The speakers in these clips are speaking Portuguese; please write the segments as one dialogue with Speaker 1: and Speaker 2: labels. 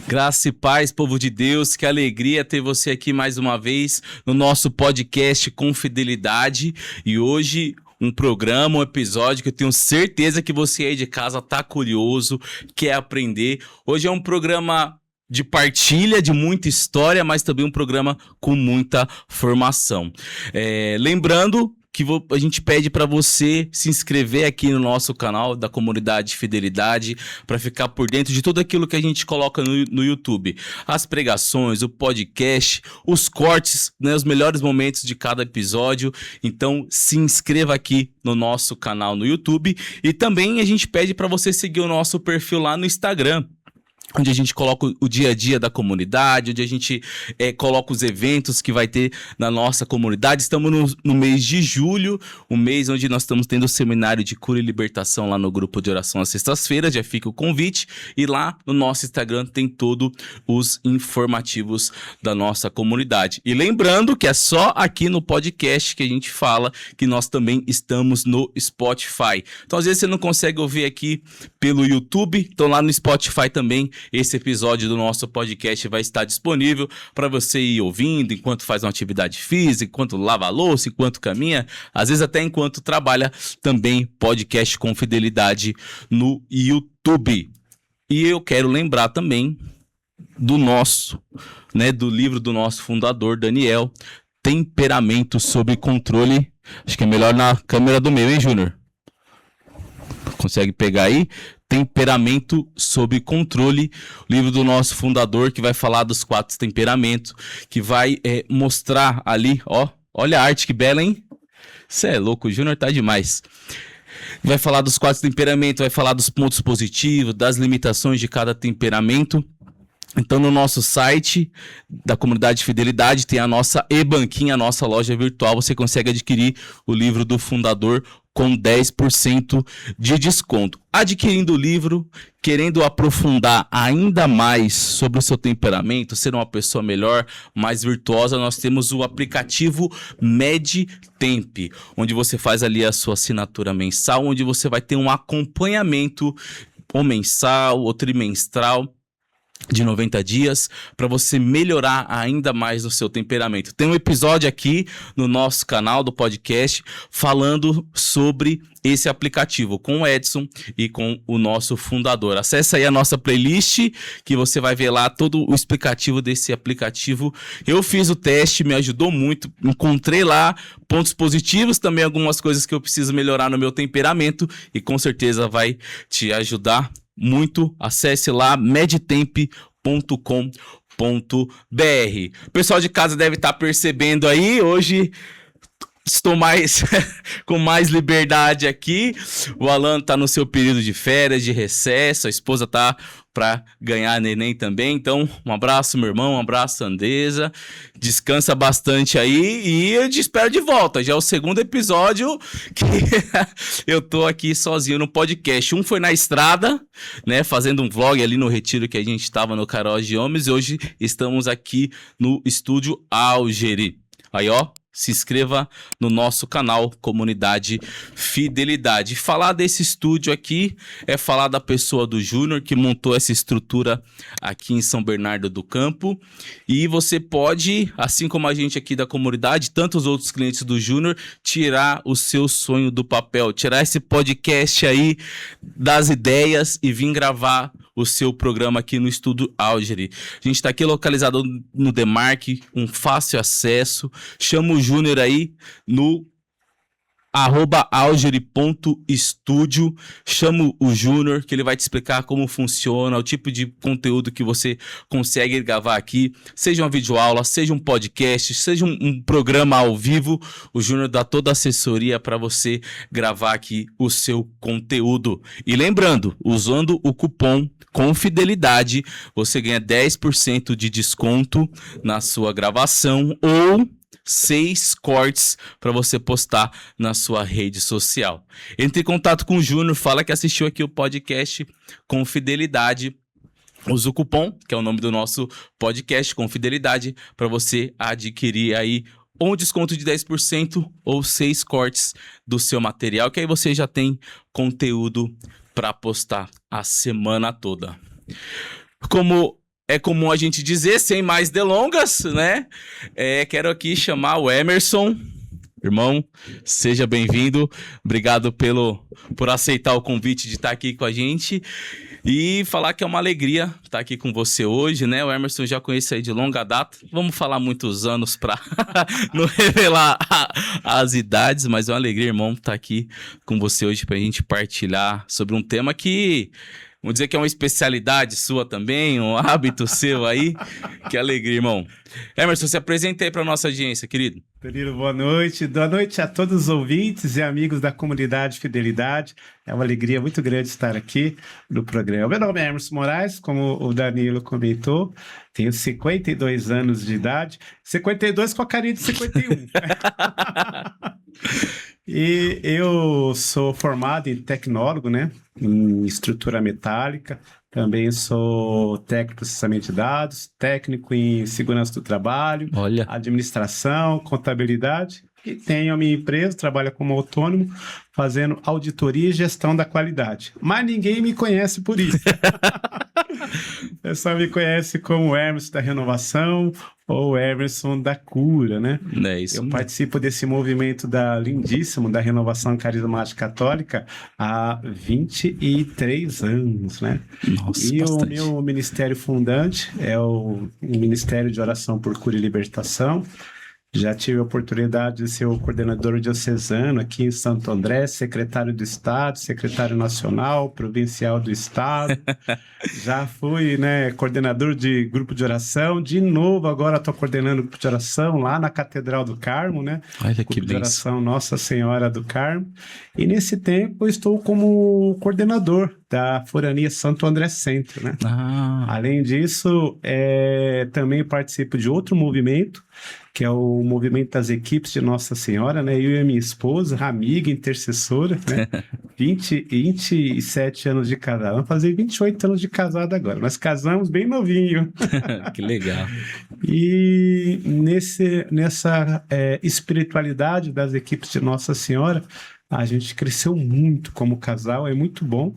Speaker 1: Graça e paz, povo de Deus, que alegria ter você aqui mais uma vez no nosso podcast Com Fidelidade. E hoje um programa, um episódio que eu tenho certeza que você aí de casa tá curioso, quer aprender. Hoje é um programa de partilha, de muita história, mas também um programa com muita formação. Lembrando que a gente pede para você se inscrever aqui no nosso canal da Comunidade Fidelidade para ficar por dentro de tudo aquilo que a gente coloca no YouTube. As pregações, o podcast, os cortes, né, os melhores momentos de cada episódio. Então se inscreva aqui no nosso canal no YouTube. E também a gente pede para você seguir o nosso perfil lá no Instagram, onde a gente coloca o dia a dia da comunidade, onde a gente coloca os eventos que vai ter na nossa comunidade. Estamos no mês de julho, um mês onde nós estamos tendo o seminário de cura e libertação lá no grupo de oração às sextas-feiras, já fica o convite. E lá no nosso Instagram tem todos os informativos da nossa comunidade. E lembrando que é só aqui no podcast que a gente fala que nós também estamos no Spotify. Então às vezes você não consegue ouvir aqui pelo YouTube, então lá no Spotify também esse episódio do nosso podcast vai estar disponível para você ir ouvindo enquanto faz uma atividade física, enquanto lava a louça, enquanto caminha, às vezes até enquanto trabalha, também podcast Com Fidelidade no YouTube. E eu quero lembrar também do livro do nosso fundador, Daniel, Temperamento sob Controle. Acho que é melhor na câmera do meio, hein, Júnior? Consegue pegar aí? Temperamento sob Controle, o livro do nosso fundador, que vai falar dos 4 temperamentos, que vai mostrar ali, ó, olha a arte que bela, hein? Você é louco, o Júnior tá demais. Vai falar dos 4 temperamentos, vai falar dos pontos positivos, das limitações de cada temperamento. Então, no nosso site da Comunidade Fidelidade tem a nossa e-banquinha, a nossa loja virtual. Você consegue adquirir o livro do fundador com 10% de desconto. Adquirindo o livro, querendo aprofundar ainda mais sobre o seu temperamento, ser uma pessoa melhor, mais virtuosa, nós temos o aplicativo MedTemp, onde você faz ali a sua assinatura mensal, onde você vai ter um acompanhamento ou mensal ou trimestral de 90 dias, para você melhorar ainda mais o seu temperamento. Tem um episódio aqui no nosso canal do podcast falando sobre esse aplicativo com o Edson e com o nosso fundador. Acesse aí a nossa playlist que você vai ver lá todo o explicativo desse aplicativo. Eu fiz o teste, me ajudou muito, encontrei lá pontos positivos, também algumas coisas que eu preciso melhorar no meu temperamento e com certeza vai te ajudar muito. Acesse lá medtemp.com.br. O pessoal de casa deve estar percebendo aí, hoje estou com mais liberdade aqui. O Alan tá no seu período de férias, de recesso, a esposa tá para ganhar neném também. Então, um abraço, meu irmão, um abraço, Andresa. Descansa bastante aí e eu te espero de volta. Já é o segundo episódio que eu tô aqui sozinho no podcast. Um foi na estrada, né, fazendo um vlog ali no retiro que a gente estava no Carol de Homens, e hoje estamos aqui no estúdio Algeri. Aí, ó, se inscreva no nosso canal Comunidade Fidelidade. Falar desse estúdio aqui é falar da pessoa do Júnior, que montou essa estrutura aqui em São Bernardo do Campo. E você pode, assim como a gente aqui da comunidade, tantos outros clientes do Júnior, tirar o seu sonho do papel, tirar esse podcast aí das ideias e vir gravar o seu programa aqui no Estúdio Algeri. A gente está aqui localizado no Demarque, um fácil acesso. Chama o Júnior aí no @algere.studio. Chama o Júnior, que ele vai te explicar como funciona, o tipo de conteúdo que você consegue gravar aqui, seja uma videoaula, seja um podcast, seja um programa ao vivo. O Júnior dá toda a assessoria para você gravar aqui o seu conteúdo. E lembrando, usando o cupom CONFIDELIDADE, você ganha 10% de desconto na sua gravação ou 6 cortes para você postar na sua rede social. Entre em contato com o Júnior, fala que assistiu aqui o podcast Com Fidelidade. Usa o cupom, que é o nome do nosso podcast, Com Fidelidade, para você adquirir aí um desconto de 10% ou 6 cortes do seu material, que aí você já tem conteúdo para postar a semana toda. Como é comum a gente dizer, sem mais delongas, né? Quero aqui chamar o Emerson. Irmão, seja bem-vindo. Obrigado por aceitar o convite de estar aqui com a gente. E falar que é uma alegria estar aqui com você hoje, né? O Emerson já conhece aí de longa data. Vamos falar muitos anos para não revelar as idades, mas é uma alegria, irmão, estar aqui com você hoje para a gente partilhar sobre um tema que... Vamos dizer que é uma especialidade sua também, um hábito seu aí. Que alegria, irmão. Emerson, se apresenta aí para nossa audiência, querido.
Speaker 2: Querido, boa noite. Boa noite a todos os ouvintes e amigos da comunidade Fidelidade. É uma alegria muito grande estar aqui no programa. Meu nome é Emerson Moraes, como o Danilo comentou. Tenho 52 anos de idade. 52 com a carinha de 51. E eu sou formado em tecnólogo, né? Em estrutura metálica. Também sou técnico em processamento de dados, técnico em segurança do trabalho,
Speaker 1: Olha.
Speaker 2: Administração, contabilidade. E tenho a minha empresa, trabalho como autônomo, fazendo auditoria e gestão da qualidade. Mas ninguém me conhece por isso. O pessoal me conhece como Emerson da Renovação ou Emerson da Cura, né?
Speaker 1: É isso.
Speaker 2: Eu participo desse movimento lindíssimo da Renovação Carismática Católica há 23 anos, né?
Speaker 1: Nossa,
Speaker 2: e
Speaker 1: bastante.
Speaker 2: O meu ministério fundante é o Ministério de Oração por Cura e Libertação. Já tive a oportunidade de ser o coordenador diocesano aqui em Santo André, secretário do Estado, secretário nacional, provincial do Estado. Já fui, né, coordenador de grupo de oração. De novo, agora estou coordenando grupo de oração lá na Catedral do Carmo, né?
Speaker 1: Olha que
Speaker 2: Grupo de
Speaker 1: bênção.
Speaker 2: oração Nossa Senhora do Carmo. E nesse tempo eu estou como coordenador da Forania Santo André Centro, né? Além disso, também participo de outro movimento, que é o movimento das equipes de Nossa Senhora, né? Eu e a minha esposa, amiga, intercessora, né? 27 anos de casado. Vamos fazer 28 anos de casado agora. Nós casamos bem novinho.
Speaker 1: Que legal.
Speaker 2: E nessa espiritualidade das equipes de Nossa Senhora, a gente cresceu muito como casal, é muito bom.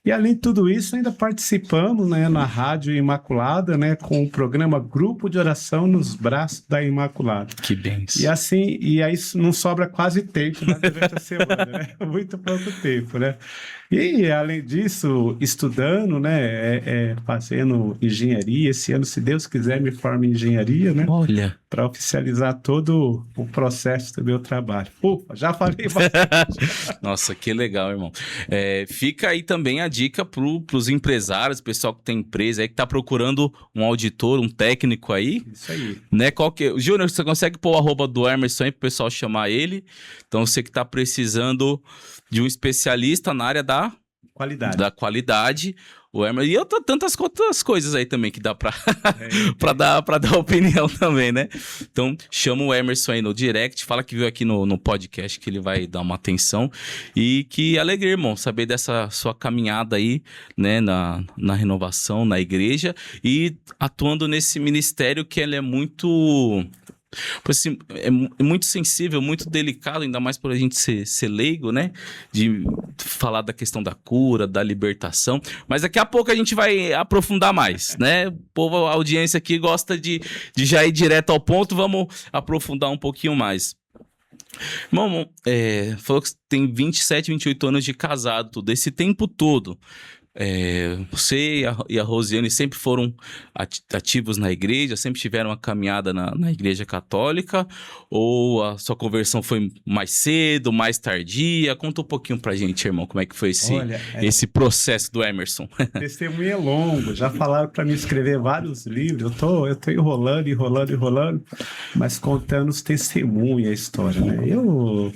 Speaker 2: E além de tudo isso, ainda participamos, né, na Rádio Imaculada, né, com o programa Grupo de Oração nos Braços da Imaculada.
Speaker 1: Que bênção.
Speaker 2: E assim, e aí não sobra quase tempo, né, durante a semana, né? Muito pouco tempo, né? E além disso, estudando, né, fazendo engenharia. Esse ano, se Deus quiser, me formo em engenharia, né?
Speaker 1: Olha.
Speaker 2: Para oficializar todo o processo do meu trabalho. Ufa, já falei bastante.
Speaker 1: Nossa, que legal, irmão. Fica aí também a dica para os empresários, pessoal que tem empresa aí, que tá procurando um auditor, um técnico aí.
Speaker 2: Isso aí.
Speaker 1: Né? Júnior, você consegue pôr o @ do Emerson aí pro pessoal chamar ele? Então, você que tá precisando de um especialista na área da qualidade. O Emerson, e tantas outras coisas aí também que dá pra dar opinião também, né? Então, chama o Emerson aí no direct, fala que viu aqui no podcast, que ele vai dar uma atenção. E que alegria, irmão, saber dessa sua caminhada aí, né, na renovação, na igreja, e atuando nesse ministério que ele é muito... Assim, é muito sensível, muito delicado, ainda mais por a gente ser leigo, né? De falar da questão da cura, da libertação. Mas daqui a pouco a gente vai aprofundar mais, né? O povo, a audiência aqui gosta de já ir direto ao ponto, vamos aprofundar um pouquinho mais. Irmão, falou que tem 27, 28 anos de casado, tudo esse tempo todo. Você e a Rosiane sempre foram ativos na igreja, sempre tiveram uma caminhada na igreja católica, ou a sua conversão foi mais cedo, mais tardia? Conta um pouquinho pra gente, irmão, como é que foi
Speaker 2: Olha,
Speaker 1: esse processo do Emerson.
Speaker 2: testemunho é longo, já falaram para mim escrever vários livros, eu tô enrolando, mas contando os testemunhos, a história, né? Eu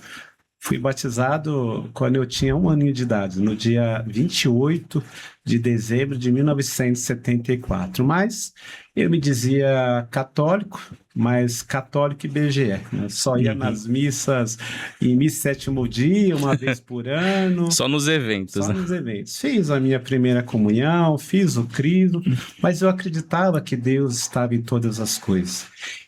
Speaker 2: fui batizado quando eu tinha 1 aninho de idade, no dia 28 de dezembro de 1974, mas eu me dizia católico, mas católico IBGE, né? Só ia nas missas, em missa sétimo dia, uma vez por ano.
Speaker 1: Só nos eventos,
Speaker 2: Só
Speaker 1: né?
Speaker 2: nos eventos. Fiz a minha primeira comunhão, fiz o crido, mas eu acreditava que Deus estava em todas as coisas.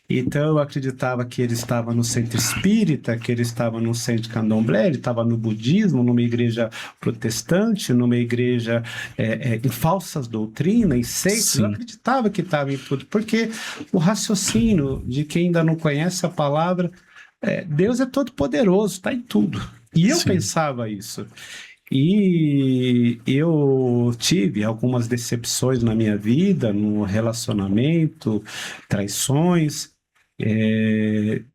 Speaker 2: Então eu acreditava que ele estava no centro espírita, que ele estava no centro candomblé, ele estava no budismo, numa igreja protestante, numa igreja em falsas doutrinas, em seitas.
Speaker 1: Sim.
Speaker 2: Eu acreditava que estava em tudo, porque o raciocínio de quem ainda não conhece a palavra, Deus é todo poderoso, está em tudo. E eu
Speaker 1: Sim.
Speaker 2: pensava isso. E eu tive algumas decepções na minha vida, no relacionamento, traições.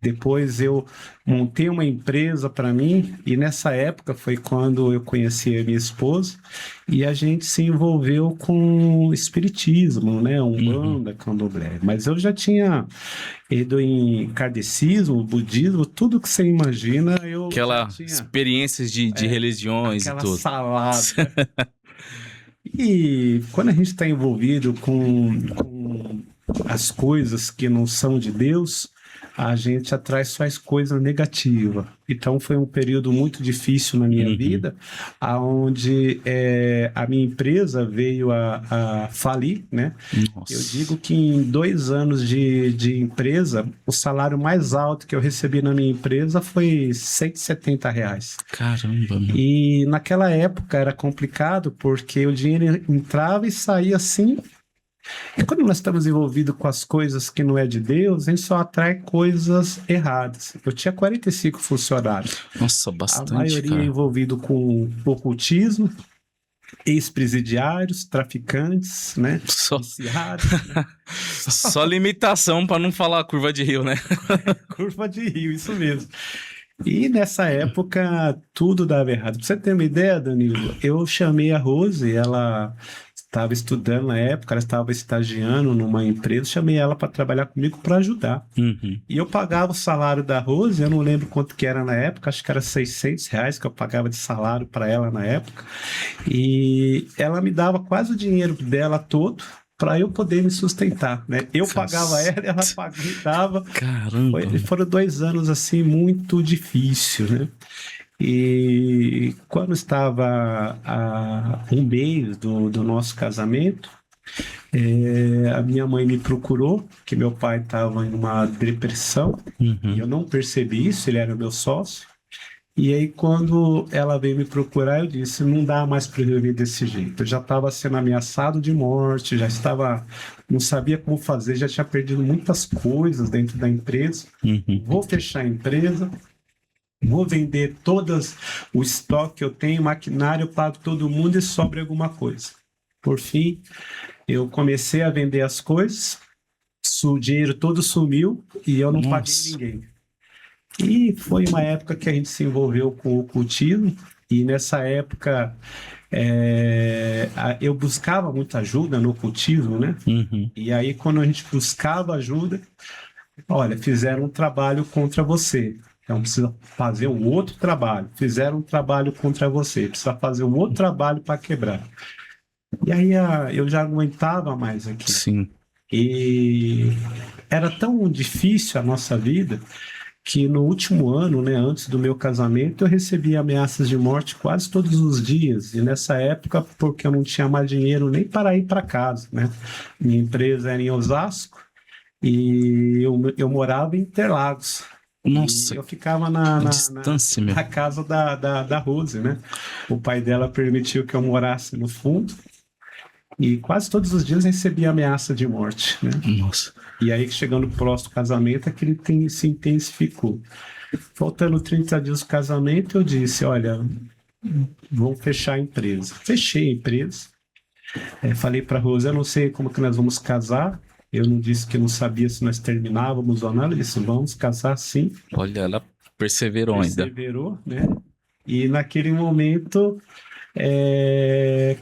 Speaker 2: Depois eu montei uma empresa para mim, e nessa época foi quando eu conheci a minha esposa e a gente se envolveu com espiritismo, né? Umbanda, candomblé. Mas eu já tinha ido em kardecismo, budismo, tudo que você imagina, eu já tinha
Speaker 1: experiências de religiões e
Speaker 2: aquela
Speaker 1: tudo.
Speaker 2: salada. E quando a gente está envolvido com as coisas que não são de Deus, a gente atrai só as coisas negativas. Então foi um período muito difícil na minha vida, onde a minha empresa veio a falir, né?
Speaker 1: Nossa.
Speaker 2: Eu digo que em 2 anos de empresa, o salário mais alto que eu recebi na minha empresa foi R$170.
Speaker 1: Caramba, meu.
Speaker 2: E naquela época era complicado, porque o dinheiro entrava e saía assim. E quando nós estamos envolvidos com as coisas que não é de Deus, a gente só atrai coisas erradas. Eu tinha 45 funcionários.
Speaker 1: Nossa, bastante,
Speaker 2: a maioria
Speaker 1: cara.
Speaker 2: envolvido com ocultismo, ex-presidiários, traficantes, né? Viciados, né?
Speaker 1: Só limitação para não falar curva de rio, né?
Speaker 2: Curva de rio, isso mesmo. E nessa época tudo dava errado. Pra você ter uma ideia, Danilo, eu chamei a Rose, ela estava estudando na época, ela estava estagiando numa empresa, chamei ela para trabalhar comigo para ajudar. E eu pagava o salário da Rose, eu não lembro quanto que era na época, acho que era R$600 que eu pagava de salário para ela na época. E ela me dava quase o dinheiro dela todo para eu poder me sustentar, né? Eu pagava ela, ela me dava.
Speaker 1: Caramba.
Speaker 2: Foram 2 anos assim muito difícil, né? E quando estava a 1 mês do nosso casamento, a minha mãe me procurou, que meu pai estava em uma depressão, e eu não percebi isso, ele era meu sócio. E aí, quando ela veio me procurar, eu disse, não dá mais para viver desse jeito. Eu já estava sendo ameaçado de morte, não sabia como fazer, já tinha perdido muitas coisas dentro da empresa. Vou fechar a empresa, vou vender todas o estoque que eu tenho, maquinário, eu pago todo mundo e sobra alguma coisa. Por fim, eu comecei a vender as coisas, o dinheiro todo sumiu e eu não paguei ninguém. E foi uma época que a gente se envolveu com o ocultismo, e nessa época eu buscava muita ajuda no ocultismo, né? E aí, quando a gente buscava ajuda, olha, fizeram um trabalho contra você, então precisa fazer um outro trabalho. Fizeram um trabalho contra você, precisa fazer um outro trabalho para quebrar. E aí eu já não aguentava mais aqui.
Speaker 1: Sim.
Speaker 2: E era tão difícil a nossa vida que no último ano, né, antes do meu casamento, eu recebi ameaças de morte quase todos os dias. E nessa época, porque eu não tinha mais dinheiro nem para ir para casa, né? Minha empresa era em Osasco e eu morava em Interlagos.
Speaker 1: Nossa,
Speaker 2: e eu ficava na
Speaker 1: distância, meu.
Speaker 2: casa da Rose, né? O pai dela permitiu que eu morasse no fundo. E quase todos os dias recebia ameaça de morte, né?
Speaker 1: Nossa.
Speaker 2: E aí, chegando próximo do casamento, aquele se intensificou. Faltando 30 dias do casamento, eu disse, olha, vamos fechar a empresa. Fechei a empresa. Falei para Rose, eu não sei como que nós vamos casar. Eu não disse que não sabia se nós terminávamos ou não. Ela disse, vamos casar sim.
Speaker 1: Olha, ela perseverou ainda.
Speaker 2: Perseverou, né? E naquele momento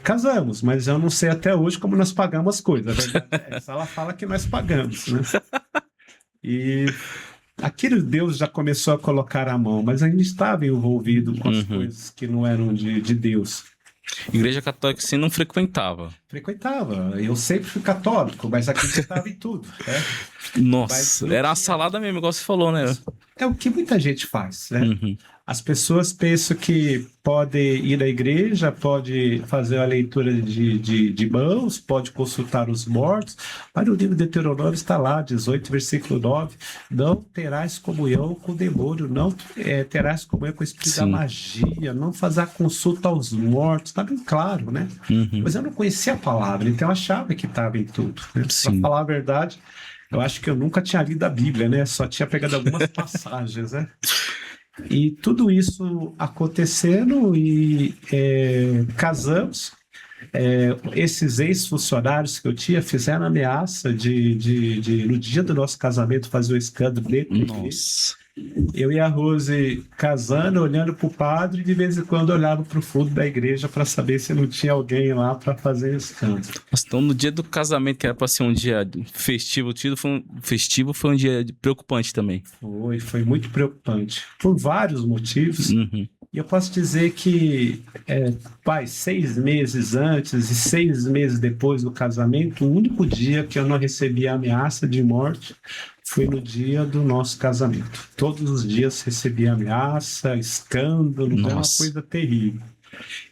Speaker 2: casamos, mas eu não sei até hoje como nós pagamos as coisas. A verdade é essa. Ela fala que nós pagamos, né? E aquele Deus já começou a colocar a mão, mas ainda estava envolvido com as coisas que não eram de Deus.
Speaker 1: Igreja católica você não frequentava?
Speaker 2: Frequentava. Eu sempre fui católico, mas acreditava em tudo. Né?
Speaker 1: Nossa, era uma salada mesmo, igual você falou, né?
Speaker 2: É o que muita gente faz, né? As pessoas pensam que pode ir à igreja, pode fazer a leitura de mãos, pode consultar os mortos, mas no livro de Deuteronômio está lá, 18, versículo 9, não terás comunhão com o demônio, não terás comunhão com o espírito da magia, não fazer a consulta aos mortos, está bem claro, né? Mas eu não conhecia a palavra, então eu achava que estava em tudo. Né? Para falar a verdade, eu acho que eu nunca tinha lido a Bíblia, né? Só tinha pegado algumas passagens, né? E tudo isso acontecendo e casamos. Esses ex-funcionários que eu tinha fizeram ameaça de no dia do nosso casamento fazer o escândalo dentro da igreja. Eu e a Rose casando, olhando para o padre, e de vez em quando olhava para o fundo da igreja para saber se não tinha alguém lá para fazer escândalo.
Speaker 1: Então, no dia do casamento, que era para ser um dia festivo, foi um dia preocupante também.
Speaker 2: Foi muito preocupante, por vários motivos. E eu posso dizer que, 6 meses antes e 6 meses depois do casamento, o único dia que eu não recebi ameaça de morte foi no dia do nosso casamento. Todos os dias recebi ameaça, escândalo, era uma coisa terrível.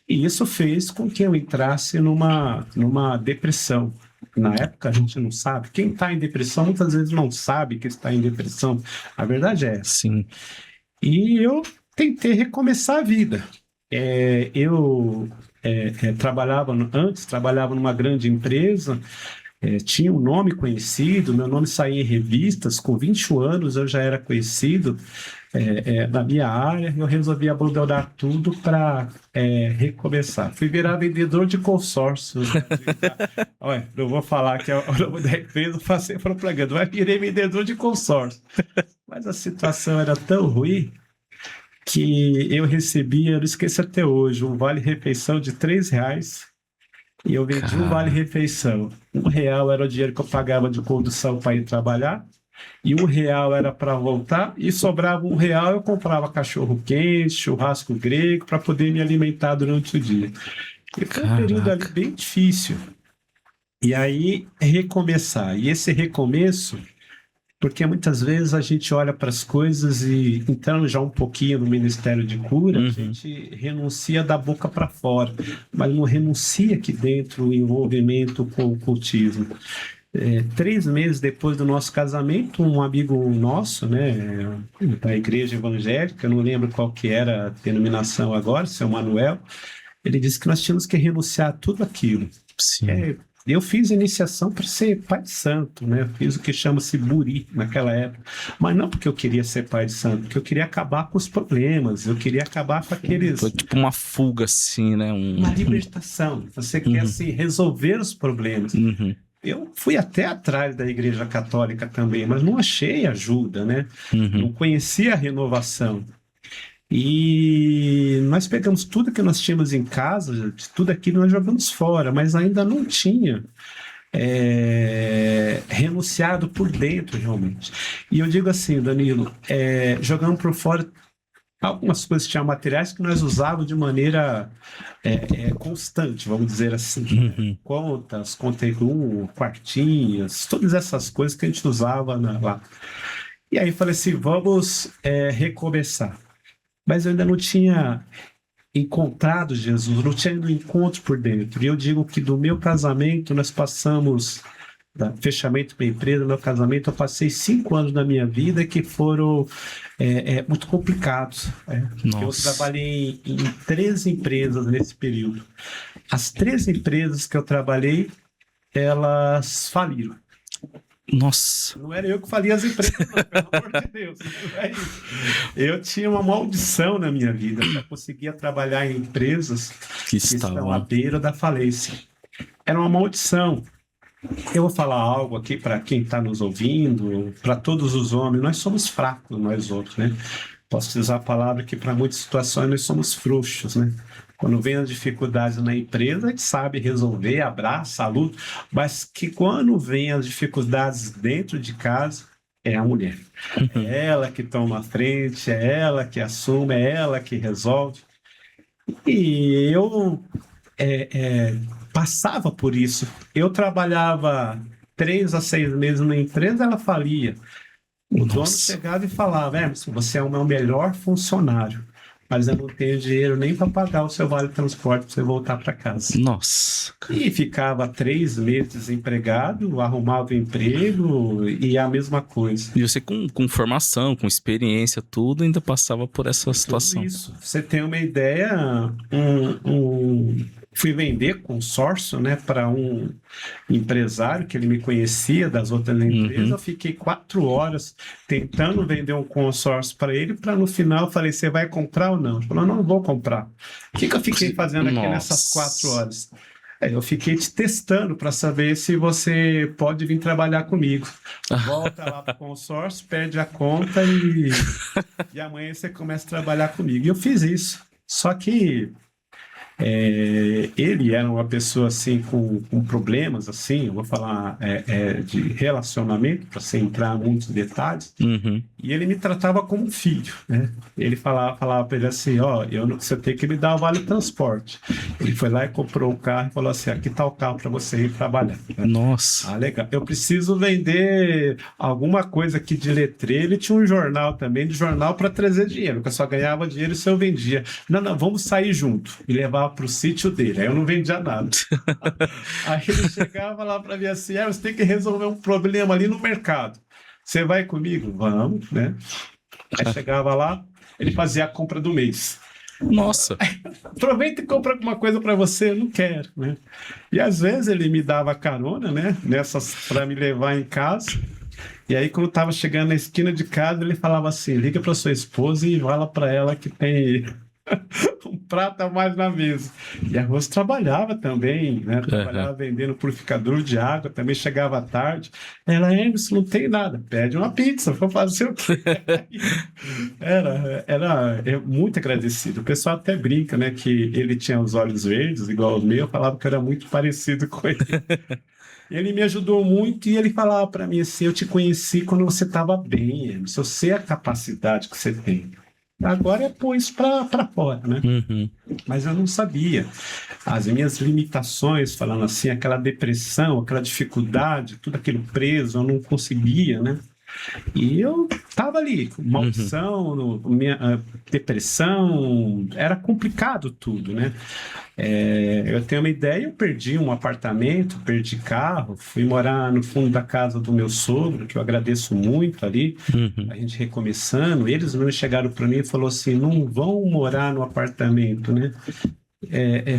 Speaker 2: E isso fez com que eu entrasse numa depressão. Na época a gente não sabe. Quem está em depressão muitas vezes não sabe que está em depressão. A verdade é essa.
Speaker 1: Sim.
Speaker 2: E eu tentei recomeçar a vida. Eu trabalhava numa grande empresa, tinha um nome conhecido, meu nome saía em revistas, com 21 anos eu já era conhecido na minha área, eu resolvi abandonar tudo para recomeçar. Fui virar vendedor de consórcio. Olha, não vou falar que é o nome da empresa, passei propaganda, mas virei vendedor de consórcio. Mas a situação era tão ruim que eu recebia, eu não esqueço até hoje, um vale-refeição de R$3, e eu vendi um vale-refeição. R$1 era o dinheiro que eu pagava de condução para ir trabalhar, e R$1 era para voltar, e sobrava R$1, eu comprava cachorro-quente, churrasco grego, para poder me alimentar durante o dia. E foi um período ali bem difícil. E aí, recomeçar. E esse recomeço, porque muitas vezes a gente olha para as coisas e, entrando já um pouquinho no Ministério de Cura, a gente renuncia da boca para fora, mas não renuncia aqui dentro o envolvimento com o cultismo. 3 meses depois do nosso casamento, um amigo nosso, né, da igreja evangélica, eu não lembro qual que era a denominação agora, seu Manuel, ele disse que nós tínhamos que renunciar a tudo aquilo.
Speaker 1: Sim.
Speaker 2: Eu fiz iniciação para ser pai de santo, né? Eu fiz o que chama-se buri naquela época, mas não porque eu queria ser pai de santo, porque eu queria acabar com os problemas, eu queria acabar com aqueles...
Speaker 1: Foi tipo uma fuga, assim, né?
Speaker 2: Uma libertação, você quer assim, resolver os problemas. Eu fui até atrás da Igreja Católica também, mas não achei ajuda, né? Não conhecia a renovação. E nós pegamos tudo que nós tínhamos em casa, tudo aquilo nós jogamos fora, mas ainda não tinha renunciado por dentro realmente. E eu digo assim, Danilo, jogando por fora algumas coisas, tinham materiais que nós usávamos de maneira constante, vamos dizer assim, contas, conteúdo, quartinhas, todas essas coisas que a gente usava lá. E aí falei assim, vamos recomeçar. Mas eu ainda não tinha encontrado Jesus, não tinha ido encontro por dentro. E eu digo que do meu casamento, nós passamos, fechamento da minha empresa, meu casamento, eu passei 5 anos da minha vida que foram muito complicados. Eu trabalhei em 13 empresas nesse período. As 13 empresas que eu trabalhei, elas faliram.
Speaker 1: Nossa.
Speaker 2: Não era eu que falia as empresas, não, pelo amor de Deus. Não é isso. Eu tinha uma maldição na minha vida. Eu conseguia trabalhar em empresas que estão à beira da falência. era uma maldição. Eu vou falar algo aqui para quem está nos ouvindo, para todos os homens. Nós somos fracos, nós outros, né? Posso usar a palavra que para muitas situações nós somos frouxos, né? Quando vem as dificuldades na empresa, a gente sabe resolver, abraça, luta, mas que quando vem as dificuldades dentro de casa, é a mulher. É ela que toma a frente, é ela que assume, é ela que resolve. E eu passava por isso. Eu trabalhava 3 a 6 meses na empresa, ela falia. O dono
Speaker 1: Nossa.
Speaker 2: chegava e falava: Emerson, você é o meu melhor funcionário, mas eu não tenho dinheiro nem para pagar o seu vale-transporte para você voltar para casa.
Speaker 1: Nossa.
Speaker 2: E ficava 3 meses desempregado, arrumava emprego e a mesma coisa.
Speaker 1: E você com formação, com experiência, tudo, ainda passava por essa situação.
Speaker 2: Tudo isso. Você tem uma ideia, fui vender consórcio, né, para um empresário que ele me conhecia das outras empresas. Eu fiquei 4 horas tentando vender um consórcio para ele, para no final eu falei: você vai comprar ou não? Ele falou: não vou comprar. O que eu fiquei fazendo aqui nessas 4 horas? Eu fiquei te testando para saber se você pode vir trabalhar comigo. Volta lá para o consórcio, perde a conta e amanhã você começa a trabalhar comigo. E eu fiz isso. Só que ele era uma pessoa assim com problemas, assim, eu vou falar de relacionamento, para sem entrar em muitos detalhes, e ele me tratava como um filho, né? Ele falava para ele assim: ó, você tem que me dar o vale-transporte. Ele foi lá e comprou o carro e falou assim: aqui tá o carro para você ir trabalhar, né?
Speaker 1: Nossa.
Speaker 2: Ah, legal. Eu preciso vender alguma coisa aqui de letreiro. Ele tinha um jornal também, de jornal para trazer dinheiro, porque eu só ganhava dinheiro se eu vendia. Não, vamos sair junto. E levar para o sítio dele. Aí eu não vendia nada. Aí ele chegava lá para mim assim: você tem que resolver um problema ali no mercado. Você vai comigo? Vamos, né? Aí chegava lá, ele fazia a compra do mês.
Speaker 1: Nossa.
Speaker 2: Aproveita e compra alguma coisa para você. Eu não quero, né? E às vezes ele me dava carona, né? Nessas para me levar em casa. E aí, quando eu estava chegando na esquina de casa, ele falava assim: liga para sua esposa e fala para ela que tem um prato a mais na mesa. E a Rose trabalhava também, né? Trabalhava vendendo purificador de água, também chegava à tarde. Ela: Emerson, não tem nada, pede uma pizza, vou fazer o quê? Era muito agradecido. O pessoal até brinca, né, que ele tinha os olhos verdes, igual os meus. Eu falava que eu era muito parecido com ele. Ele me ajudou muito e ele falava para mim assim: eu te conheci quando você estava bem, Emerson, eu sei a capacidade que você tem. Agora é pôr isso para fora, né? Mas eu não sabia. As minhas limitações, falando assim, aquela depressão, aquela dificuldade, tudo aquilo preso, eu não conseguia, né? E eu estava ali, com maldição, minha depressão, era complicado tudo, né? Eu tenho uma ideia: eu perdi um apartamento, perdi carro, fui morar no fundo da casa do meu sogro, que eu agradeço muito ali, a gente recomeçando. Eles mesmo chegaram para mim e falaram assim: não vão morar no apartamento, né?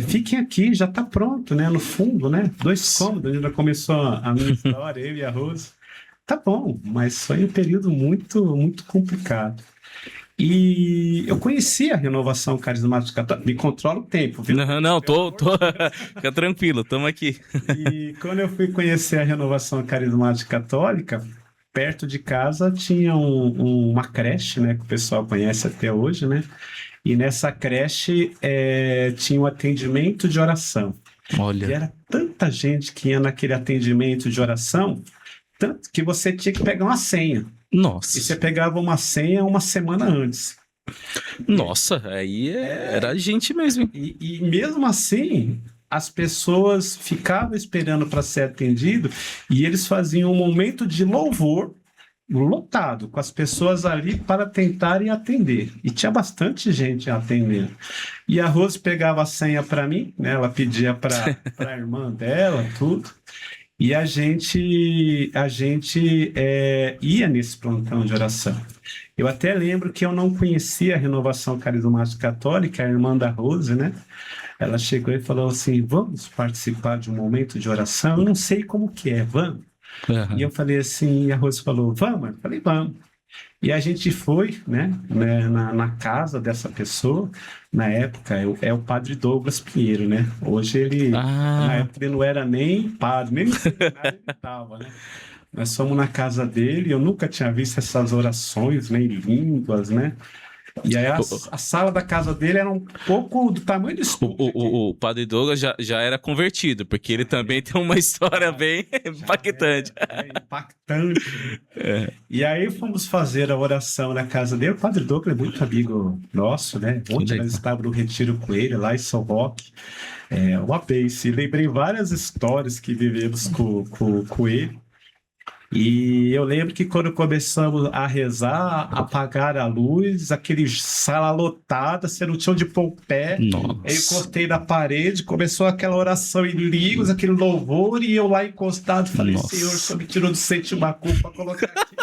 Speaker 2: Fiquem aqui, já está pronto, né? No fundo, né? 2 cômodos, ainda começou a minha história, eu e a Rose. Tá bom, mas foi um período muito, muito complicado. E eu conheci a Renovação Carismática Católica. Me controla o tempo, viu?
Speaker 1: Não, tô. Fica tranquilo, estamos aqui.
Speaker 2: E quando eu fui conhecer a Renovação Carismática Católica, perto de casa tinha uma creche, né? Que o pessoal conhece até hoje, né? E nessa creche tinha um atendimento de oração.
Speaker 1: Olha.
Speaker 2: E era tanta gente que ia naquele atendimento de oração, tanto que você tinha que pegar uma senha.
Speaker 1: Nossa.
Speaker 2: E você pegava uma senha uma semana antes.
Speaker 1: Nossa, aí era gente mesmo.
Speaker 2: E mesmo assim, as pessoas ficavam esperando para ser atendido e eles faziam um momento de louvor lotado, com as pessoas ali para tentarem atender. E tinha bastante gente atendendo. E a Rose pegava a senha para mim, né? Ela pedia para a irmã dela, tudo. E a gente ia nesse plantão de oração. Eu até lembro que eu não conhecia a Renovação Carismática Católica, a irmã da Rose, né? Ela chegou e falou assim: vamos participar de um momento de oração? Eu não sei como que é, vamos? E eu falei assim, e a Rose falou: vamos? Eu falei: vamos. E a gente foi, né, na casa dessa pessoa, na época, é o padre Douglas Pinheiro, né? Hoje na
Speaker 1: Ah,
Speaker 2: época ele não era nem padre, nem no seminário ele estava, né? Nós fomos na casa dele, eu nunca tinha visto essas orações, né, em línguas, né? E aí a
Speaker 1: o,
Speaker 2: sala da casa dele era um pouco do tamanho do estúdio aqui.
Speaker 1: o Padre Douglas já era convertido, porque ele também tem uma história bem
Speaker 2: Já
Speaker 1: impactante.
Speaker 2: é impactante. E aí fomos fazer a oração na casa dele. O Padre Douglas é muito amigo nosso, né?
Speaker 1: Que
Speaker 2: Ontem
Speaker 1: legal.
Speaker 2: nós estávamos no retiro com ele lá em São Roque. Uma pace. Lembrei várias histórias que vivemos com ele. E eu lembro que quando começamos a rezar, apagar a luz, aquele sala lotada, você não tinha onde pôr o pé. Eu
Speaker 1: Nossa.
Speaker 2: encostei na parede, começou aquela oração em línguas, aquele louvor, e eu lá encostado falei,
Speaker 1: Nossa.
Speaker 2: Senhor, só me tirou do Sentimacu para colocar aqui,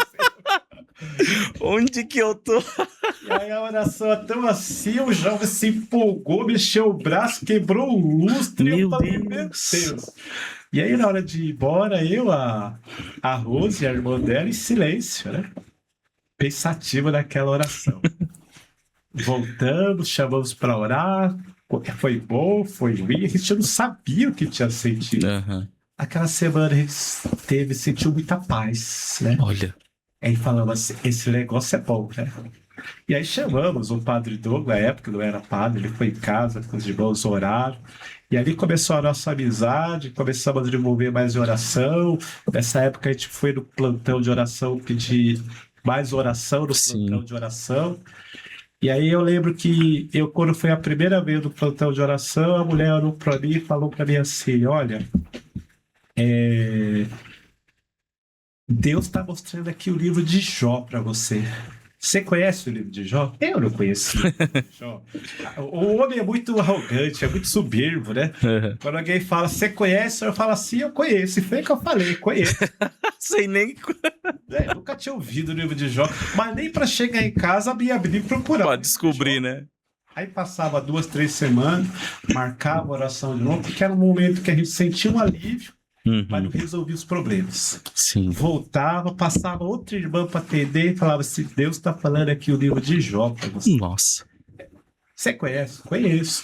Speaker 2: Senhor.
Speaker 1: Onde que eu tô?
Speaker 2: E aí a oração é tão assim, o jovem se empolgou, mexeu o braço, quebrou o lustre, e eu
Speaker 1: Meu
Speaker 2: falei, meu
Speaker 1: Deus.
Speaker 2: Deus. E aí, na hora de ir embora, a Rose e a irmã dela em silêncio, né? Pensativa naquela oração. Voltamos, chamamos para orar, foi bom, foi ruim, a gente não sabia o que tinha sentido.
Speaker 1: Aham.
Speaker 2: Aquela semana a gente sentiu muita paz, né?
Speaker 1: Olha.
Speaker 2: Aí falamos assim, esse negócio é bom, né? E aí chamamos o padre Douglas, na época não era padre, ele foi em casa com os irmãos, oraram. E ali começou a nossa amizade, começamos a desenvolver mais oração. Nessa época a gente foi no plantão de oração pedir mais oração no
Speaker 1: Sim.
Speaker 2: plantão de oração. E aí eu lembro que quando foi a primeira vez no plantão de oração, a mulher olhou para mim e falou para mim assim, olha, Deus está mostrando aqui o livro de Jó para você. Você conhece o livro de Jó? Eu não conheço o livro de Jó. O homem é muito arrogante, é muito soberbo, né? Quando alguém fala, você conhece? Eu falo assim, eu conheço. E foi o que eu falei, conheço.
Speaker 1: Sei nem.
Speaker 2: Eu nunca tinha ouvido o livro de Jó, mas nem para chegar em casa abria e procurar.
Speaker 1: Pode descobrir, né?
Speaker 2: Aí passava 2, 3 semanas, marcava a oração de novo, porque era um momento que a gente sentia um alívio, mas não resolvia os problemas.
Speaker 1: Sim.
Speaker 2: Voltava, passava outra irmã para atender e falava assim, Deus está falando aqui o livro de Jó para você.
Speaker 1: Nossa.
Speaker 2: Você conhece? Conheço.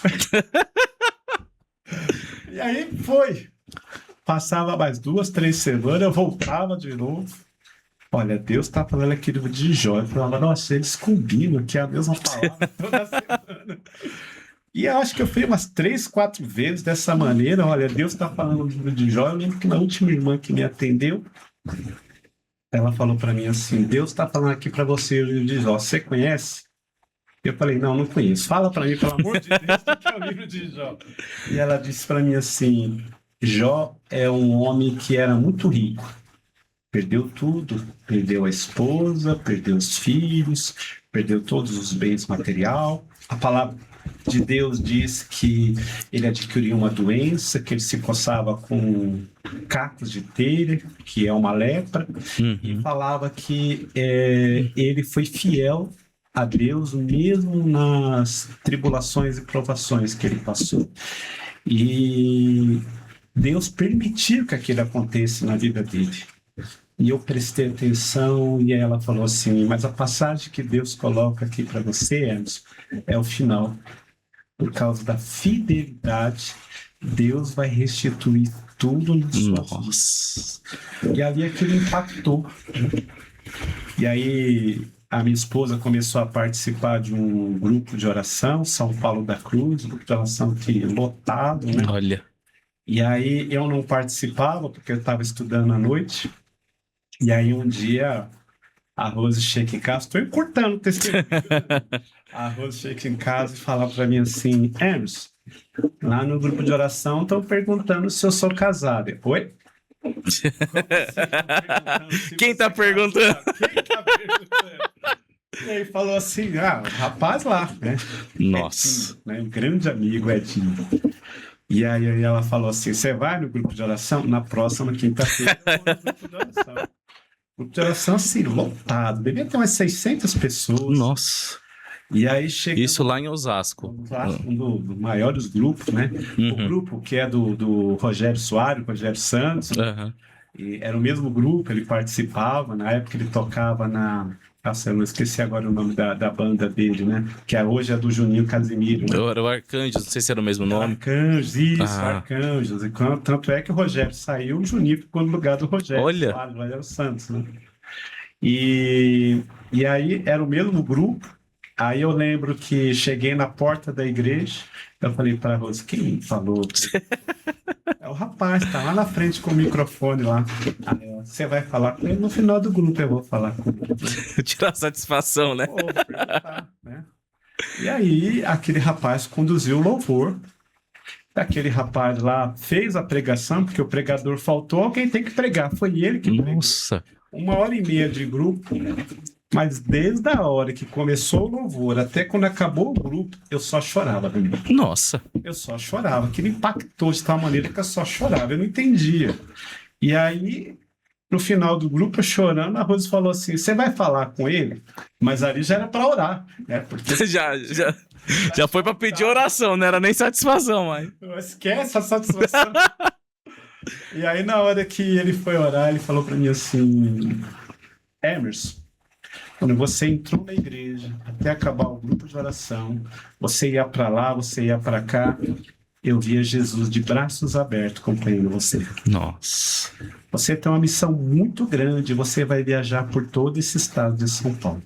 Speaker 2: E aí foi. Passava mais 2, 3 semanas, eu voltava de novo. Olha, Deus está falando aqui no livro de Jó. Eu falava, nossa, eles combinam que é a mesma palavra toda semana. E eu acho que eu fui umas 3, 4 vezes dessa maneira. Olha, Deus está falando no livro de Jó. Eu lembro que na última irmã que me atendeu, ela falou para mim assim, Deus está falando aqui para você o livro de Jó. Você conhece? Eu falei, não conheço. Fala para mim, pelo amor de Deus, o que é o livro de Jó. E ela disse para mim assim, Jó é um homem que era muito rico. Perdeu tudo, perdeu a esposa, perdeu os filhos, perdeu todos os bens material. A palavra de Deus diz que ele adquiriu uma doença, que ele se coçava com cacos de telha, que é uma lepra, e falava que ele foi fiel a Deus mesmo nas tribulações e provações que ele passou. E Deus permitiu que aquilo aconteça na vida dele. E eu prestei atenção e ela falou assim, mas a passagem que Deus coloca aqui para você, Emerson, é o final. Por causa da fidelidade, Deus vai restituir tudo na sua vida. E ali aquilo impactou. E aí a minha esposa começou a participar de um grupo de oração, São Paulo da Cruz, um grupo de oração que lotado, né?
Speaker 1: Olha.
Speaker 2: E aí eu não participava porque eu estava estudando à noite. E aí um dia a Rose chega em casa, estou encurtando o testemunho. A Rose chega em casa e fala para mim assim, Emerson, lá no grupo de oração estão perguntando se eu sou casado. Oi? Como assim?
Speaker 1: Quem está perguntando?
Speaker 2: Quem tá perguntando? E aí falou assim, o rapaz lá, né?
Speaker 1: Nossa.
Speaker 2: Edinho, né? Um grande amigo, Edinho. E aí ela falou assim, você vai no grupo de oração? Na próxima quinta-feira eu vou no grupo de oração. Grupo de oração, assim, lotado. Devia ter umas 600 pessoas.
Speaker 1: Nossa.
Speaker 2: E aí chega...
Speaker 1: Isso lá em Osasco.
Speaker 2: Um dos maiores grupos, né? O grupo que é do Rogério Soares, Rogério Santos. E era o mesmo grupo, ele participava. Na época ele tocava na Nossa, eu não esqueci agora o nome da banda dele, né? Que hoje é do Juninho Casimiro, né?
Speaker 1: Era o Arcanjo, não sei se era o mesmo nome.
Speaker 2: Arcanjos, isso,
Speaker 1: Ah.
Speaker 2: Arcanjos. Tanto é que o Rogério saiu, o Juninho ficou no lugar do Rogério.
Speaker 1: Olha.
Speaker 2: Claro, Rogério Santos, né? E aí era o mesmo grupo. Aí eu lembro que cheguei na porta da igreja, eu falei para a Rose, quem falou? É o rapaz, tá lá na frente com o microfone lá. Aí, você vai falar com ele no final do grupo, eu vou falar com ele.
Speaker 1: Tirar satisfação, né?
Speaker 2: Pô, vou perguntar, né? E aí, aquele rapaz conduziu o louvor. Aquele rapaz lá fez a pregação, porque o pregador faltou, alguém tem que pregar. Foi ele que pregou.
Speaker 1: Nossa.
Speaker 2: 1h30 de grupo, mas desde a hora que começou o louvor até quando acabou o grupo, eu só chorava, Danilo.
Speaker 1: Nossa.
Speaker 2: Eu só chorava. Aquilo impactou de tal maneira que eu só chorava. Eu não entendia. E aí, no final do grupo, eu chorando, a Rose falou assim, você vai falar com ele? Mas ali já era para orar, né? Porque
Speaker 1: Já foi pra pedir oração, não era nem satisfação, mas...
Speaker 2: esquece a satisfação. E aí, na hora que ele foi orar, ele falou para mim assim, Emerson, quando você entrou na igreja, até acabar o grupo de oração, você ia para lá, você ia para cá, eu via Jesus de braços abertos acompanhando você.
Speaker 1: Nossa.
Speaker 2: Você tem uma missão muito grande, você vai viajar por todo esse estado de São Paulo.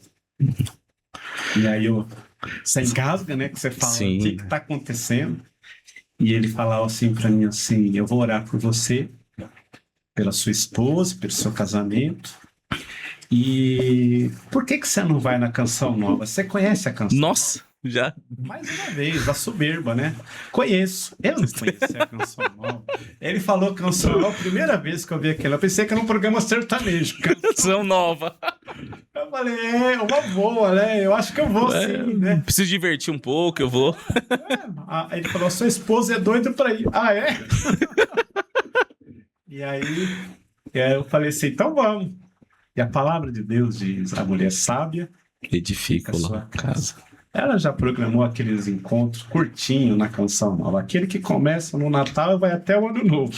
Speaker 2: E aí você engasga, né, que você fala,
Speaker 1: Sim.
Speaker 2: o que está acontecendo? E ele falava assim para mim assim, eu vou orar por você, pela sua esposa, pelo seu casamento. E por que você não vai na Canção Nova? Você conhece a Canção
Speaker 1: Nossa, já.
Speaker 2: Nova? Mais uma vez, a soberba, né? Conheço. Eu não conhecia a Canção Nova. Ele falou Canção Nova, a primeira vez que eu vi aquilo, eu pensei que era um programa sertanejo.
Speaker 1: Canção nova.
Speaker 2: Eu falei, uma boa, né? Eu acho que eu vou sim, né?
Speaker 1: Preciso divertir um pouco, eu vou.
Speaker 2: Aí ele falou, sua esposa é doida pra ir. Ah, é? E aí eu falei assim, então vamos. E a palavra de Deus diz, a mulher sábia
Speaker 1: Edifica
Speaker 2: a
Speaker 1: lá
Speaker 2: sua
Speaker 1: a casa.
Speaker 2: Ela já programou aqueles encontros curtinho na Canção Nova. Aquele que começa no Natal e vai até o Ano Novo.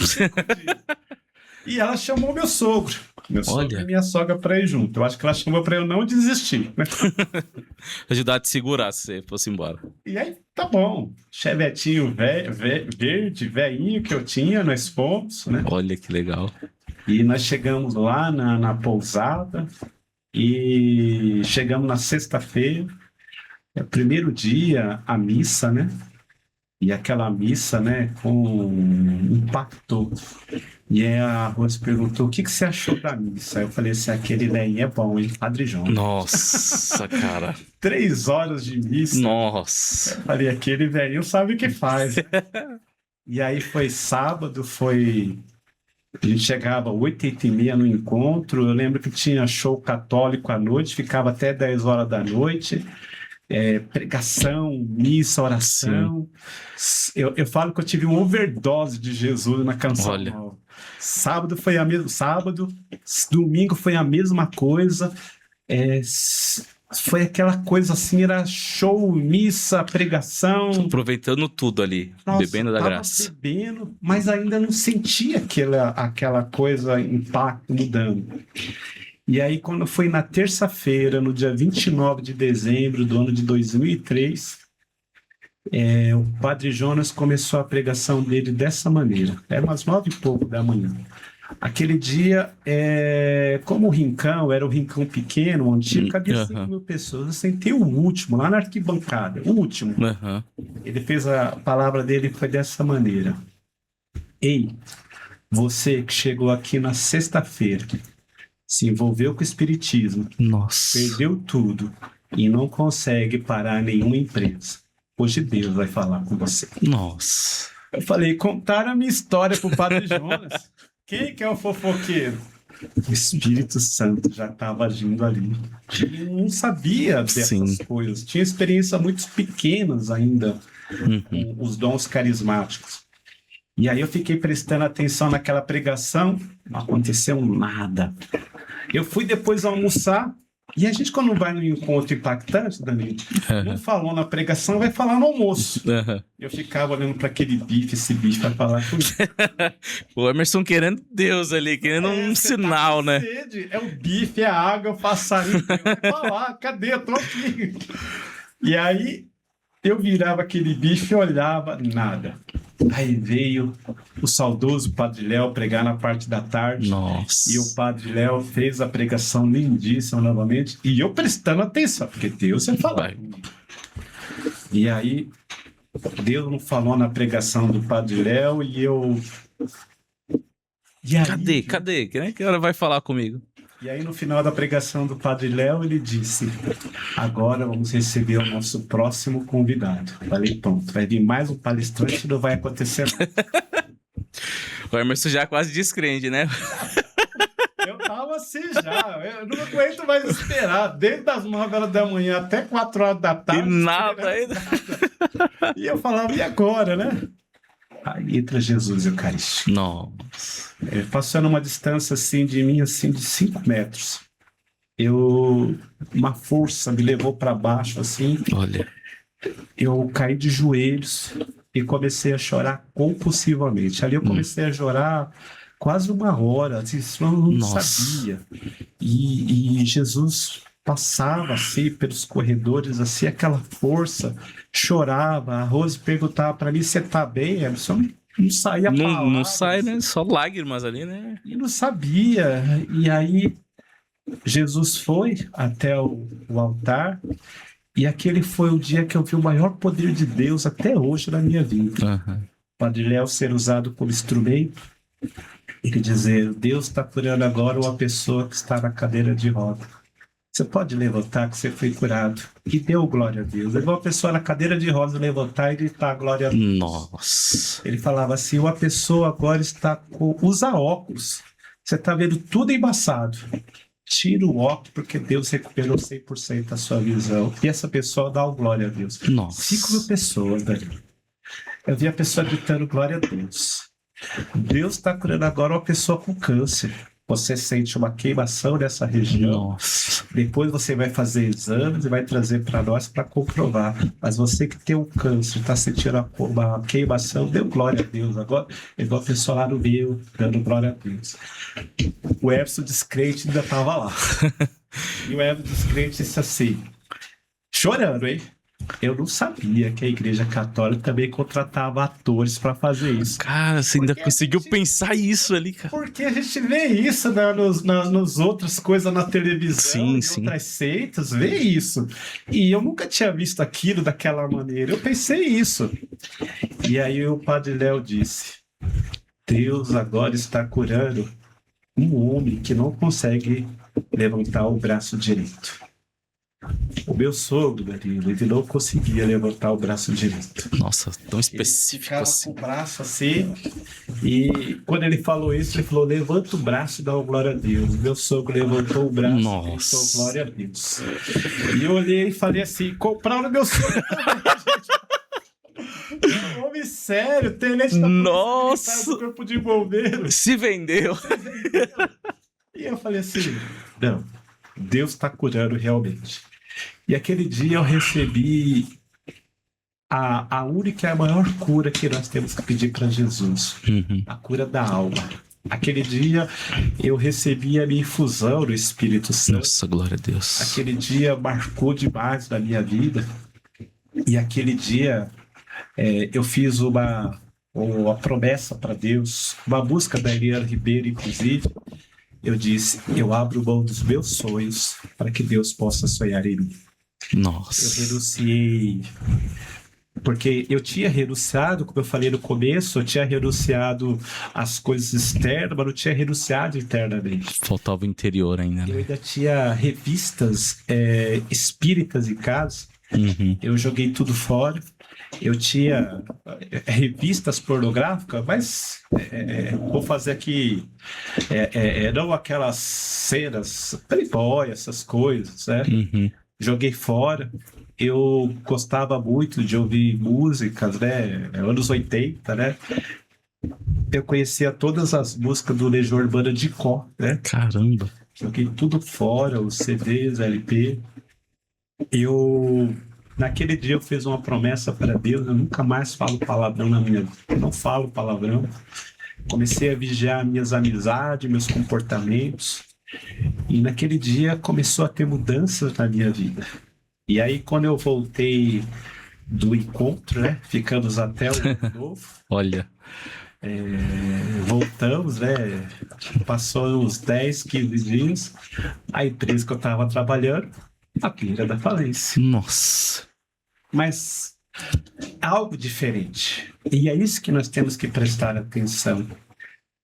Speaker 2: E ela chamou meu sogro. Meu sogro e minha sogra para ir junto. Eu acho que ela chamou para eu não desistir.
Speaker 1: Ajudar a te segurar se você fosse embora.
Speaker 2: E aí, tá bom. Chevetinho verde, velhinho que eu tinha, nós fomos, né?
Speaker 1: Olha que legal.
Speaker 2: E nós chegamos lá na pousada e chegamos na sexta-feira. É o primeiro dia, a missa, né? E aquela missa, né, impactou. E aí a Rose perguntou, o que você achou da missa? Aí eu falei assim, aquele velhinho é bom, hein, Padre João.
Speaker 1: Nossa, cara.
Speaker 2: 3 horas de missa.
Speaker 1: Nossa.
Speaker 2: Eu falei, aquele velhinho sabe o que faz. Né? E aí foi sábado, a gente chegava 8h30 no encontro, eu lembro que tinha show católico à noite, ficava até 10 horas da noite. Pregação, missa, oração. Eu falo que eu tive uma overdose de Jesus na Canção Nova. Sábado foi a mesma, domingo foi a mesma coisa. Foi aquela coisa assim, era show, missa, pregação.
Speaker 1: Aproveitando tudo ali,
Speaker 2: Nossa,
Speaker 1: bebendo da graça.
Speaker 2: Bebendo, mas ainda não sentia aquela coisa, impacto mudando. E aí, quando foi na terça-feira, no dia 29 de dezembro do ano de 2003, o Padre Jonas começou a pregação dele dessa maneira. Era umas 9 e pouco da manhã. Aquele dia, como o rincão era um rincão pequeno, antigo, cabia 5.000 pessoas. Eu sentei o último, lá na arquibancada, o último. Ele fez a palavra dele, foi dessa maneira. Ei, você que chegou aqui na sexta-feira, se envolveu com o espiritismo, perdeu tudo e não consegue parar nenhuma empresa. Hoje Deus vai falar com você.
Speaker 1: Nossa.
Speaker 2: Eu falei, contaram a minha história pro Padre Jonas. Quem que é o fofoqueiro? O Espírito Santo já estava agindo ali. Ele não sabia dessas coisas. Tinha experiências muito pequenas ainda com os dons carismáticos. E aí eu fiquei prestando atenção naquela pregação, não aconteceu nada. Eu fui depois almoçar E a gente, quando vai num encontro impactante, Danilo, não falou na pregação, vai falar no almoço. Eu ficava olhando para aquele bife, esse bife vai falar comigo.
Speaker 1: O Emerson querendo Deus ali, querendo um sinal, né?
Speaker 2: Sede. É o bife, é a água, é o passarinho. Vai falar, cadê? Eu tô aqui. E aí, eu virava aquele bife e olhava, nada. Aí veio o saudoso Padre Léo pregar na parte da tarde.
Speaker 1: Nossa.
Speaker 2: E o Padre Léo fez a pregação lindíssima novamente. E eu prestando atenção, porque Deus ia falar. E aí, Deus não falou na pregação do Padre Léo e eu... E aí,
Speaker 1: Cadê? Que hora vai falar comigo?
Speaker 2: E aí, no final da pregação do Padre Léo, ele disse: agora vamos receber o nosso próximo convidado. Falei, pronto, vai vir mais um palestrante e não vai acontecer nada.
Speaker 1: O Emerson já quase descrente, né?
Speaker 2: Eu tava assim já, eu não aguento mais esperar, desde as 9 horas da manhã até 4 horas da tarde.
Speaker 1: E nada ainda.
Speaker 2: E eu falava, e agora, né? Aí entra Jesus Eucarístico.
Speaker 1: Nossa.
Speaker 2: Ele passou numa distância assim de mim, assim, de 5 metros. Uma força me levou para baixo, assim.
Speaker 1: Olha.
Speaker 2: Eu caí de joelhos e comecei a chorar compulsivamente. Ali eu comecei a chorar quase 1 hora, assim, eu não sabia. E Jesus passava assim pelos corredores, assim, aquela força, chorava. A Rose perguntava para mim: você tá bem, Emerson? Não saía palavras.
Speaker 1: Não sai, né? Só lágrimas ali, né?
Speaker 2: E não sabia. E aí Jesus foi até o altar, e aquele foi o dia que eu vi o maior poder de Deus até hoje na minha vida. O Padre Léo ser usado como instrumento, ele dizer: Deus está curando agora uma pessoa que está na cadeira de roda. Você pode levantar que você foi curado. E deu glória a Deus. Ele viu uma pessoa na cadeira de rodas levantar e gritar glória a Deus.
Speaker 1: Nossa.
Speaker 2: Ele falava assim: uma pessoa agora usa óculos. Você está vendo tudo embaçado. Tira o óculos, porque Deus recuperou 100% a sua visão. E essa pessoa dá glória a Deus.
Speaker 1: Nossa.
Speaker 2: 5.000 pessoas, Danilo. Eu vi a pessoa gritando glória a Deus. Deus está curando agora uma pessoa com câncer. Você sente uma queimação nessa região.
Speaker 1: Nossa.
Speaker 2: Depois você vai fazer exames e vai trazer para nós para comprovar. Mas você que tem um câncer, está sentindo uma queimação, deu glória a Deus. Agora, igual a pessoa lá no meio, dando glória a Deus. O Emerson descrente ainda estava lá. E o Emerson descrente disse assim, chorando, hein? Eu não sabia que a Igreja Católica também contratava atores para fazer isso.
Speaker 1: Cara, você ainda conseguiu pensar isso ali, cara.
Speaker 2: Porque a gente vê isso, né, nos outras coisas na televisão, outras seitas, vê isso. E eu nunca tinha visto aquilo daquela maneira. Eu pensei isso. E aí o Padre Léo disse: Deus agora está curando um homem que não consegue levantar o braço direito. O meu sogro, Danilo, ele não conseguia levantar o braço direito.
Speaker 1: Nossa, tão específico
Speaker 2: ele ficava
Speaker 1: assim.
Speaker 2: com o braço assim, e quando ele falou isso, ele falou: levanta o braço e dá uma glória a Deus. Meu sogro levantou o braço e deu glória a Deus. E eu olhei e falei assim: compraram meu sogro também, gente. Um homem sério, tenente da
Speaker 1: Nossa!
Speaker 2: do corpo de bombeiros.
Speaker 1: Se vendeu.
Speaker 2: E eu falei assim: não, Deus está curando realmente. E aquele dia eu recebi a única e a maior cura que nós temos que pedir para Jesus. A cura da alma. Aquele dia eu recebi a minha infusão do Espírito Santo.
Speaker 1: Nossa, glória a Deus.
Speaker 2: Aquele dia marcou demais na minha vida. E aquele dia eu fiz uma promessa para Deus, uma música da Eliana Ribeiro, inclusive. Eu disse: eu abro mão dos meus sonhos para que Deus possa sonhar em mim.
Speaker 1: Nossa.
Speaker 2: Eu renunciei, porque eu tinha renunciado, como eu falei no começo, eu tinha renunciado às coisas externas, mas não tinha renunciado internamente.
Speaker 1: Faltava o interior ainda, né?
Speaker 2: Eu ainda tinha revistas espíritas em casa, eu joguei tudo fora. Eu tinha revistas pornográficas, mas vou fazer aqui não aquelas cenas Playboy, essas coisas, né? Joguei fora. Eu gostava muito de ouvir músicas, né? Anos 80, né? Eu conhecia todas as músicas do Legião Urbana de cor, né?
Speaker 1: Caramba!
Speaker 2: joguei tudo fora, os CDs, LP. Naquele dia eu fiz uma promessa para Deus, eu nunca mais falo palavrão na minha vida. Eu não falo palavrão. Comecei a vigiar minhas amizades, meus comportamentos. E naquele dia começou a ter mudanças na minha vida. E aí quando eu voltei do encontro, né? Ficamos até o ano novo.
Speaker 1: Olha.
Speaker 2: Voltamos, né? Passou uns 10, 15 dias. A empresa que eu estava trabalhando, a beira da falência.
Speaker 1: Nossa.
Speaker 2: Mas algo diferente. E é isso que nós temos que prestar atenção.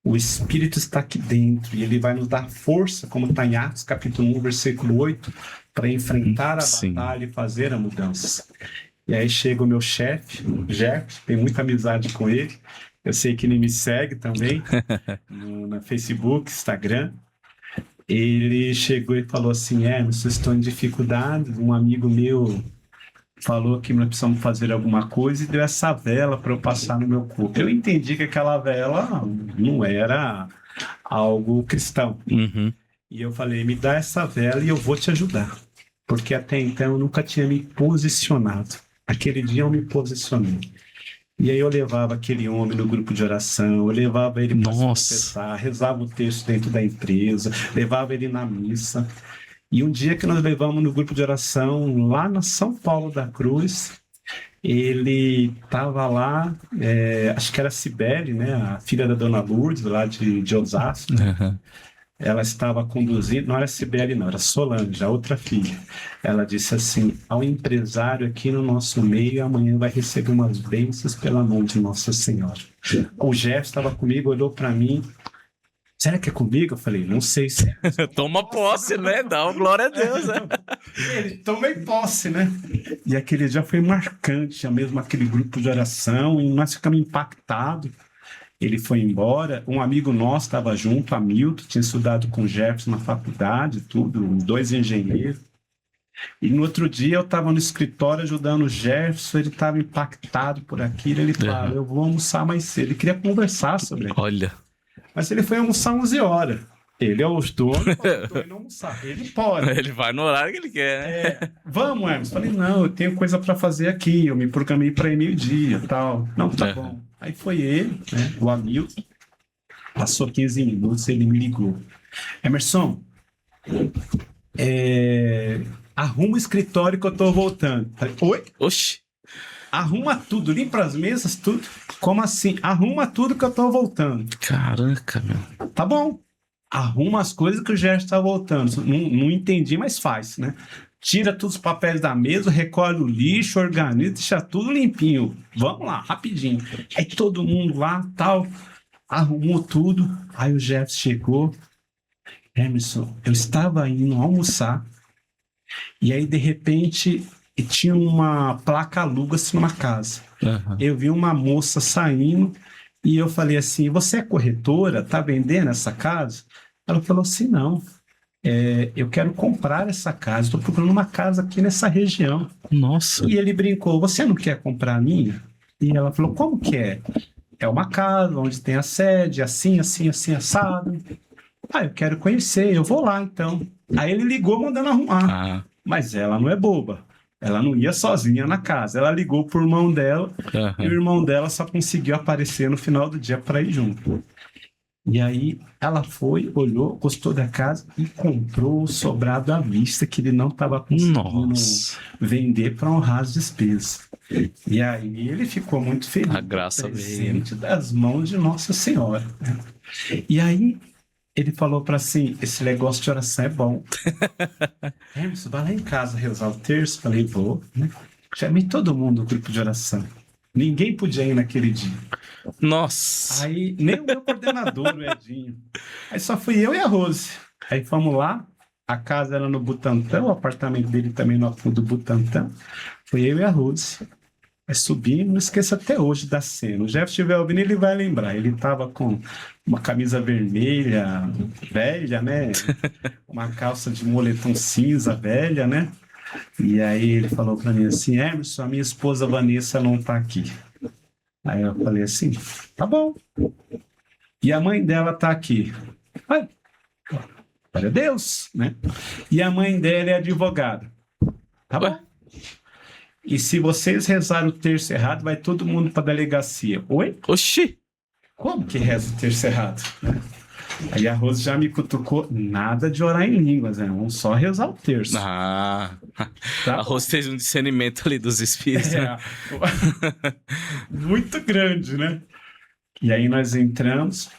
Speaker 2: O Espírito está aqui dentro e ele vai nos dar força, como está em Atos capítulo 1, versículo 8, para enfrentar a batalha e fazer a mudança. E aí chega o meu chefe, o Jeff, tenho muita amizade com ele. Eu sei que ele me segue também no Facebook, Instagram. Ele chegou e falou assim, vocês estão em dificuldade, um amigo meu falou que nós precisamos fazer alguma coisa e deu essa vela para eu passar no meu corpo. Eu entendi que aquela vela não era algo cristão.
Speaker 1: Uhum.
Speaker 2: E eu falei, me dá essa vela e eu vou te ajudar. Porque até então eu nunca tinha me posicionado. Aquele dia eu me posicionei. E aí eu levava aquele homem no grupo de oração, eu levava ele para se confessar, rezava o texto dentro da empresa, levava ele na missa. E um dia que nós levamos no grupo de oração lá na São Paulo da Cruz, ele estava lá, acho que era a Cibele, né, a filha da Dona Lourdes, lá de Osasco.
Speaker 1: Uhum.
Speaker 2: Ela estava conduzindo, não era Cibele não, era Solange, a outra filha. Ela disse assim, há um empresário aqui no nosso meio, amanhã vai receber umas bênçãos pela mão de Nossa Senhora. O Jeff estava comigo, olhou para mim, será que é comigo? Eu falei, não sei se é.
Speaker 1: Toma posse, né? Dá uma glória a Deus, né?
Speaker 2: Ele tomei posse, né? E aquele dia foi marcante, mesmo aquele grupo de oração, e nós ficamos impactados. Ele foi embora, um amigo nosso estava junto, Hamilton, tinha estudado com o Jefferson na faculdade, tudo, 2 engenheiros. E no outro dia eu estava no escritório ajudando o Jefferson, ele estava impactado por aquilo, ele falou, eu vou almoçar mais cedo. Ele queria conversar sobre aquilo.
Speaker 1: Olha.
Speaker 2: Mas ele foi almoçar 11 horas. Ele é os donos, eu indo almoçar. Ele pode.
Speaker 1: Ele vai no horário que ele quer, né?
Speaker 2: Vamos, Hermes. Falei, não, eu tenho coisa para fazer aqui. Eu me programei para ir meio-dia e tal. Não, tá bom. Aí foi ele, né, o Hamilton. Passou 15 minutos, ele me ligou. Emerson, arruma o escritório que eu tô voltando. Falei, oi?
Speaker 1: Oxi.
Speaker 2: Arruma tudo, limpa as mesas, tudo. Como assim? Arruma tudo que eu tô voltando.
Speaker 1: Caraca, meu.
Speaker 2: Tá bom. Arruma as coisas que o Gerson tá voltando. Não entendi, mas faz, né? Tira todos os papéis da mesa, recolhe o lixo, organiza, deixa tudo limpinho. Vamos lá, rapidinho. Aí todo mundo lá, tal, arrumou tudo. Aí o Jefferson chegou. Emerson, eu estava indo almoçar e aí, de repente, tinha uma placa aluga-se numa casa.
Speaker 1: Uhum.
Speaker 2: Eu vi uma moça saindo e eu falei assim, você é corretora? Tá vendendo essa casa? Ela falou assim, não. Eu quero comprar essa casa, estou procurando uma casa aqui nessa região.
Speaker 1: Nossa.
Speaker 2: E ele brincou, você não quer comprar a minha? E ela falou, como que é? É uma casa onde tem a sede, assim, assim, assim, assado. Eu quero conhecer, eu vou lá então. Aí ele ligou mandando arrumar. Mas ela não é boba. Ela não ia sozinha na casa. Ela ligou pro irmão dela e o irmão dela só conseguiu aparecer no final do dia para ir junto. E aí ela foi, olhou, gostou da casa e comprou o sobrado à vista que ele não estava conseguindo vender para honrar as despesas. E aí ele ficou muito feliz.
Speaker 1: A graça
Speaker 2: presente das mãos de Nossa Senhora. E aí ele falou para assim, esse negócio de oração é bom. Você vai lá em casa rezar o terço? Falei, vou. Né? Chamei todo mundo do grupo de oração. Ninguém podia ir naquele dia.
Speaker 1: Nossa.
Speaker 2: Aí, nem o meu coordenador, o Edinho. Aí só fui eu e a Rose. Aí fomos lá, a casa era no Butantã, o apartamento dele também no fundo do Butantã. Foi eu e a Rose. Aí subimos, não esqueço até hoje da cena. O Jeff estiver ouvindo, ele vai lembrar. Ele tava com uma camisa vermelha, velha, né? Uma calça de moletom cinza, velha, né? E aí ele falou pra mim assim, Emerson, a minha esposa Vanessa não tá aqui. Aí eu falei assim, tá bom. E a mãe dela tá aqui. Aí, Glória a Deus, né? E a mãe dela é advogada. Tá bom.
Speaker 1: Ué?
Speaker 2: E se vocês rezarem o terço errado, vai todo mundo para delegacia. Oi?
Speaker 1: Oxi!
Speaker 2: Como que reza o terço errado? Aí a Rose já me cutucou, nada de orar em línguas, né? Vamos só rezar o terço.
Speaker 1: Ah,
Speaker 2: Tá
Speaker 1: a Rose fez um discernimento ali dos espíritos, né?
Speaker 2: Muito grande, né? E aí nós entramos,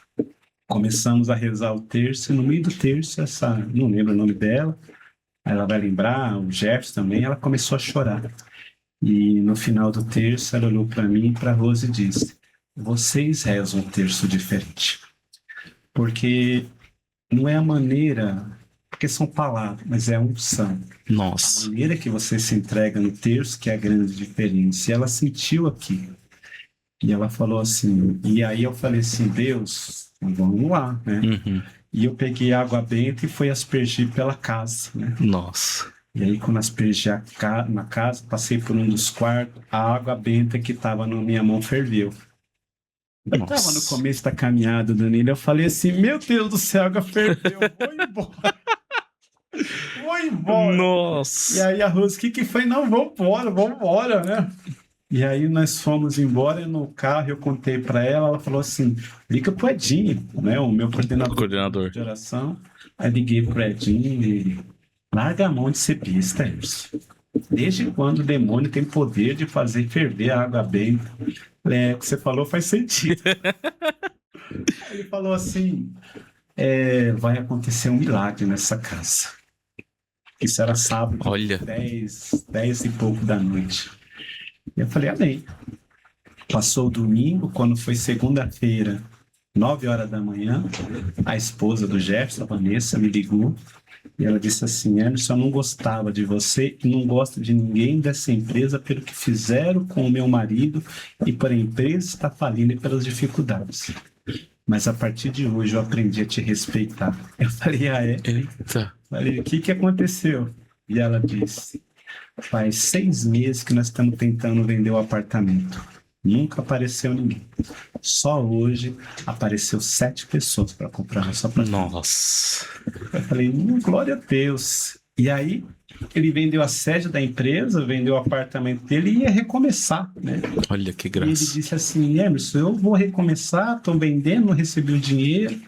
Speaker 2: começamos a rezar o terço, e no meio do terço, não lembro o nome dela, ela vai lembrar, o Jefferson também, ela começou a chorar. E no final do terço, ela olhou para mim e para a Rose e disse: vocês rezam um terço diferente. Porque não é a maneira, porque são palavras, mas é a unção. A
Speaker 1: Nossa.
Speaker 2: maneira que você se entrega no terço que é a grande diferença. E ela sentiu aqui. E ela falou assim, e aí eu falei assim, Deus, vamos lá, né?
Speaker 1: Uhum.
Speaker 2: E eu peguei água benta e fui aspergir pela casa, né?
Speaker 1: Nossa.
Speaker 2: E aí quando aspergi na casa, passei por um dos quartos, a água benta que estava na minha mão ferveu. Eu estava no começo da caminhada, Danilo, eu falei assim, meu Deus do céu, a água ferveu, vou embora. Vou embora.
Speaker 1: Nossa.
Speaker 2: E aí a Rose, o que foi? Não, vamos embora, né? E aí nós fomos embora no carro, eu contei para ela, ela falou assim, liga pro Edinho, né? O meu coordenador de oração. Aí liguei pro Edinho e larga a mão de ser besta, Edson. Desde quando o demônio tem poder de fazer ferver a água benta? O que você falou faz sentido. Aí ele falou assim, vai acontecer um milagre nessa casa. Isso era sábado,
Speaker 1: Olha.
Speaker 2: 10 e pouco da noite. E eu falei, amém. Passou o domingo, quando foi segunda-feira, 9 horas da manhã, a esposa do Jefferson, a Vanessa, me ligou e ela disse assim, Emerson, eu não gostava de você e não gosto de ninguém dessa empresa pelo que fizeram com o meu marido e por a empresa estar falindo e pelas dificuldades. Mas a partir de hoje eu aprendi a te respeitar. Eu falei, é?
Speaker 1: Eita.
Speaker 2: Falei, o que aconteceu? E ela disse, faz 6 meses que nós estamos tentando vender o apartamento. Nunca apareceu ninguém. Só hoje apareceu 7 pessoas para comprar nosso apartamento.
Speaker 1: Nossa.
Speaker 2: Eu falei, glória a Deus. E aí, ele vendeu a sede da empresa, vendeu o apartamento dele e ia recomeçar, né?
Speaker 1: Olha que
Speaker 2: E ele
Speaker 1: graça.
Speaker 2: disse assim, Emerson, eu vou recomeçar, estou vendendo, não recebi o dinheiro,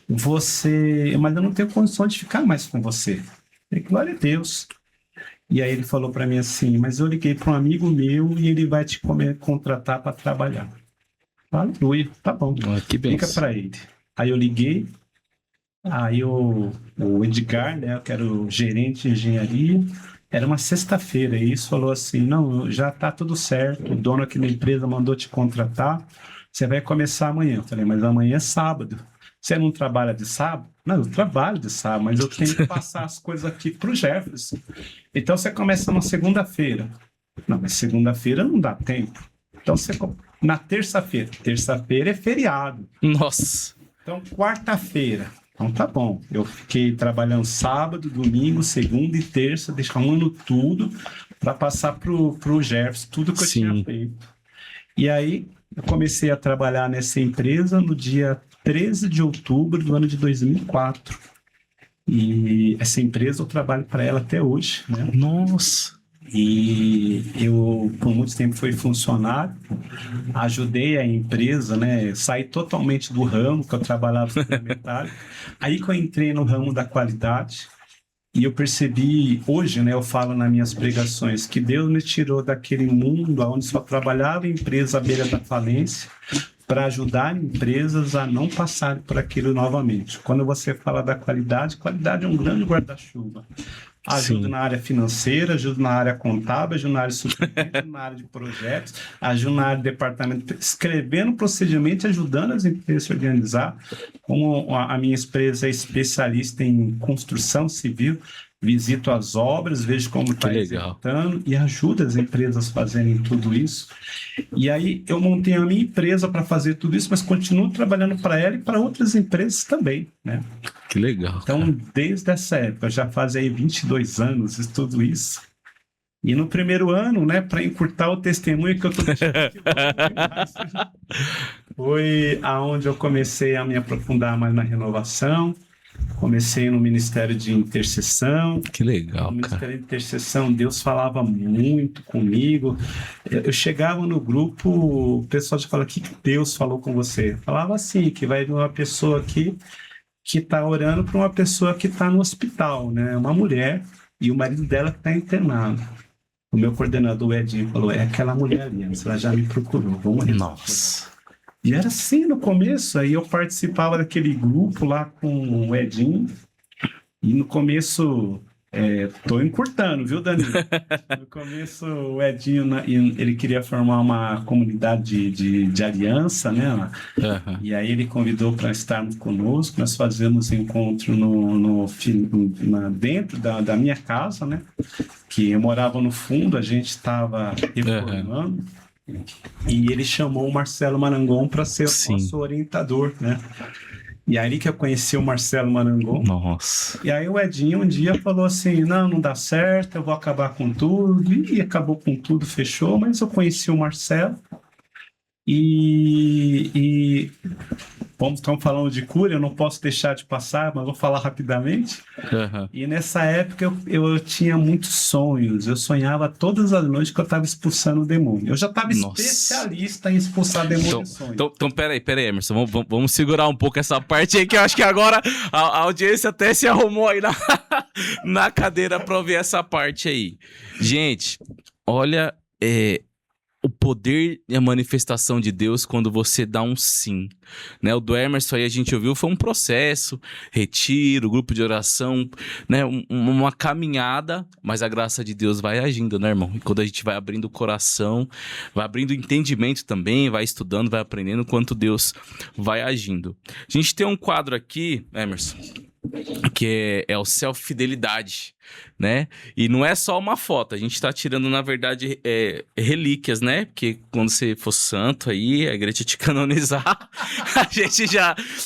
Speaker 2: mas eu não tenho condição de ficar mais com você. Eu falei, glória a Deus. E aí ele falou para mim assim, mas eu liguei para um amigo meu e ele vai te contratar para trabalhar. Aleluia, tá bom.
Speaker 1: Que bem.
Speaker 2: Liga para ele. Aí eu liguei, aí o Edgar, né, que era o gerente de engenharia, era uma sexta-feira, e isso falou assim, não, já tá tudo certo, o dono aqui da empresa mandou te contratar, você vai começar amanhã. Eu falei, mas amanhã é sábado. Você não trabalha de sábado? Não, eu trabalho de sábado, mas eu tenho que passar as coisas aqui para o Jefferson. Então você começa na segunda-feira. Não, mas segunda-feira não dá tempo. Então você na terça-feira. Terça-feira é feriado.
Speaker 1: Nossa.
Speaker 2: Então quarta-feira. Então tá bom. Eu fiquei trabalhando sábado, domingo, segunda e terça, deixando tudo para passar pro Jefferson, tudo que eu tinha feito. E aí eu comecei a trabalhar nessa empresa no dia 13 de outubro do ano de 2004. E essa empresa eu trabalho para ela até hoje, né?
Speaker 1: Nossa.
Speaker 2: E eu, por muito tempo, fui funcionário, ajudei a empresa, né? Saí totalmente do ramo que eu trabalhava suplementar. Aí que eu entrei no ramo da qualidade e eu percebi, hoje, né? Eu falo nas minhas pregações, que Deus me tirou daquele mundo onde só trabalhava em empresa à beira da falência, para ajudar empresas a não passarem por aquilo novamente. Quando você fala da qualidade, qualidade é um grande guarda-chuva. Ajuda na área financeira, ajuda na área contábil, ajuda na área de suprimento, na área de projetos, ajuda na área de departamento, escrevendo procedimento, ajudando as empresas a se organizar. Como a minha empresa é especialista em construção civil, visito as obras, vejo como está executando e ajuda as empresas a fazerem tudo isso. E aí eu montei a minha empresa para fazer tudo isso, mas continuo trabalhando para ela e para outras empresas também, né?
Speaker 1: Que legal.
Speaker 2: Então, desde essa época, já faz aí 22 anos de tudo isso. E no primeiro ano, né, para encurtar o testemunho que eu estou deixando aqui, foi aonde eu comecei a me aprofundar mais na renovação. Comecei no Ministério de Intercessão.
Speaker 1: Que legal,
Speaker 2: No
Speaker 1: cara.
Speaker 2: Ministério de Intercessão, Deus falava muito comigo. Eu chegava no grupo, o pessoal já falava: o que Deus falou com você? Eu falava assim, que vai de uma pessoa aqui que está orando para uma pessoa que está no hospital, né? Uma mulher, e o marido dela que está internado. O meu coordenador, o Edinho, falou: é aquela mulher ali, ela já me procurou, vamos rezar.
Speaker 1: Nossa.
Speaker 2: E era assim no começo, aí eu participava daquele grupo lá com o Edinho, e no começo, tô encurtando, viu, Danilo? No começo, o Edinho, ele queria formar uma comunidade de aliança, né?
Speaker 1: Aham.
Speaker 2: E aí ele convidou para estarmos conosco, nós fazemos encontro dentro da minha casa, né? Que eu morava no fundo, a gente estava reformando, e ele chamou o Marcelo Marangon para ser o
Speaker 1: Sim.
Speaker 2: nosso orientador, né? E aí que eu conheci o Marcelo Marangon.
Speaker 1: Nossa.
Speaker 2: E aí o Edinho um dia falou assim: não dá certo, eu vou acabar com tudo. E acabou com tudo, fechou, mas eu conheci o Marcelo. E estamos falando de cura, eu não posso deixar de passar, mas vou falar rapidamente.
Speaker 1: Aham.
Speaker 2: E nessa época eu tinha muitos sonhos. Eu sonhava todas as noites que eu estava expulsando o demônio. Eu já estava
Speaker 1: Nossa.
Speaker 2: especialista em expulsar demônio em sonhos.
Speaker 1: Então, peraí, Emerson. Vamos segurar um pouco essa parte aí, que eu acho que agora a audiência até se arrumou aí na cadeira pra ouvir essa parte aí. Gente, olha o poder e a manifestação de Deus quando você dá um sim, né? O do Emerson aí a gente ouviu, foi um processo, retiro, grupo de oração, né? Uma caminhada, mas a graça de Deus vai agindo, né, irmão? E quando a gente vai abrindo o coração, vai abrindo o entendimento também, vai estudando, vai aprendendo, quanto Deus vai agindo. A gente tem um quadro aqui, Emerson, que é o self-fidelidade, né? E não é só uma foto, a gente tá tirando, na verdade, relíquias, né? Porque quando você for santo aí, a igreja te canonizar, a gente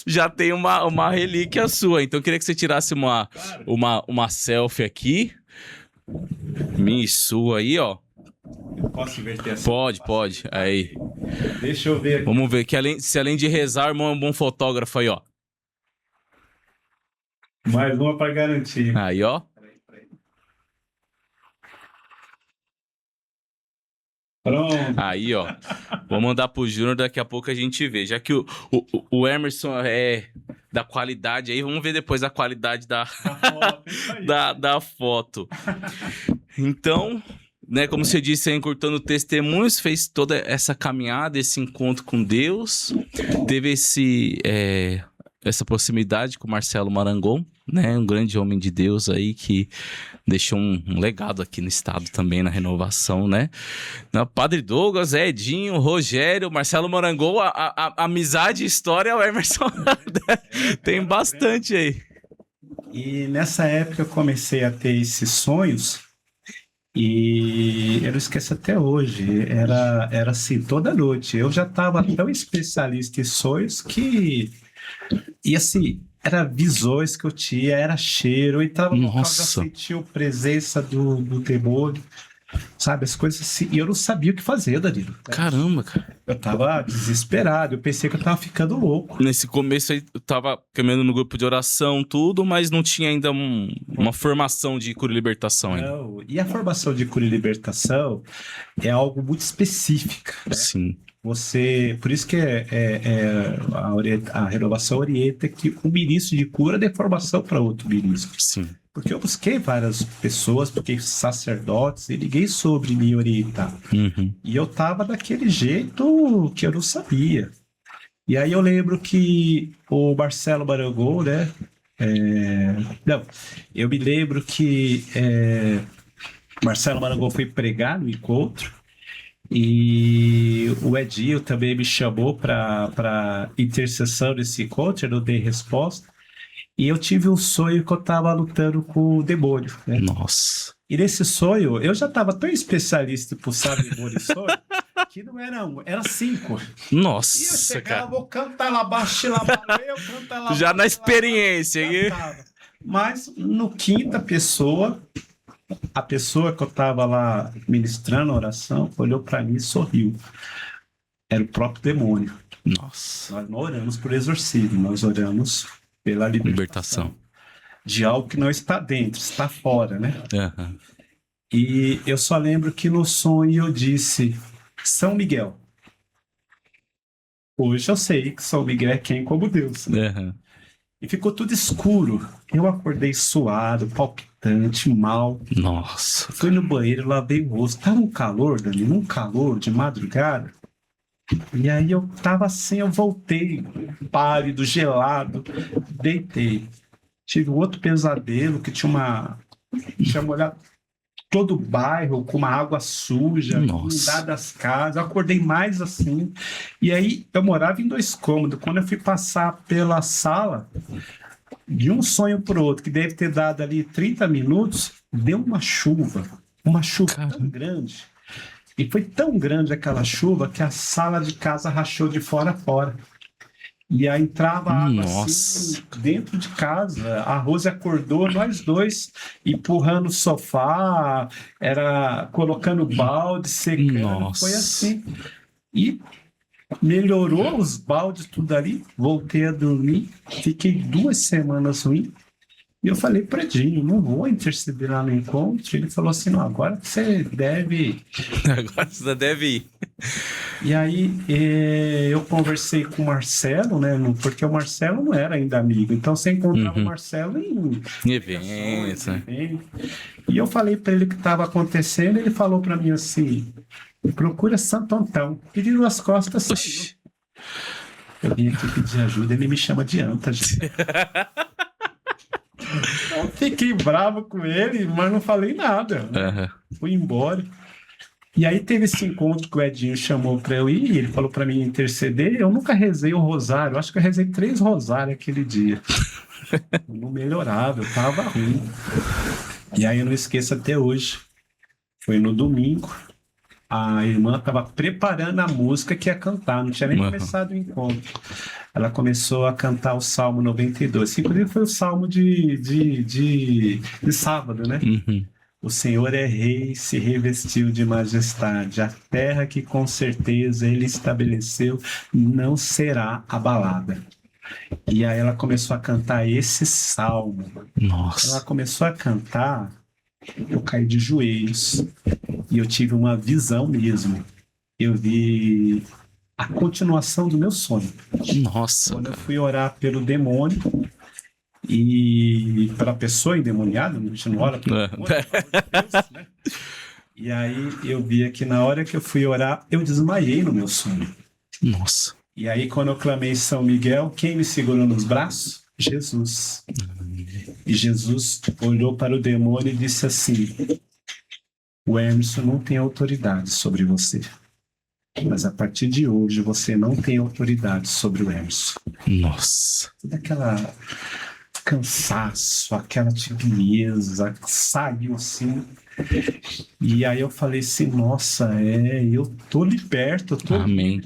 Speaker 1: já tem uma relíquia sua. Então eu queria que você tirasse uma selfie aqui, minha e sua aí, ó.
Speaker 2: Eu posso inverter assim?
Speaker 1: Pode, aí.
Speaker 2: Deixa eu ver aqui.
Speaker 1: Vamos ver que além de rezar, o irmão é um bom fotógrafo aí, ó.
Speaker 2: Mais uma para garantir.
Speaker 1: Aí, ó.
Speaker 2: Pronto.
Speaker 1: Aí, ó. Vou mandar pro Júnior, daqui a pouco a gente vê. Já que o Emerson é da qualidade aí, vamos ver depois a qualidade da foto. Então, né, como você disse, encurtando testemunhos, fez toda essa caminhada, esse encontro com Deus, teve essa proximidade com o Marcelo Marangon, né, um grande homem de Deus aí que deixou um legado aqui no estado também, na renovação, né? Padre Douglas, Edinho, Rogério, Marcelo Marangon, a amizade e história, o Emerson tem bastante aí.
Speaker 2: E nessa época eu comecei a ter esses sonhos e eu não esqueço até hoje, era assim, toda noite. Eu já estava tão especialista em sonhos que... E assim, era visões que eu tinha, era cheiro, eu entrava no local, já sentia a presença do demônio, sabe, as coisas assim, e eu não sabia o que fazer, Danilo.
Speaker 1: Caramba, cara.
Speaker 2: Eu tava desesperado, eu pensei que eu tava ficando louco.
Speaker 1: Nesse começo aí, eu tava caminhando no grupo de oração, tudo, mas não tinha ainda uma formação de cura e libertação ainda.
Speaker 2: Não, e a formação de cura e libertação é algo muito específica, né?
Speaker 1: Sim.
Speaker 2: Por isso que a renovação orienta que o ministro de cura dê formação para outro ministro.
Speaker 1: Sim.
Speaker 2: Porque eu busquei várias pessoas, busquei sacerdotes, e ninguém soube me orientar.
Speaker 1: Uhum.
Speaker 2: E eu tava daquele jeito que eu não sabia. E aí eu lembro que o Marcelo Marangon, né? Eu me lembro que Marcelo Marangon foi pregar no encontro. E o Edinho também me chamou para intercessão nesse encontro, eu não dei resposta. E eu tive um sonho que eu estava lutando com o demônio, né?
Speaker 1: Nossa.
Speaker 2: E nesse sonho, eu já estava tão especialista em pulsar demônio em sonho, que não era um, era 5.
Speaker 1: Nossa,
Speaker 2: e eu chegava,
Speaker 1: cara.
Speaker 2: vou cantar lá baixo, lá valeu, cantar lá
Speaker 1: já
Speaker 2: baixo,
Speaker 1: na experiência aqui.
Speaker 2: Mas no quinta pessoa, a pessoa que eu estava lá ministrando a oração olhou para mim e sorriu. Era o próprio demônio.
Speaker 1: Nossa.
Speaker 2: Nós não oramos por exorcismo, nós oramos pela
Speaker 1: Libertação.
Speaker 2: de algo que não está dentro, está fora, né?
Speaker 1: Aham.
Speaker 2: E eu só lembro que no sonho eu disse, São Miguel. Hoje eu sei que São Miguel é quem como Deus, né?
Speaker 1: Aham.
Speaker 2: E ficou tudo escuro. Eu acordei suado, palpitante, mal.
Speaker 1: Nossa.
Speaker 2: Fui no banheiro, lavei o rosto. Tava um calor, Dani, um calor de madrugada. E aí eu tava assim, eu voltei, pálido, gelado, deitei. Tive um outro pesadelo que tinha molhado todo o bairro com uma água suja,
Speaker 1: Nossa.
Speaker 2: inundada as casas. Eu acordei mais assim. E aí eu morava em 2 cômodos. Quando eu fui passar pela sala, de um sonho para o outro, que deve ter dado ali 30 minutos, deu uma chuva tão
Speaker 1: Caramba.
Speaker 2: grande. E foi tão grande aquela chuva que a sala de casa rachou de fora a fora. E aí entrava água assim
Speaker 1: Nossa.
Speaker 2: dentro de casa. A Rose acordou, nós dois, empurrando o sofá, era colocando balde, secando.
Speaker 1: Nossa.
Speaker 2: Foi assim. E melhorou os baldes, tudo ali. Voltei a dormir. Fiquei 2 semanas ruim. E eu falei para Edinho, não vou interceder lá no encontro. Ele falou assim, não, agora você deve...
Speaker 1: Agora você deve ir.
Speaker 2: E aí eu conversei com o Marcelo, né? Porque o Marcelo não era ainda amigo. Então você encontrava o Marcelo em
Speaker 1: Eventos, né?
Speaker 2: eventos. E eu falei para ele o que estava acontecendo. Ele falou para mim assim, procura Santo Antão. E virou as costas, saiu.
Speaker 1: Oxi.
Speaker 2: Eu vim aqui pedir ajuda, ele me chama de anta, gente. Eu fiquei bravo com ele, mas não falei nada.
Speaker 1: Aham.
Speaker 2: Fui embora. E aí teve esse encontro que o Edinho chamou para eu ir, e ele falou para mim interceder. Eu nunca rezei o rosário, acho que eu rezei 3 rosários aquele dia. Eu não melhorava, eu tava ruim. E aí eu não esqueço até hoje. Foi no domingo, a irmã estava preparando a música que ia cantar, não tinha nem começado o encontro. Ela começou a cantar o Salmo 92, que inclusive foi o salmo de sábado, né?
Speaker 1: Uhum.
Speaker 2: O Senhor é rei, se revestiu de majestade. A terra que com certeza ele estabeleceu não será abalada. E aí ela começou a cantar esse salmo. Ela
Speaker 1: Nossa.
Speaker 2: começou a cantar, eu caí de joelhos e eu tive uma visão mesmo. Eu vi a continuação do meu sonho.
Speaker 1: Nossa.
Speaker 2: Quando eu fui orar pelo demônio e pela pessoa endemoniada, a gente não ora pelo demônio, ora por Deus, né? E aí eu vi que na hora que eu fui orar, eu desmaiei no meu sonho.
Speaker 1: Nossa.
Speaker 2: E aí quando eu clamei São Miguel, quem me segurou nos braços? Jesus. E Jesus olhou para o demônio e disse assim, o Emerson não tem autoridade sobre você. Mas a partir de hoje você não tem autoridade sobre o Emerson.
Speaker 1: Nossa.
Speaker 2: Toda aquela cansaço, aquela tibieza, saiu assim. E aí eu falei assim, nossa, eu tô liberto, eu tô...
Speaker 1: Amém.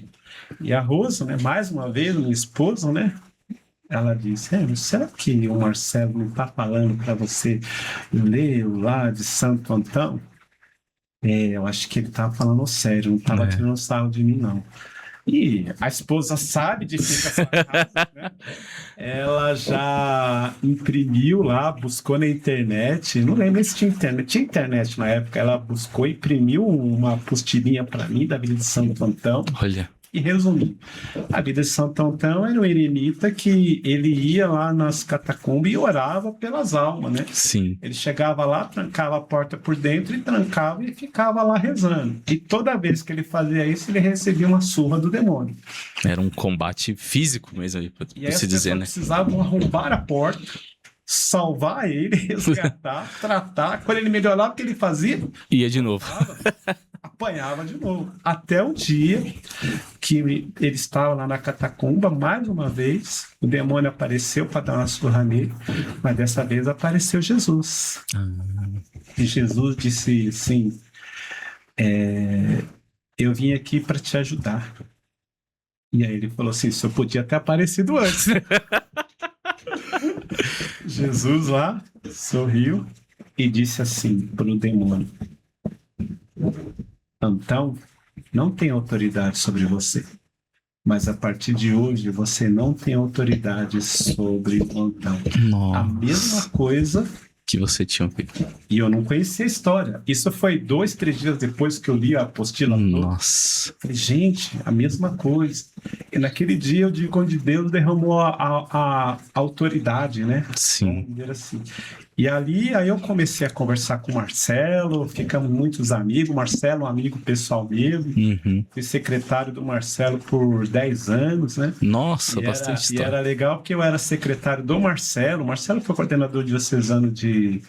Speaker 2: E a Rosa, né, mais uma vez, minha esposa, né, ela disse, será que o Marcelo não tá falando para você ler o lá de Santo Antão? Eu acho que ele tava falando sério, não tava tirando sarro de mim, não. E a esposa sabe de ficar essa casa, né? Ela já imprimiu lá, buscou na internet, não lembro se tinha internet na época, ela buscou, imprimiu uma apostilinha para mim da vida de Santo Antão.
Speaker 1: Olha.
Speaker 2: E resumindo, a vida de Santo Antão era um eremita que ele ia lá nas catacumbas e orava pelas almas, né?
Speaker 1: Sim.
Speaker 2: Ele chegava lá, trancava a porta por dentro e trancava e ficava lá rezando. E toda vez que ele fazia isso, ele recebia uma surra do demônio.
Speaker 1: Era um combate físico mesmo,
Speaker 2: E aí
Speaker 1: se
Speaker 2: as
Speaker 1: dizer,
Speaker 2: pessoas
Speaker 1: né?
Speaker 2: precisavam arrombar a porta, salvar ele, resgatar, tratar. Quando ele melhorava, o que ele fazia?
Speaker 1: Ia de novo.
Speaker 2: Apanhava de novo. Até o dia que ele estava lá na catacumba, mais uma vez, o demônio apareceu para dar uma surra nele, mas dessa vez apareceu Jesus. E Jesus disse assim, eu vim aqui para te ajudar. E aí ele falou assim, isso eu podia ter aparecido antes. Jesus lá sorriu e disse assim para o demônio, Antão não tem autoridade sobre você. mas a partir de hoje você não tem autoridade sobre o plantão. A mesma
Speaker 1: Nossa,
Speaker 2: coisa,
Speaker 1: que você tinha feito.
Speaker 2: e eu não conhecia a história. Isso foi 2, 3 dias depois que eu li a apostila toda.
Speaker 1: Nossa,
Speaker 2: Falei, gente, a mesma coisa. E naquele dia eu digo onde Deus derramou a autoridade, né?
Speaker 1: sim.
Speaker 2: Vamos dizer assim. E ali, aí eu comecei a conversar com o Marcelo, ficamos muitos amigos. O Marcelo, um amigo pessoal meu.
Speaker 1: Uhum.
Speaker 2: Fui secretário do Marcelo por 10 anos, né?
Speaker 1: Nossa,
Speaker 2: E
Speaker 1: bastante
Speaker 2: e
Speaker 1: história.
Speaker 2: era legal porque eu era secretário do Marcelo. O Marcelo foi coordenador diocesano de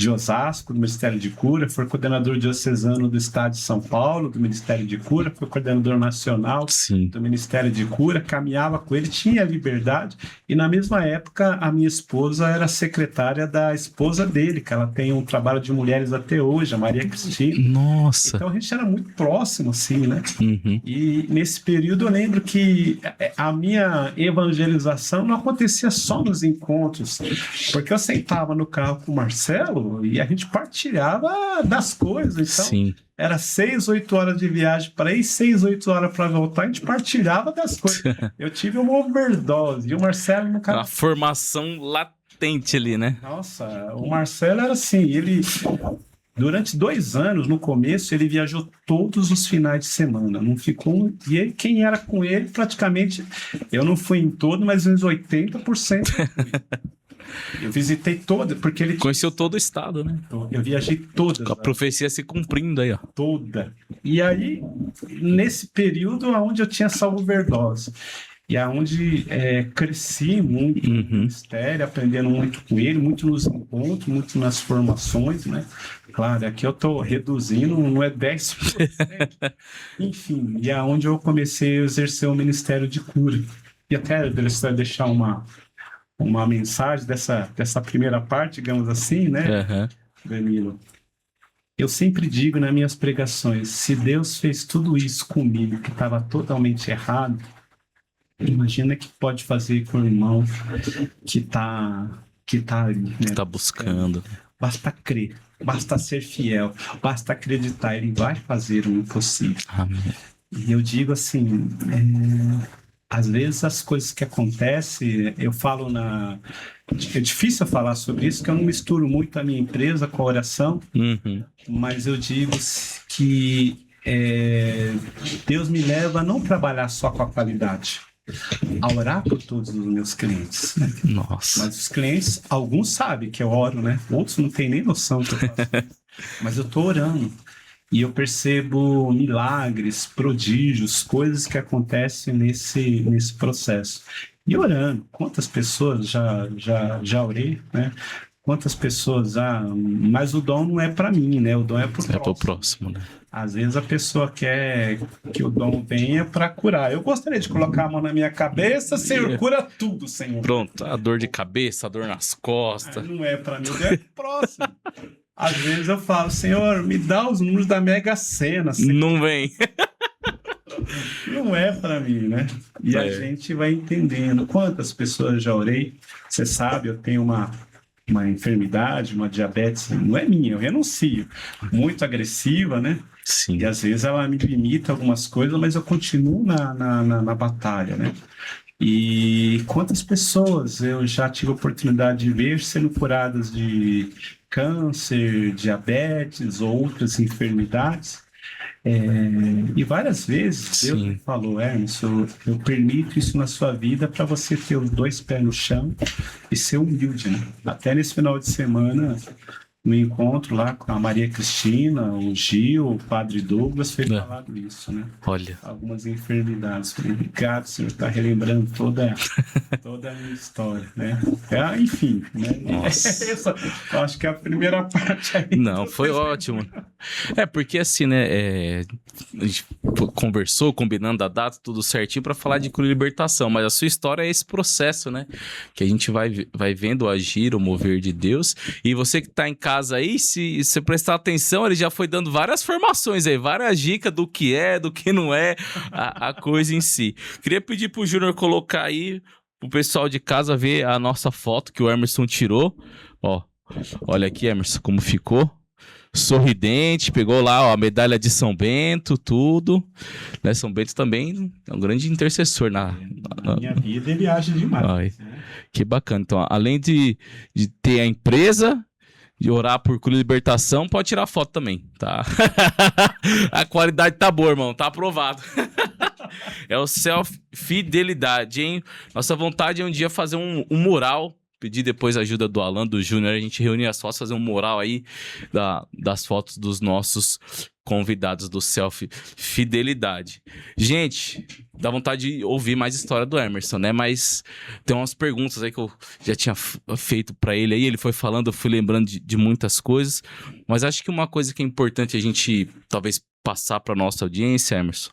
Speaker 2: Osasco, do Ministério de Cura, foi coordenador diocesano do Estado de São Paulo, do Ministério de Cura, foi coordenador nacional
Speaker 1: Sim.
Speaker 2: do Ministério de Cura, caminhava com ele, tinha liberdade, e na mesma época a minha esposa era secretária da esposa dele, que ela tem um trabalho de mulheres até hoje, a Maria Cristina.
Speaker 1: Nossa.
Speaker 2: Então a gente era muito próximo, assim, né?
Speaker 1: Uhum.
Speaker 2: E nesse período eu lembro que a minha evangelização não acontecia só nos encontros, porque eu sentava no carro com o Marcelo e a gente partilhava das coisas. Então,
Speaker 1: Sim.
Speaker 2: era 6, 8 horas de viagem para ir, 6, 8 horas para voltar, a gente partilhava das coisas. Eu tive uma overdose e o Marcelo nunca.
Speaker 1: A formação latente ali, né?
Speaker 2: Nossa, o Marcelo era assim, ele. Durante 2 anos, no começo, ele viajou todos os finais de semana. Não ficou. E ele, quem era com ele, praticamente. Eu não fui em todo, mas uns 80%. Eu visitei toda, porque ele.
Speaker 1: Conheceu todo o estado, né?
Speaker 2: Eu viajei todas.
Speaker 1: Com a profecia se cumprindo aí, ó.
Speaker 2: Toda. E aí, nesse período, onde eu tinha essa overdose. E aonde cresci muito no ministério, aprendendo muito com ele, muito nos encontros, muito nas formações, né? Claro, aqui eu estou reduzindo, não é 10%. Enfim, e aonde eu comecei a exercer o ministério de cura. E até deixar uma mensagem dessa primeira parte, digamos assim, né,
Speaker 1: Uhum.
Speaker 2: Danilo? Eu sempre digo nas minhas pregações, se Deus fez tudo isso comigo, que estava totalmente errado, imagina que pode fazer com o irmão que tá ali, né?
Speaker 1: Tá buscando.
Speaker 2: Basta crer, basta ser fiel, basta acreditar, ele vai fazer o impossível.
Speaker 1: Amém.
Speaker 2: E eu digo assim, às vezes as coisas que acontecem, eu falo é difícil eu falar sobre isso, porque eu não misturo muito a minha empresa com a oração,
Speaker 1: Uhum.
Speaker 2: mas eu digo que Deus me leva a não trabalhar só com a qualidade, a orar por todos os meus clientes, né?
Speaker 1: Nossa.
Speaker 2: Mas os clientes, alguns sabem que eu oro, né? Outros não têm nem noção que eu faço isso. Mas eu estou orando e eu percebo milagres, prodígios, coisas que acontecem nesse processo. E orando, quantas pessoas já orei, né? Quantas pessoas mas o dom não é para mim, né? O dom é para o próximo.
Speaker 1: É pro próximo, né?
Speaker 2: Às vezes a pessoa quer que o dom venha para curar. Eu gostaria de colocar a mão na minha cabeça, Senhor, cura tudo, Senhor.
Speaker 1: Pronto, a dor de cabeça, a dor nas costas.
Speaker 2: Não é para mim, é pro próximo. Às vezes eu falo, Senhor, me dá os números da Mega Sena. Senhor.
Speaker 1: Não vem.
Speaker 2: Não é para mim, né? E a gente vai entendendo. Quantas pessoas já orei? Você sabe, eu tenho uma enfermidade, uma diabetes, não é minha, eu renuncio. Muito agressiva, né?
Speaker 1: Sim.
Speaker 2: E às vezes ela me limita algumas coisas, mas eu continuo na batalha, né? E quantas pessoas eu já tive a oportunidade de ver sendo curadas de câncer, diabetes ou outras enfermidades. E várias vezes Deus me falou, Hermes, eu permito isso na sua vida para você ter os 2 pés no chão e ser humilde, né? Até nesse final de semana, no encontro lá com a Maria Cristina, o Gil, o Padre Douglas, foi falado isso, né?
Speaker 1: Olha.
Speaker 2: Algumas enfermidades. Falei, obrigado, senhor, está relembrando toda a minha história, né? Enfim, né? Eu acho que é a primeira parte aí.
Speaker 1: Não, foi ótimo. Porque assim, né? A gente conversou, combinando a data, tudo certinho para falar de cura e libertação, mas a sua história é esse processo, né? Que a gente vai vendo o agir, o mover de Deus. E você que tá em casa aí, se você prestar atenção, ele já foi dando várias formações aí, várias dicas do que é, do que não é a coisa em si. Queria pedir pro Júnior colocar aí, pro pessoal de casa ver a nossa foto que o Emerson tirou. Ó, olha aqui, Emerson, como ficou. sorridente, pegou lá ó, a medalha de São Bento, tudo. Né? São Bento também é um grande intercessor
Speaker 2: Na minha vida ele age demais. Né?
Speaker 1: Que bacana. Então, além de ter a empresa, de orar por cura e libertação, pode tirar foto também, tá? A qualidade tá boa, irmão, tá aprovado. É o self-fidelidade, hein? Nossa vontade é um dia fazer um mural, pedir depois a ajuda do Alan, do Júnior, a gente reunir as fotos, fazer um mural aí das fotos dos nossos convidados do Self-Fidelidade. Gente, dá vontade de ouvir mais história do Emerson, né? Mas tem umas perguntas aí que eu já tinha feito pra ele aí, ele foi falando, eu fui lembrando de muitas coisas, mas acho que uma coisa que é importante a gente, talvez, passar pra nossa audiência, Emerson,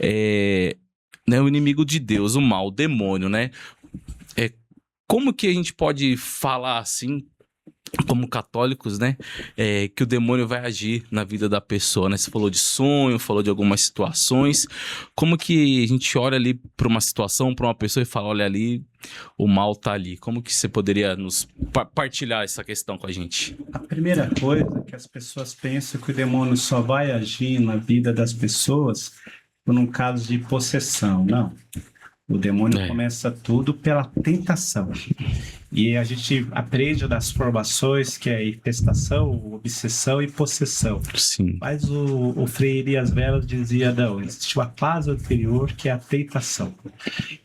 Speaker 1: é né, o inimigo de Deus, o mal, o demônio, né? Como que a gente pode falar assim, como católicos, né? Que o demônio vai agir na vida da pessoa, né? Você falou de sonho, falou de algumas situações. Como que a gente olha ali para uma situação, para uma pessoa e fala, olha ali, o mal tá ali. Como que você poderia nos partilhar essa questão com a gente?
Speaker 2: A primeira coisa que as pessoas pensam que o demônio só vai agir na vida das pessoas por um caso de possessão. Não. O demônio começa tudo pela tentação. E a gente aprende das formações que é infestação, obsessão e possessão.
Speaker 1: Sim.
Speaker 2: Mas o Frei Elias Velas dizia, não, existe uma fase anterior que é a tentação.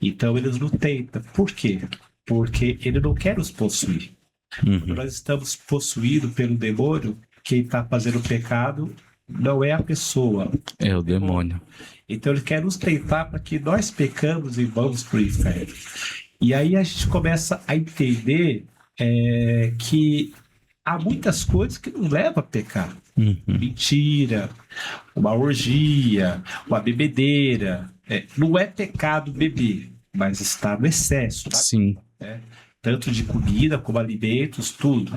Speaker 2: Então eles não tentam. Por quê? Porque ele não quer nos possuir. Quando nós estamos possuídos pelo demônio, quem está fazendo o pecado não é a pessoa.
Speaker 1: É o demônio.
Speaker 2: Então ele quer nos tentar para que nós pecamos e vamos para o inferno. E aí a gente começa a entender que há muitas coisas que não levam a pecar. Mentira, uma orgia, uma bebedeira. Não é pecado beber, mas está no excesso. Tá?
Speaker 1: Sim.
Speaker 2: Tanto de comida como alimentos, tudo.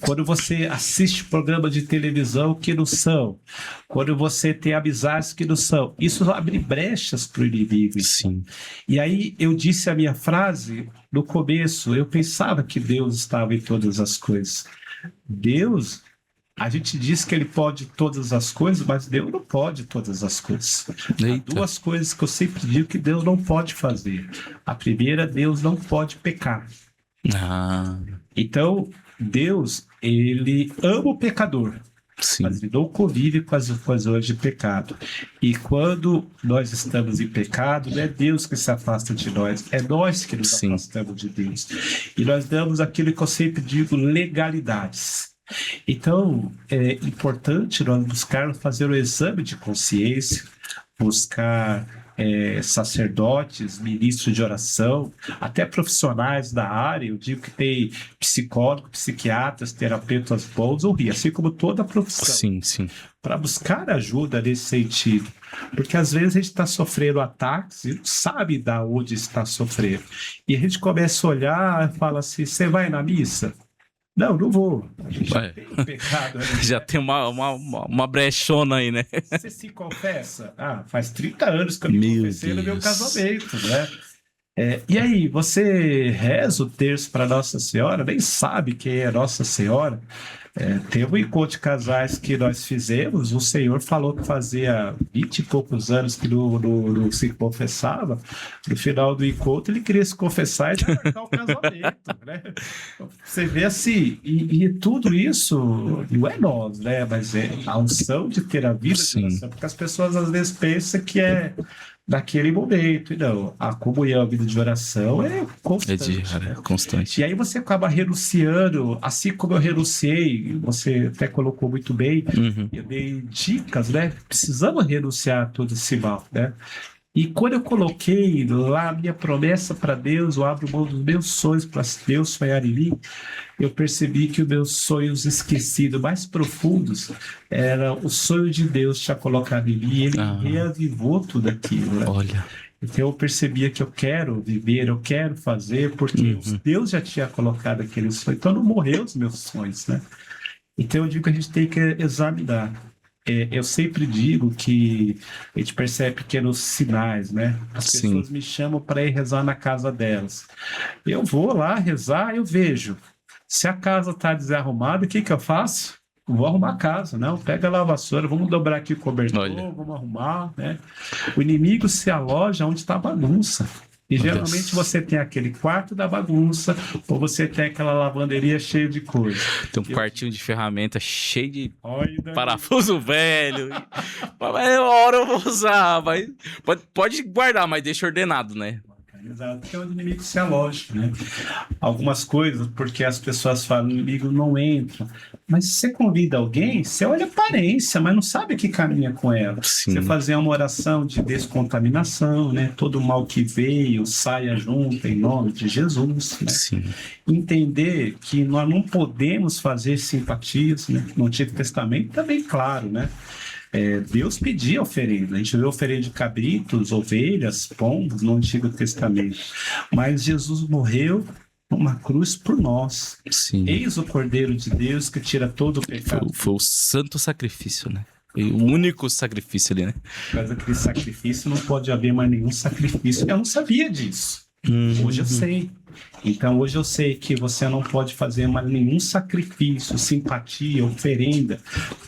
Speaker 2: Quando você assiste programa de televisão que não são, quando você tem amizades que não são, isso abre brechas para o inimigo.
Speaker 1: Sim.
Speaker 2: E aí eu disse a minha frase no começo, eu pensava que Deus estava em todas as coisas. Deus, a gente diz que ele pode todas as coisas, mas Deus não pode todas as coisas. Há duas coisas que eu sempre digo que Deus não pode fazer. A primeira, Deus não pode pecar. Então, Deus, ele ama o pecador. Sim. Mas ele não convive com as coisas de pecado. E quando nós estamos em pecado, não é Deus que se afasta de nós, é nós que nos afastamos de Deus. E nós damos aquilo que eu sempre digo, legalidades. Então, é importante nós buscarmos fazer o exame de consciência, buscar sacerdotes, ministros de oração, até profissionais da área. Eu digo que tem psicólogos, psiquiatras, terapeutas bons, assim como toda a profissão.
Speaker 1: Sim.
Speaker 2: Para buscar ajuda nesse sentido. Porque às vezes a gente está sofrendo ataques e não sabe de onde está sofrendo. E a gente começa a olhar e fala assim, você vai na missa? Não vou. A gente já tem um pecado. Né?
Speaker 1: Já tem uma brechona aí, né?
Speaker 2: Você se confessa? Faz 30 anos que eu me confessei no meu casamento, né? E aí, você reza o terço para Nossa Senhora? Nem sabe quem é Nossa Senhora? Teve um encontro de casais que nós fizemos, o senhor falou que fazia 20 e poucos anos que não se confessava. No final do encontro, ele queria se confessar e já marcar o casamento, né? Você vê assim, e tudo isso não é nós, né? Mas é a unção de ter a vida de oração, porque as pessoas às vezes pensam que é naquele momento. E não, a comunhão, a vida de oração é constante.
Speaker 1: Constante.
Speaker 2: E aí você acaba renunciando, assim como eu renunciei, você até colocou muito bem, eu dei dicas, né? Precisamos renunciar a todo esse mal, né? E quando eu coloquei lá a minha promessa para Deus, eu abro mão dos meus sonhos para Deus sonhar em mim, eu percebi que os meus sonhos esquecidos, mais profundos, era o sonho de Deus tinha colocado em mim, e ele reavivou tudo aquilo, né?
Speaker 1: Olha.
Speaker 2: Então eu percebia que eu quero viver, eu quero fazer, porque Deus já tinha colocado aquele sonho, então não morreu os meus sonhos, né? Então eu digo que a gente tem que examinar. Eu sempre digo que a gente percebe pequenos sinais, né? As pessoas me chamam para ir rezar na casa delas. Eu vou lá rezar, eu vejo. Se a casa está desarrumada, o que eu faço? vou arrumar a casa, não, pega lá a vassoura, vamos dobrar aqui o cobertor,
Speaker 1: Olha.
Speaker 2: vamos arrumar, né? O inimigo se aloja onde está a bagunça. E
Speaker 1: Olha
Speaker 2: geralmente
Speaker 1: só.
Speaker 2: você tem aquele quarto da bagunça, ou você tem aquela lavanderia cheia de coisa.
Speaker 1: Tem um quartinho de ferramenta cheio de
Speaker 2: Olha, Dani,
Speaker 1: parafuso velho. Mas uma hora eu vou usar. Mas pode guardar, mas deixa ordenado, né?
Speaker 2: exato, que é onde o inimigo se aloja, né? Algumas coisas, porque as pessoas falam, o inimigo não entra. Mas se você convida alguém, você olha a aparência, mas não sabe que caminha com ela.
Speaker 1: Sim.
Speaker 2: Você fazer uma oração de descontaminação, né? Todo mal que veio, saia junto em nome de Jesus, né?
Speaker 1: Sim.
Speaker 2: Entender que nós não podemos fazer simpatias, né? No Antigo Testamento está bem claro, né? Deus pedia oferenda. A gente vê oferenda de cabritos, ovelhas, pombos no Antigo Testamento. Mas Jesus morreu numa cruz por nós.
Speaker 1: Sim.
Speaker 2: Eis o Cordeiro de Deus que tira todo o pecado.
Speaker 1: Foi o santo sacrifício, né? Foi o único sacrifício ali, né?
Speaker 2: Por causa daquele sacrifício, não pode haver mais nenhum sacrifício. Eu não sabia disso. Hoje eu sei. Então hoje eu sei que você não pode fazer mais nenhum sacrifício, simpatia, oferenda,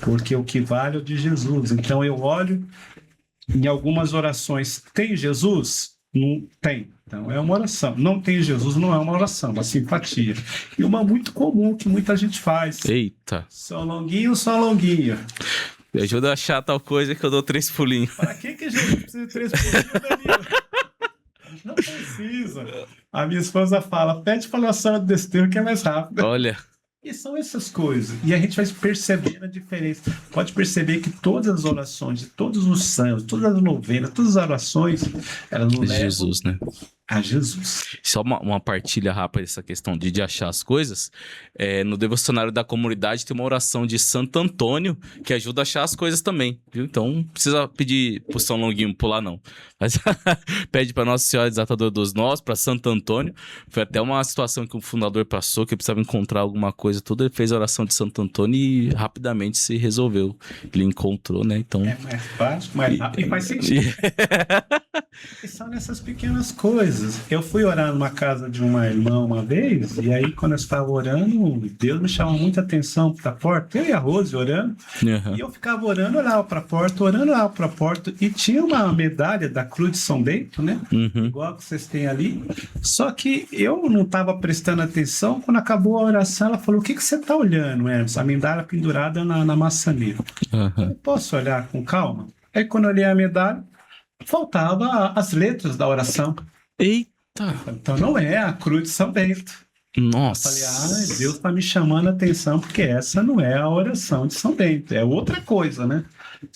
Speaker 2: porque o que vale é o de Jesus. Então eu olho em algumas orações, tem Jesus? Não tem. Então é uma oração. Não tem Jesus, não é uma oração, é uma simpatia. E uma muito comum que muita gente faz.
Speaker 1: Eita.
Speaker 2: Só longuinho, só longuinho.
Speaker 1: Me ajuda a achar tal coisa que eu dou 3 pulinhos.
Speaker 2: Para que Jesus precisa de 3 pulinhos, Danilo? Não precisa. A minha esposa fala, pede para Nossa Senhora do Desterro que é mais rápido.
Speaker 1: Olha.
Speaker 2: E são essas coisas. E a gente vai percebendo a diferença. Pode perceber que todas as orações, de todos os santos, todas as novenas, todas as orações, elas não
Speaker 1: Jesus, né?
Speaker 2: a Jesus.
Speaker 1: Só uma partilha rápida dessa questão de achar as coisas. No devocionário da comunidade tem uma oração de Santo Antônio que ajuda a achar as coisas também, viu? Então não precisa pedir pro São Longuinho pular, não. Mas pede para Nossa Senhora Desatadora dos Nós, para Santo Antônio. Foi até uma situação que o fundador passou, que precisava encontrar alguma coisa, tudo. Ele fez a oração de Santo Antônio e rapidamente se resolveu. Ele encontrou, né? Então...
Speaker 2: É mais prático, mais rápido e faz sentido. E são nessas pequenas coisas. Eu fui orar numa casa de uma irmã uma vez, e aí quando eu estava orando, Deus me chamou muita atenção para a porta. Eu e a Rose orando, e eu ficava orando, olhava para a porta, orando, olhava para a porta, e tinha uma medalha da Cruz de São Bento, né? Igual que vocês têm ali. Só que eu não estava prestando atenção. Quando acabou a oração, ela falou: o que você está olhando, Hermes? A medalha pendurada na maçaneta. Eu posso olhar com calma? Aí quando eu olhei a medalha, faltava as letras da oração.
Speaker 1: Eita!
Speaker 2: Então não é a Cruz de São Bento.
Speaker 1: Nossa!
Speaker 2: Eu falei, Deus está me chamando a atenção, porque essa não é a oração de São Bento, é outra coisa, né?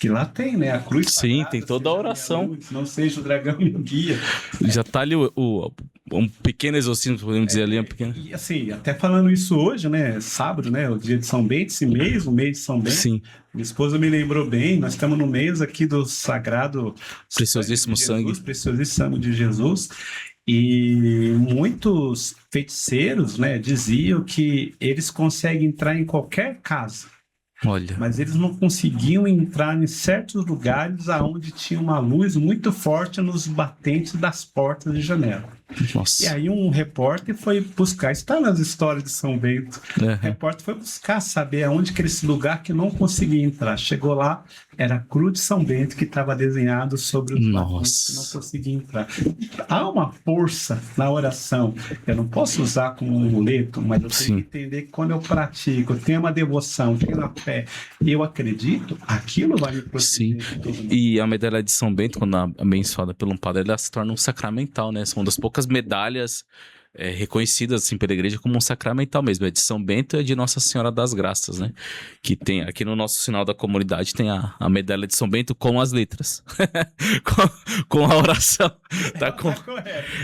Speaker 2: Que lá tem, né? A cruz
Speaker 1: Sim,
Speaker 2: sagrada,
Speaker 1: tem toda a
Speaker 2: seja
Speaker 1: oração.
Speaker 2: Luz, não seja o dragão e o guia.
Speaker 1: Já tá ali um pequeno exorcismo, podemos dizer ali, um pequeno...
Speaker 2: E assim, até falando isso hoje, né? Sábado, né? O dia de São Bento, esse mês, o mês de São Bento.
Speaker 1: Sim.
Speaker 2: Minha esposa me lembrou bem, nós estamos no mês aqui do sagrado...
Speaker 1: Preciosíssimo sangue.
Speaker 2: Preciosíssimo sangue de Jesus. E muitos feiticeiros, né, diziam que eles conseguem entrar em qualquer casa,
Speaker 1: Olha.
Speaker 2: mas eles não conseguiam entrar em certos lugares aonde tinha uma luz muito forte nos batentes das portas de janela.
Speaker 1: Nossa.
Speaker 2: E aí um repórter foi buscar, está nas histórias de São Bento, o repórter foi buscar saber aonde que era esse lugar que não conseguia entrar. Chegou lá, era a Cruz de São Bento que estava desenhado sobre os batentes que não conseguia entrar. Há uma força na oração. Eu não posso usar como um amuleto, mas eu tenho que entender que quando eu pratico, eu tenho uma devoção, tenho uma fé, eu acredito, aquilo vai me proteger.
Speaker 1: Sim. E a medalha de São Bento, quando abençoada por um padre, ela se torna um sacramental, né? São uma das poucas medalhas reconhecidas assim pela igreja como um sacramental mesmo. É de São Bento e é de Nossa Senhora das Graças, né? Que tem aqui no nosso sinal da comunidade tem a medalha de São Bento com as letras. com a oração.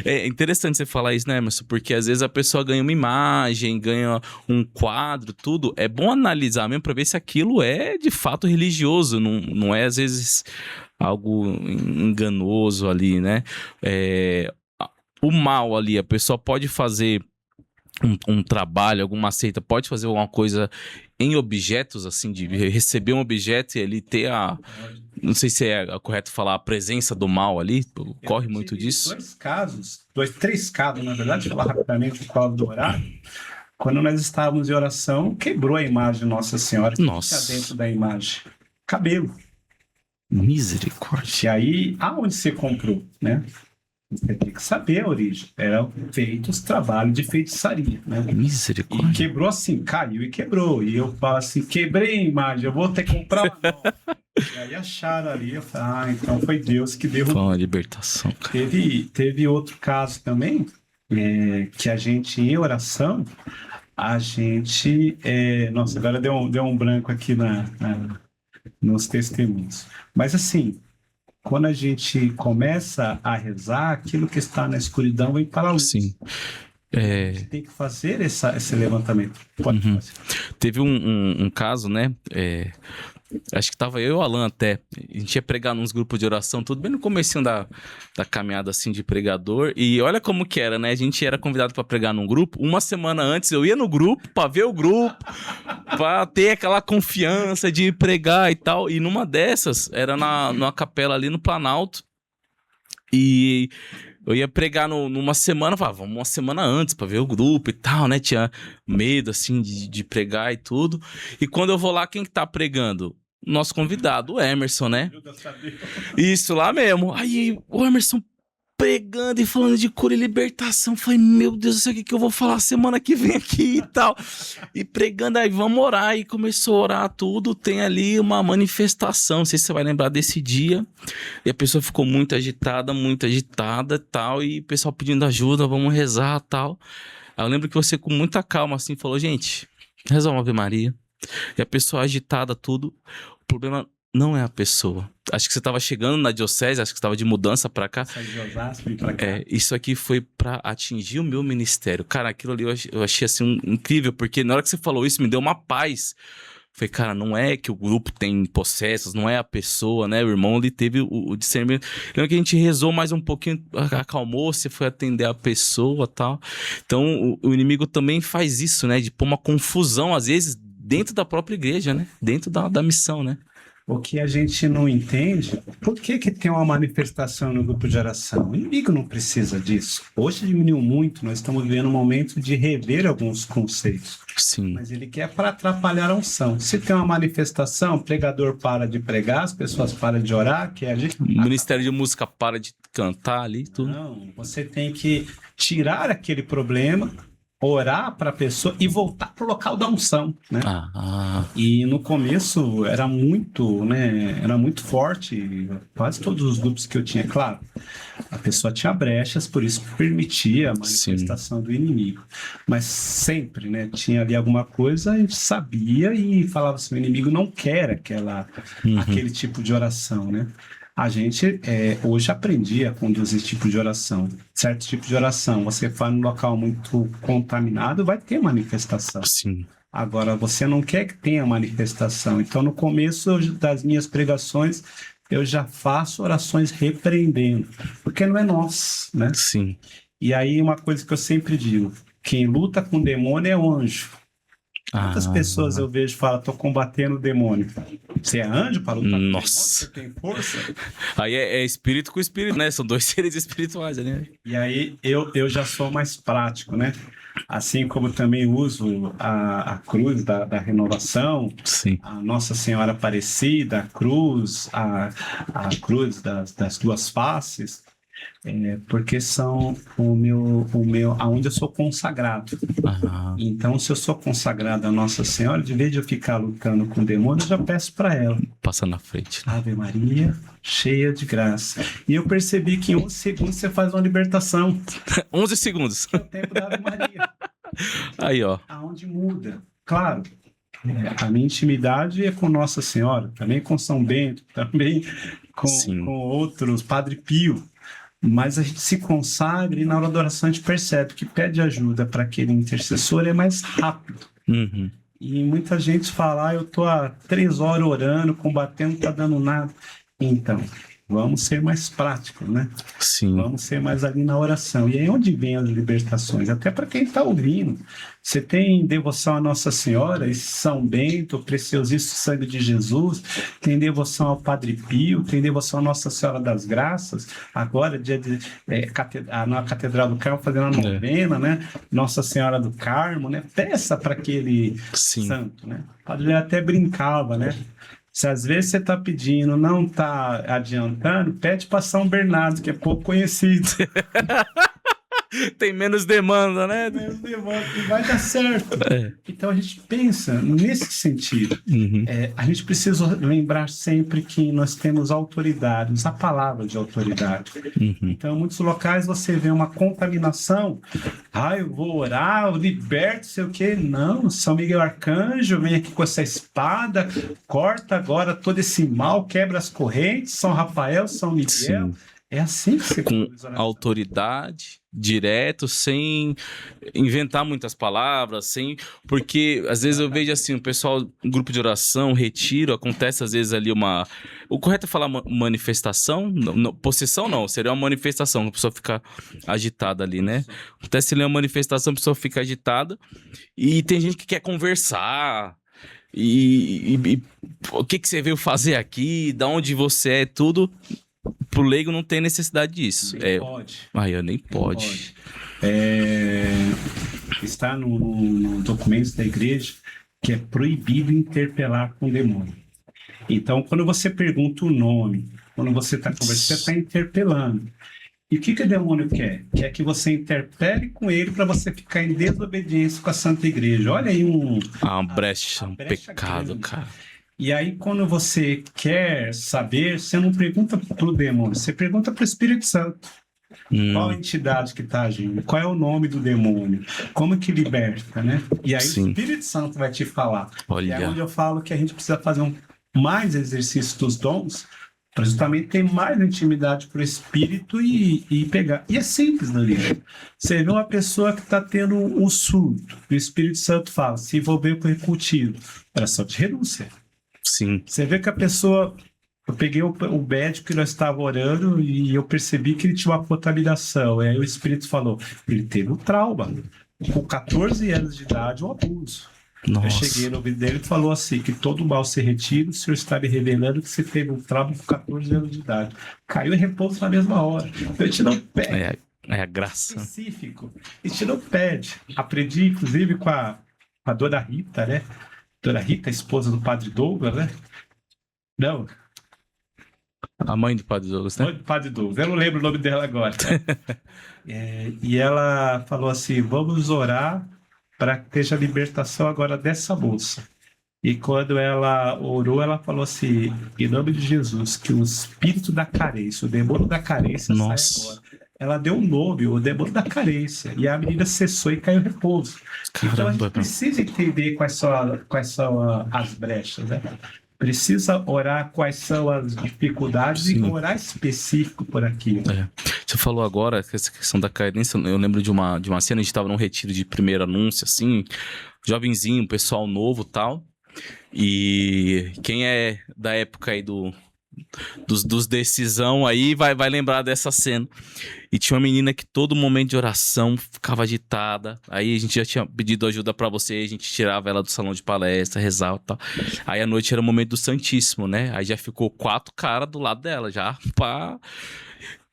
Speaker 1: É interessante você falar isso, né, Emerson? Porque às vezes a pessoa ganha uma imagem, ganha um quadro, tudo. É bom analisar mesmo para ver se aquilo é de fato religioso, não é às vezes algo enganoso ali, né? O mal ali, a pessoa pode fazer um trabalho, alguma seita, pode fazer alguma coisa em objetos, assim, de receber um objeto e ali ter não sei se é correto falar a presença do mal ali, ocorre muito disso.
Speaker 2: Três casos, na verdade, falar rapidamente o quadro do horário. quando nós estávamos em oração, quebrou a imagem de Nossa Senhora. O que
Speaker 1: Nossa.
Speaker 2: tinha dentro da imagem? Cabelo.
Speaker 1: Misericórdia.
Speaker 2: E aí, aonde você comprou, né? Você tem que saber a origem. Eram feitos trabalhos de feitiçaria, né? E
Speaker 1: Misericórdia.
Speaker 2: quebrou assim, caiu e quebrou. E eu falo assim, quebrei a imagem, eu vou ter que comprar uma nova. E aí acharam ali, eu falei, então foi Deus que derrubou.
Speaker 1: Foi uma libertação, cara.
Speaker 2: Teve outro caso também, que a gente, em oração, a gente... nossa, agora deu um branco aqui nos testemunhos. Mas assim, quando a gente começa a rezar, aquilo que está na escuridão vem para a luz.
Speaker 1: Sim.
Speaker 2: A gente tem que fazer esse levantamento. Pode fazer.
Speaker 1: Teve um caso, né? Acho que tava eu e o Alan até. A gente ia pregar nos grupos de oração, tudo bem no comecinho da caminhada assim de pregador. E olha como que era, né? A gente era convidado para pregar num grupo. Uma semana antes eu ia no grupo para ver o grupo, para ter aquela confiança de pregar e tal. E numa dessas, era numa capela ali no Planalto. E eu ia pregar numa semana, falava, vamos uma semana antes pra ver o grupo e tal, né? Tinha medo, assim, de pregar e tudo. E quando eu vou lá, quem que tá pregando? Nosso convidado, o Emerson, né? Isso lá mesmo. Aí o Emerson pregando e falando de cura e libertação. Falei, meu Deus do céu, o que eu vou falar semana que vem aqui e tal. E pregando, aí vamos orar. E começou a orar tudo. Tem ali uma manifestação. Não sei se você vai lembrar desse dia. E a pessoa ficou muito agitada e tal. E o pessoal pedindo ajuda, vamos rezar e tal. Aí eu lembro que você, com muita calma, assim, falou, gente, reza uma Ave Maria. E a pessoa agitada, tudo. O problema não é a pessoa. Acho que você estava chegando na diocese, acho que você estava de mudança para cá.
Speaker 2: Sai de Osasco e pra cá.
Speaker 1: Isso aqui foi para atingir o meu ministério. Cara, aquilo ali eu achei assim incrível, porque na hora que você falou isso, me deu uma paz. Falei, cara, não é que o grupo tem possessos, não é a pessoa, né? O irmão, ele teve o discernimento. Lembra que a gente rezou mais um pouquinho, acalmou, você foi atender a pessoa e tal. Então, o inimigo também faz isso, né? De pôr uma confusão, às vezes, dentro da própria igreja, né? Dentro da missão, né?
Speaker 2: O que a gente não entende, por que tem uma manifestação no grupo de oração? O inimigo não precisa disso. Hoje diminuiu muito, nós estamos vivendo um momento de rever alguns conceitos.
Speaker 1: Sim.
Speaker 2: Mas ele quer para atrapalhar a unção. Se tem uma manifestação, o pregador para de pregar, as pessoas param de orar, que a gente...
Speaker 1: O Ministério de Música para de cantar ali, tudo.
Speaker 2: Não, você tem que tirar aquele problema, orar para a pessoa e voltar para o local da unção, né? E no começo era muito, né? Era muito forte, quase todos os grupos que eu tinha, claro. A pessoa tinha brechas, por isso permitia a manifestação do inimigo. Mas sempre, né? Tinha ali alguma coisa, a gente sabia e falava assim, o inimigo não quer aquele tipo de oração, né? A gente hoje aprendi a conduzir esse tipo de oração. Certo tipo de oração, você faz num local muito contaminado, vai ter manifestação.
Speaker 1: Sim.
Speaker 2: Agora, você não quer que tenha manifestação. Então, no começo das minhas pregações, eu já faço orações repreendendo, porque não é nós, né?
Speaker 1: Sim.
Speaker 2: E aí, uma coisa que eu sempre digo, quem luta com o demônio é o anjo. Quantas pessoas eu vejo e falam, estou combatendo o demônio? Você é anjo para lutar com o demônio? Você tem força?
Speaker 1: Aí é espírito com espírito, né? São dois seres espirituais ali, né?
Speaker 2: E aí eu já sou mais prático, né? Assim como também uso a cruz da renovação,
Speaker 1: sim,
Speaker 2: a Nossa Senhora Aparecida, a cruz, a cruz das duas faces, porque são aonde eu sou consagrado. Então, se eu sou consagrado a Nossa Senhora, de vez de eu ficar lutando com o demônio, eu já peço para ela.
Speaker 1: Passa na frente.
Speaker 2: Ave Maria, cheia de graça. E eu percebi que em 11 segundos você faz uma libertação.
Speaker 1: 11 segundos.
Speaker 2: É o tempo da Ave Maria.
Speaker 1: Aí, ó.
Speaker 2: Aonde muda. Claro, a minha intimidade é com Nossa Senhora, também com São Bento, também com outros, Padre Pio. Mas a gente se consagra e na hora da oração a gente percebe que pede ajuda para aquele intercessor é mais rápido. E muita gente fala, eu tô há 3 horas orando, combatendo, não tá dando nada. Então, Vamos ser mais práticos, né?
Speaker 1: Sim.
Speaker 2: Vamos ser mais ali na oração. E aí onde vem as libertações? Até para quem está ouvindo. Você tem devoção a Nossa Senhora, e São Bento, o preciosíssimo sangue de Jesus, tem devoção ao Padre Pio, tem devoção a Nossa Senhora das Graças, agora dia de na Catedral do Carmo fazendo a novena, né? Nossa Senhora do Carmo, né? Peça para aquele santo, né? O Padre até brincava, né? Se às vezes você está pedindo, não está adiantando, pede para São Bernardo, que é pouco conhecido.
Speaker 1: Tem menos demanda, né?
Speaker 2: Menos demanda, e vai dar certo. Então a gente pensa nesse sentido. A gente precisa lembrar sempre que nós temos autoridade, a palavra de autoridade. Então, em muitos locais você vê uma contaminação. Eu vou orar, eu liberto, sei o quê. Não, São Miguel Arcanjo vem aqui com essa espada, corta agora todo esse mal, quebra as correntes. São Rafael, São Miguel. Sim. É assim que você
Speaker 1: com autoridade, direto, sem inventar muitas palavras, porque às vezes eu vejo assim, o pessoal, um grupo de oração, retiro, acontece às vezes ali o correto é falar manifestação? Possessão não, seria uma manifestação, a pessoa fica agitada ali, né? Acontece ali uma manifestação, a pessoa fica agitada, e tem gente que quer conversar, e o que você veio fazer aqui, de onde você é, tudo. Pro leigo não tem necessidade disso.
Speaker 2: Nem pode.
Speaker 1: Nem pode.
Speaker 2: Está no documento da igreja que é proibido interpelar com demônio. Então, quando você pergunta o nome, quando você está conversando, você está interpelando. E o que o demônio quer? Quer que você interpele com ele para você ficar em desobediência com a Santa Igreja. Olha aí
Speaker 1: uma brecha, um pecado, grande, cara.
Speaker 2: E aí, quando você quer saber, você não pergunta para o demônio, você pergunta para o Espírito Santo. Qual a entidade que está agindo? Qual é o nome do demônio? Como que liberta, né? E aí o Espírito Santo vai te falar.
Speaker 1: Olha.
Speaker 2: E é onde eu falo que a gente precisa fazer mais exercício dos dons para justamente ter mais intimidade com o Espírito e pegar. E é simples, Danilo. Você vê uma pessoa que está tendo um surto, o Espírito Santo fala, se envolver com o cultivo, oração de renúncia.
Speaker 1: Sim.
Speaker 2: Você vê que a pessoa... Eu peguei o médico que nós estávamos orando e eu percebi que ele tinha uma contaminação. E aí o Espírito falou, ele teve um trauma. Com 14 anos de idade, um abuso.
Speaker 1: Nossa.
Speaker 2: Eu cheguei no ouvido dele e falou assim, que todo mal se retira, o Senhor está me revelando que você teve um trauma com 14 anos de idade. Caiu em repouso na mesma hora. Então a gente não pede.
Speaker 1: É a graça.
Speaker 2: Específico. A gente não pede. Aprendi, inclusive, com a dona Rita, né? Dona Rita, esposa do Padre Douglas, né? Não.
Speaker 1: A mãe do Padre Douglas, né?
Speaker 2: Mãe do Padre Douglas. Eu não lembro o nome dela agora. E ela falou assim, vamos orar para que esteja a libertação agora dessa moça. E quando ela orou, ela falou assim, em nome de Jesus, que o espírito da carência, o demônio da carência sai agora. Ela deu um nome, o demônio da carência. E a menina cessou e caiu em repouso.
Speaker 1: Caramba,
Speaker 2: então a gente precisa entender quais são as brechas, né? Precisa orar quais são as dificuldades. Sim. E orar específico por aquilo.
Speaker 1: Você falou agora essa questão da carência. Eu lembro de uma cena, a gente estava num retiro de primeiro anúncio, assim, jovenzinho, pessoal novo e tal. E quem é da época aí dos decisão aí vai lembrar dessa cena. E tinha uma menina que todo momento de oração ficava agitada. Aí a gente já tinha pedido ajuda pra você, a gente tirava ela do salão de palestra, rezava e tal. Aí à noite era o momento do Santíssimo, né? Aí já ficou 4 caras do lado dela, já pá.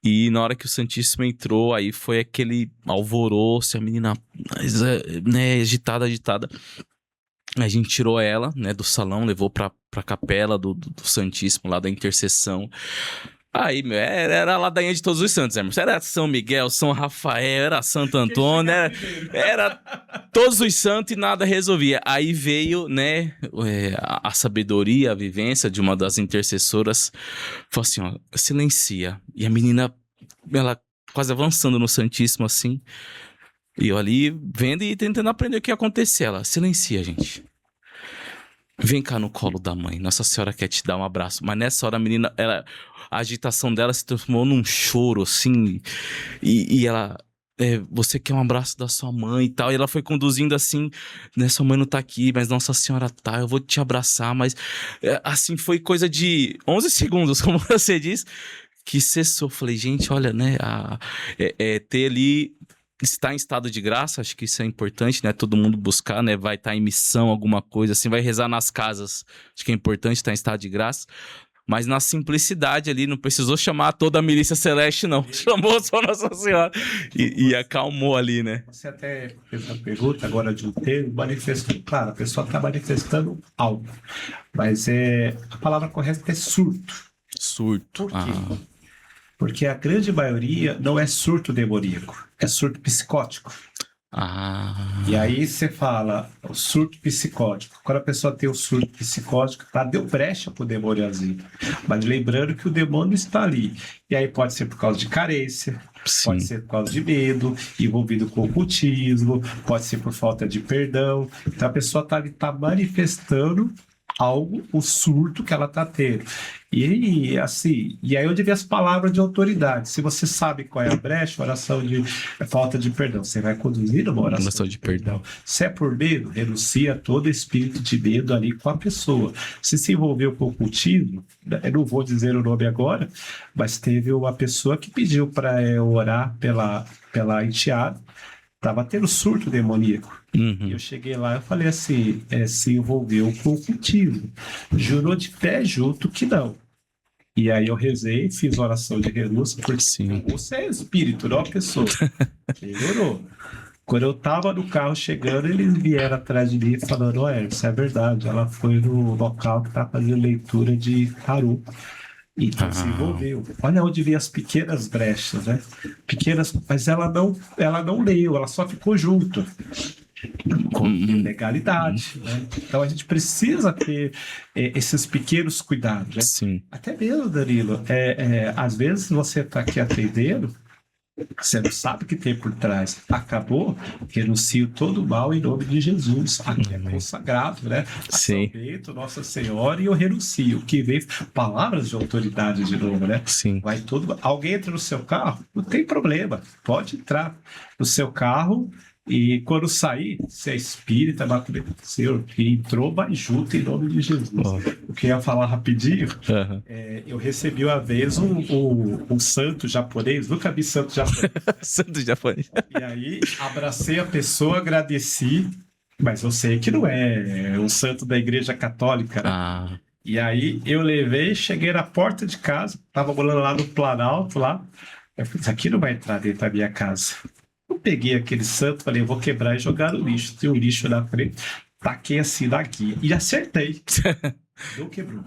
Speaker 1: E na hora que o Santíssimo entrou, aí foi aquele alvoroço, a menina, né, agitada. A gente tirou ela, né, do salão, levou pra capela do Santíssimo, lá da intercessão. Aí, meu, era a ladainha de todos os santos, né? Era São Miguel, São Rafael, era Santo Antônio, era todos os santos e nada resolvia. Aí veio, né, a sabedoria, a vivência de uma das intercessoras, falou assim, ó, silencia. E a menina, ela quase avançando no Santíssimo, assim, e eu ali vendo e tentando aprender o que ia acontecer. Ela, silencia, gente. Vem cá no colo da mãe. Nossa Senhora quer te dar um abraço. Mas nessa hora a menina, a agitação dela se transformou num choro, assim. E ela, você quer um abraço da sua mãe e tal. E ela foi conduzindo assim, né? Sua mãe não tá aqui, mas Nossa Senhora tá. Eu vou te abraçar. Mas assim, foi coisa de 11 segundos, como você diz. que cessou. Falei, gente, olha, né? Ter ali, estar em estado de graça, acho que isso é importante, né? Todo mundo buscar, né? Vai estar em missão, alguma coisa assim, vai rezar nas casas. Acho que é importante estar em estado de graça. Mas na simplicidade ali, não precisou chamar toda a milícia celeste, não. Chamou só Nossa Senhora e acalmou ali, né?
Speaker 2: Você até fez uma pergunta agora de um termo, manifestando. Claro, a pessoa está manifestando algo, mas a palavra correta é surto.
Speaker 1: Surto.
Speaker 2: Por quê? Porque a grande maioria não é surto demoníaco, é surto psicótico. E aí você fala, o surto psicótico. Quando a pessoa tem o surto psicótico, deu brecha pro demônio agir. Mas lembrando que o demônio está ali. E aí pode ser por causa de carência, pode ser por causa de medo, envolvido com ocultismo, pode ser por falta de perdão. Então a pessoa está ali, tá manifestando algo, o surto que ela está tendo. E assim, e aí eu devia as palavras de autoridade. Se você sabe qual é a brecha, oração de falta de perdão, você vai conduzir uma oração de perdão. Se é por medo, renuncia a todo espírito de medo ali com a pessoa. Se envolveu com o ocultismo, eu não vou dizer o nome agora, mas teve uma pessoa que pediu para eu orar pela enteada. Tava tendo surto demoníaco. E eu cheguei lá e falei assim, se envolveu com o ocultismo. Jurou de pé junto que não. E aí eu rezei, fiz oração de renúncia, porque você é espírito, não a pessoa. Melhorou. Quando eu tava no carro chegando, eles vieram atrás de mim falando, isso é verdade, ela foi no local que tá fazendo leitura de tarô. Então se envolveu. Olha onde vem as pequenas brechas, né? Pequenas, mas ela não leu, ela só ficou junto. Com legalidade, né? Então a gente precisa ter esses pequenos cuidados, né?
Speaker 1: Sim.
Speaker 2: Até mesmo, Danilo, às vezes você está aqui atendendo, você não sabe o que tem por trás. Acabou, renuncio todo o mal em nome de Jesus. Aqui é consagrado, né? A São Bento, Nossa Senhora, e eu renuncio. Que vem palavras de autoridade de novo, né?
Speaker 1: Sim.
Speaker 2: Vai alguém entra no seu carro, não tem problema. Pode entrar no seu carro. E quando sair, se é espírita, vai comer com o Senhor, que entrou, vai junto em nome de Jesus. O que eu ia falar rapidinho, eu recebi uma vez um santo japonês, nunca vi santo japonês.
Speaker 1: Santo japonês.
Speaker 2: E aí, abracei a pessoa, agradeci, mas eu sei que não é um santo da igreja católica, né? E aí, eu levei, cheguei na porta de casa, tava morando lá no Planalto, lá, eu falei, isso aqui não vai entrar dentro da minha casa. Eu peguei aquele santo, falei, eu vou quebrar e jogar no lixo. Tem um lixo na frente, taquei assim na guia e acertei. Não quebrou.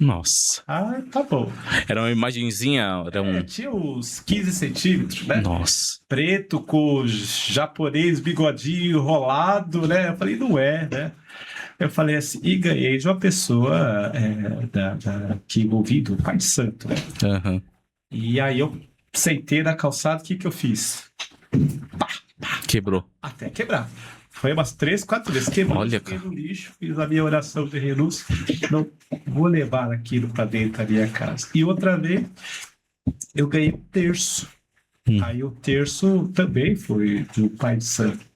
Speaker 1: Nossa.
Speaker 2: Tá bom.
Speaker 1: Era uma imagenzinha?
Speaker 2: Tinha uns 15 centímetros, né?
Speaker 1: Nossa.
Speaker 2: Preto com japonês, bigodinho enrolado, né? Eu falei, não é, né? Eu falei assim, e ganhei de uma pessoa que envolvido, o pai de santo, né? E aí eu sentei na calçada, o que eu fiz?
Speaker 1: Quebrou.
Speaker 2: Até quebrar. Foi umas 3, 4 vezes. Quebrou,
Speaker 1: olha,
Speaker 2: fiquei no lixo, fiz a minha oração de renúncia. Não vou levar aquilo para dentro da minha casa. E outra vez, eu ganhei um terço. Aí o terço também foi do Pai de Santo.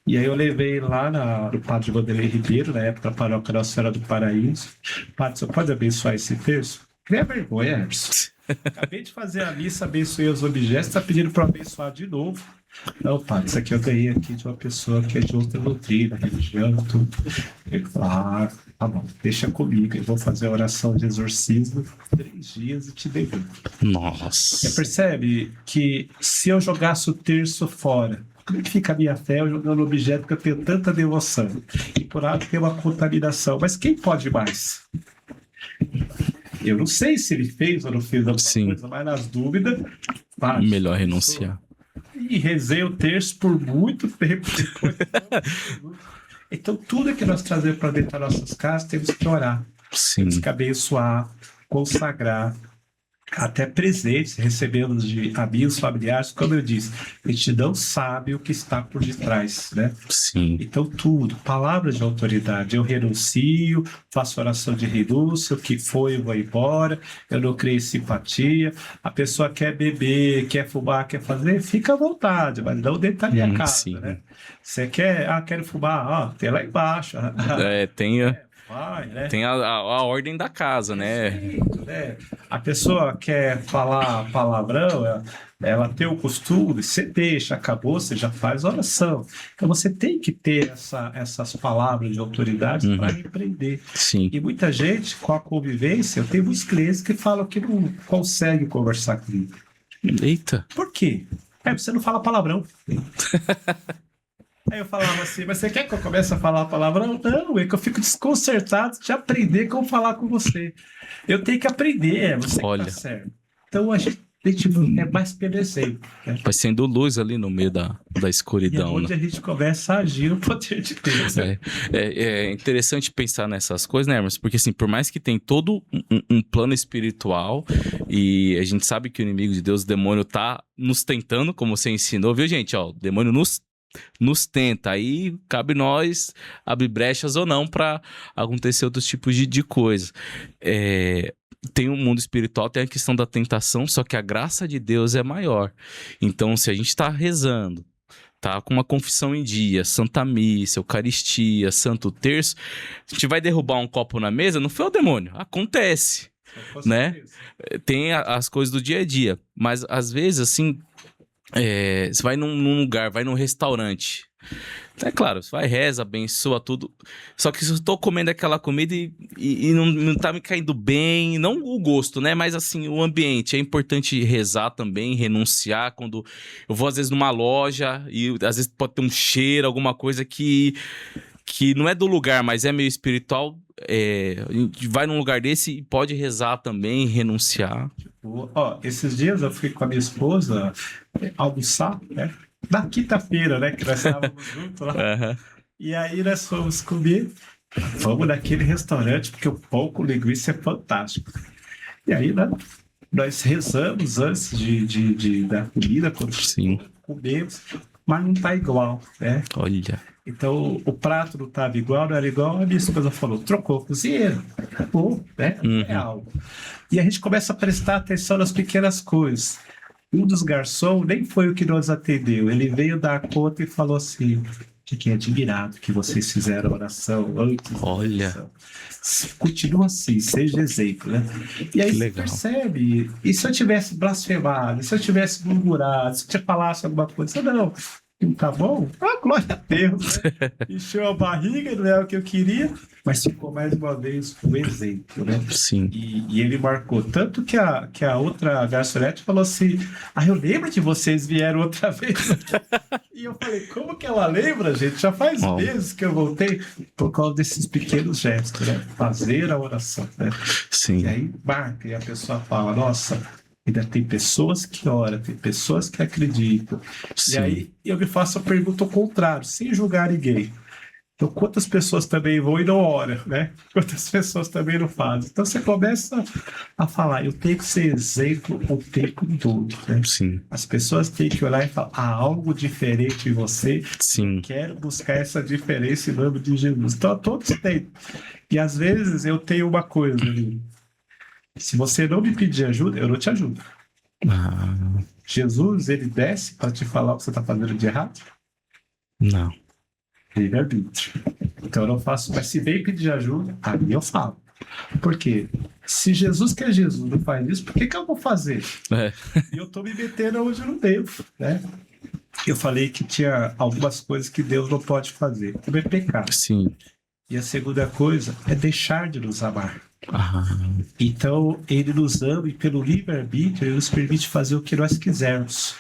Speaker 2: E aí eu levei lá no Padre Vanderlei Ribeiro, na época da paróquia Nossa Senhora do Paraíso. Padre, você pode abençoar esse terço? Cria vergonha, Emerson. Acabei de fazer a missa, abençoei os objetos, está pedindo para abençoar de novo. Não, padre, isso aqui eu ganhei aqui de uma pessoa que é de outra doutrina, religião, tudo. Ele falou, tá bom, deixa comigo, eu vou fazer a oração de exorcismo 3 dias e te devolvo.
Speaker 1: Nossa.
Speaker 2: Você percebe que se eu jogasse o terço fora, como é que fica a minha fé eu jogando objeto que eu tenho tanta devoção? E por lado tem uma contaminação. Mas quem pode mais? Eu não sei se ele fez ou não fez alguma coisa, mas nas dúvidas,
Speaker 1: melhor renunciar.
Speaker 2: E rezei o terço por muito tempo. Então, tudo que nós trazemos para dentro das nossas casas, temos que orar. Temos que abençoar, consagrar, até presentes recebemos de amigos, familiares, como eu disse, a gente não sabe o que está por detrás, né? Então tudo, palavras de autoridade, eu renuncio, faço oração de renúncia, o que foi eu vou embora, eu não creio em simpatia, a pessoa quer beber, quer fumar, quer fazer, fica à vontade, mas não dentro da minha casa, né? Você quer, quero fumar, tem lá embaixo.
Speaker 1: Tenha...
Speaker 2: vai, né?
Speaker 1: Tem a ordem da casa, né?
Speaker 2: Respeito, né? A pessoa quer falar palavrão, ela tem o costume, você deixa, acabou, você já faz oração. Então você tem que ter essas palavras de autoridade para repreender.
Speaker 1: Sim.
Speaker 2: E muita gente, com a convivência, eu tenho muitos clientes que falam que não conseguem conversar comigo.
Speaker 1: Eita.
Speaker 2: Por quê? Você não fala palavrão. Aí eu falava assim, mas você quer que eu comece a falar palavrão? Não, é que eu fico desconcertado de aprender como falar com você. Eu tenho que aprender, você que tá certo. Então a gente é mais pelo exemplo. Né?
Speaker 1: Vai sendo luz ali no meio da escuridão.
Speaker 2: E é onde a gente começa a agir o poder de Deus. Né?
Speaker 1: É interessante pensar nessas coisas, né, Hermes? Porque assim, por mais que tem todo um plano espiritual e a gente sabe que o inimigo de Deus, o demônio, tá nos tentando, como você ensinou, viu, gente? Ó, o demônio nos tenta, aí cabe nós abrir brechas ou não para acontecer outros tipos de coisas. Tem um mundo espiritual, tem a questão da tentação, só que a graça de Deus é maior. Então, se a gente tá rezando, tá com uma confissão em dia, Santa Missa, Eucaristia, Santo Terço, a gente vai derrubar um copo na mesa, não foi o demônio, acontece, né? Tem as coisas do dia a dia, mas às vezes, assim, você vai num lugar, vai num restaurante. É claro, você vai, reza, abençoa tudo. Só que se eu tô comendo aquela comida e não tá me caindo bem, não o gosto, né? Mas assim, o ambiente. É importante rezar também, renunciar. Quando eu vou, às vezes, numa loja e às vezes pode ter um cheiro, alguma coisa que não é do lugar, mas é meio espiritual. A gente vai num lugar desse e pode rezar também, renunciar.
Speaker 2: Esses dias eu fui com a minha esposa almoçar, né? Na quinta-feira, né? Que nós estávamos juntos lá.
Speaker 1: Uhum.
Speaker 2: E aí nós fomos comer. Vamos naquele restaurante, porque o pão com linguiça é fantástico. E aí, né, nós rezamos antes da comida, quando comemos, mas não tá igual, né?
Speaker 1: Olha.
Speaker 2: Então, o prato não estava igual, não era igual. A minha esposa falou, trocou o cozinheiro. Acabou, né? É algo. E a gente começa a prestar atenção nas pequenas coisas. Um dos garçons nem foi o que nos atendeu. Ele veio dar conta e falou assim: fiquei admirado que vocês fizeram oração antes.
Speaker 1: Olha.
Speaker 2: Continua assim, seja exemplo, né? E aí você percebe. E se eu tivesse blasfemado, se eu tivesse murmurado, se eu falasse alguma coisa, não tá bom? Glória a Deus, né? Encheu a barriga, não é o que eu queria, mas ficou mais uma vez um exemplo, né?
Speaker 1: Sim.
Speaker 2: E ele marcou. Tanto que a outra garçonete falou assim: eu lembro que vocês vieram outra vez. E eu falei, como que ela lembra, gente? Já faz meses que eu voltei por causa desses pequenos gestos, né? Fazer a oração, né?
Speaker 1: Sim.
Speaker 2: E aí marca, e a pessoa fala, nossa, ainda tem pessoas que oram, tem pessoas que acreditam. Sim. E aí eu me faço a pergunta ao contrário, sem julgar ninguém. Então, quantas pessoas também vão e não oram, né? Quantas pessoas também não fazem? Então, você começa a falar, eu tenho que ser exemplo o tempo todo, né?
Speaker 1: Sim.
Speaker 2: As pessoas têm que olhar e falar, há algo diferente em você.
Speaker 1: Sim.
Speaker 2: Quero buscar essa diferença em nome de Jesus. Então, todos têm. E, às vezes, eu tenho uma coisa, se você não me pedir ajuda, eu não te ajudo. Jesus, ele desce para te falar o que você está fazendo de errado?
Speaker 1: Não.
Speaker 2: Livre-arbítrio. Então eu não faço, mas se vem pedir ajuda, aí eu falo. Por quê? Se Jesus, que é Jesus, não faz isso, por que eu vou fazer? E eu tô me metendo onde eu não devo, né? Eu falei que tinha algumas coisas que Deus não pode fazer. Como é pecado.
Speaker 1: Sim.
Speaker 2: E a segunda coisa é deixar de nos amar. Então, ele nos ama e pelo livre-arbítrio, ele nos permite fazer o que nós quisermos.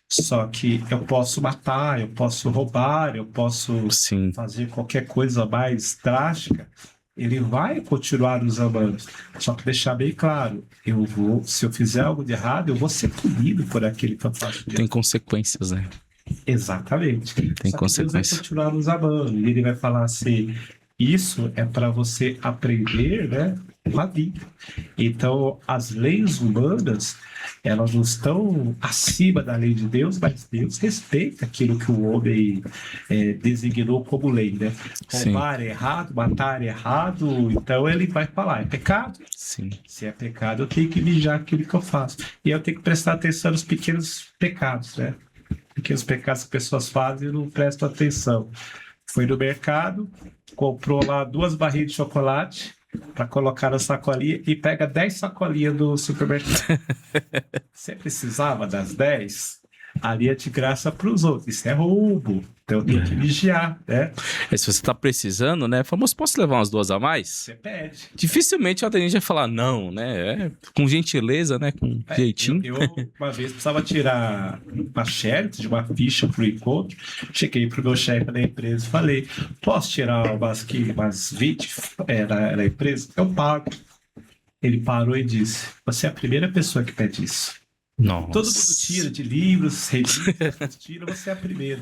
Speaker 2: Só que eu posso matar, eu posso roubar, eu posso fazer qualquer coisa mais drástica. Ele vai continuar nos amando. Só que deixar bem claro, se eu fizer algo de errado, eu vou ser punido por aquele que eu faço.
Speaker 1: Tem consequências, né?
Speaker 2: Exatamente.
Speaker 1: Tem consequências.
Speaker 2: Deus vai continuar nos amando. E ele vai falar assim, isso é para você aprender, né, a vida. Então, as leis humanas, elas não estão acima da lei de Deus, mas Deus respeita aquilo que o homem designou como lei, né? Roubar é errado, matar é errado, então ele vai falar, é pecado?
Speaker 1: Sim.
Speaker 2: Se é pecado, eu tenho que vigiar aquilo que eu faço. E eu tenho que prestar atenção nos pequenos pecados, né? Pequenos pecados que pessoas fazem e não prestam atenção. Foi no mercado, comprou lá 2 barrinhas de chocolate para colocar na sacolinha e pega 10 sacolinhas do supermercado. Você precisava das 10? Ali é de graça para os outros. Isso é roubo. Então tem que vigiar, né?
Speaker 1: Se você tá precisando, né? Fala, moço, posso levar umas 2 a mais?
Speaker 2: Você pede.
Speaker 1: Dificilmente o atendente vai falar não, né? Com gentileza, né? Com jeitinho.
Speaker 2: Eu, uma vez, precisava tirar uma xerox de uma ficha para o encontro. Cheguei pro meu chefe da empresa e falei, posso tirar umas 20 na empresa? Eu pago. Ele parou e disse, você é a primeira pessoa que pede isso.
Speaker 1: Nossa.
Speaker 2: Todo mundo tira de livros, revistas, tira, você é a primeira.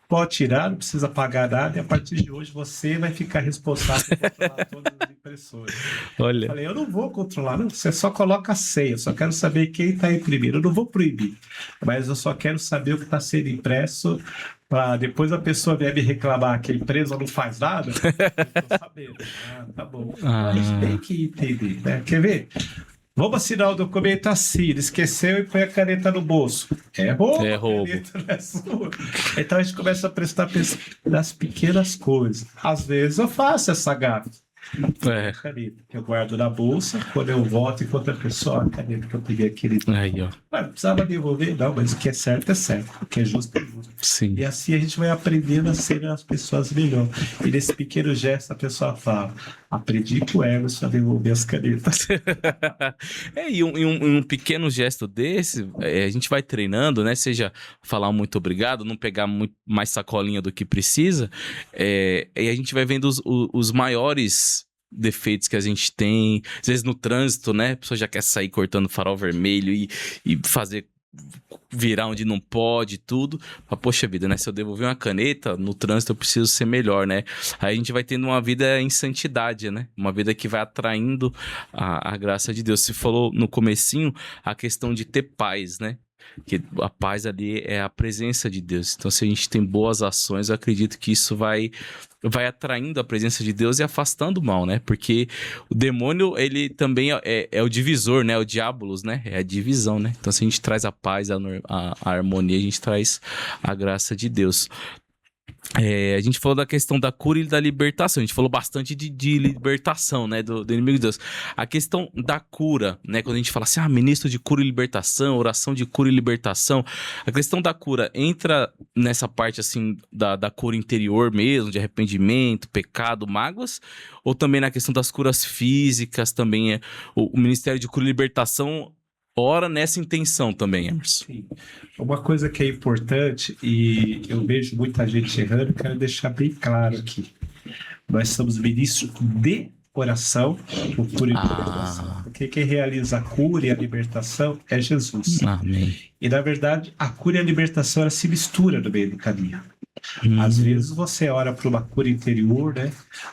Speaker 2: Pode tirar, não precisa pagar nada, e a partir de hoje você vai ficar responsável por controlar todas as impressoras.
Speaker 1: Olha.
Speaker 2: Eu falei, eu não vou controlar, não, você só coloca a senha, eu só quero saber quem está imprimindo, eu não vou proibir, mas eu só quero saber o que está sendo impresso, para depois a pessoa vier me reclamar que a empresa não faz nada, eu tô sabendo. Ah, tá bom. A gente tem que entender, né? Quer ver? Vamos assinar o documento assim, ele esqueceu e põe a caneta no bolso. É roubo.
Speaker 1: É roubo.
Speaker 2: A caneta não é sua. Então a gente começa a prestar atenção nas pequenas coisas. Às vezes eu faço essa gafe.
Speaker 1: É.
Speaker 2: Caneta que eu guardo na bolsa, quando eu volto, enquanto a pessoa, a caneta que eu peguei aquele.
Speaker 1: Aí, ó.
Speaker 2: Não precisava devolver, não, mas o que é certo é certo, o que é justo é justo.
Speaker 1: Sim.
Speaker 2: E assim a gente vai aprendendo a ser as pessoas melhor. E nesse pequeno gesto a pessoa fala: aprendi com o Emerson a devolver as canetas.
Speaker 1: E um pequeno gesto desse, a gente vai treinando, né? Seja falar um muito obrigado, não pegar muito mais sacolinha do que precisa, e a gente vai vendo os maiores defeitos que a gente tem. Às vezes no trânsito, né? A pessoa já quer sair cortando farol vermelho e fazer virar onde não pode, tudo. Mas, poxa vida, né? Se eu devolver uma caneta no trânsito, eu preciso ser melhor, né? Aí a gente vai tendo uma vida em santidade, né? Uma vida que vai atraindo a graça de Deus. Você falou no comecinho a questão de ter paz, né? Que a paz ali é a presença de Deus. Então, se a gente tem boas ações, eu acredito que isso vai atraindo a presença de Deus e afastando o mal, né? Porque o demônio, ele também é o divisor, né? O diabolos, né? É a divisão, né? Então, se a gente traz a paz, a harmonia, a gente traz a graça de Deus. A gente falou da questão da cura e da libertação. A gente falou bastante de libertação, né? Do inimigo de Deus. A questão da cura, né? Quando a gente fala assim, ministro de cura e libertação, oração de cura e libertação. A questão da cura entra nessa parte, assim, da cura interior mesmo, de arrependimento, pecado, mágoas? Ou também na questão das curas físicas, também o Ministério de Cura e Libertação ora nessa intenção também, Emerson?
Speaker 2: Sim. Uma coisa que é importante, e eu vejo muita gente errando, quero deixar bem claro aqui. Nós somos ministros de oração, por cura e libertação. Porque quem realiza a cura e a libertação é Jesus.
Speaker 1: Amém.
Speaker 2: E, na verdade, a cura e a libertação, ela se mistura no meio do caminho. Às vezes você ora por uma cura interior, né?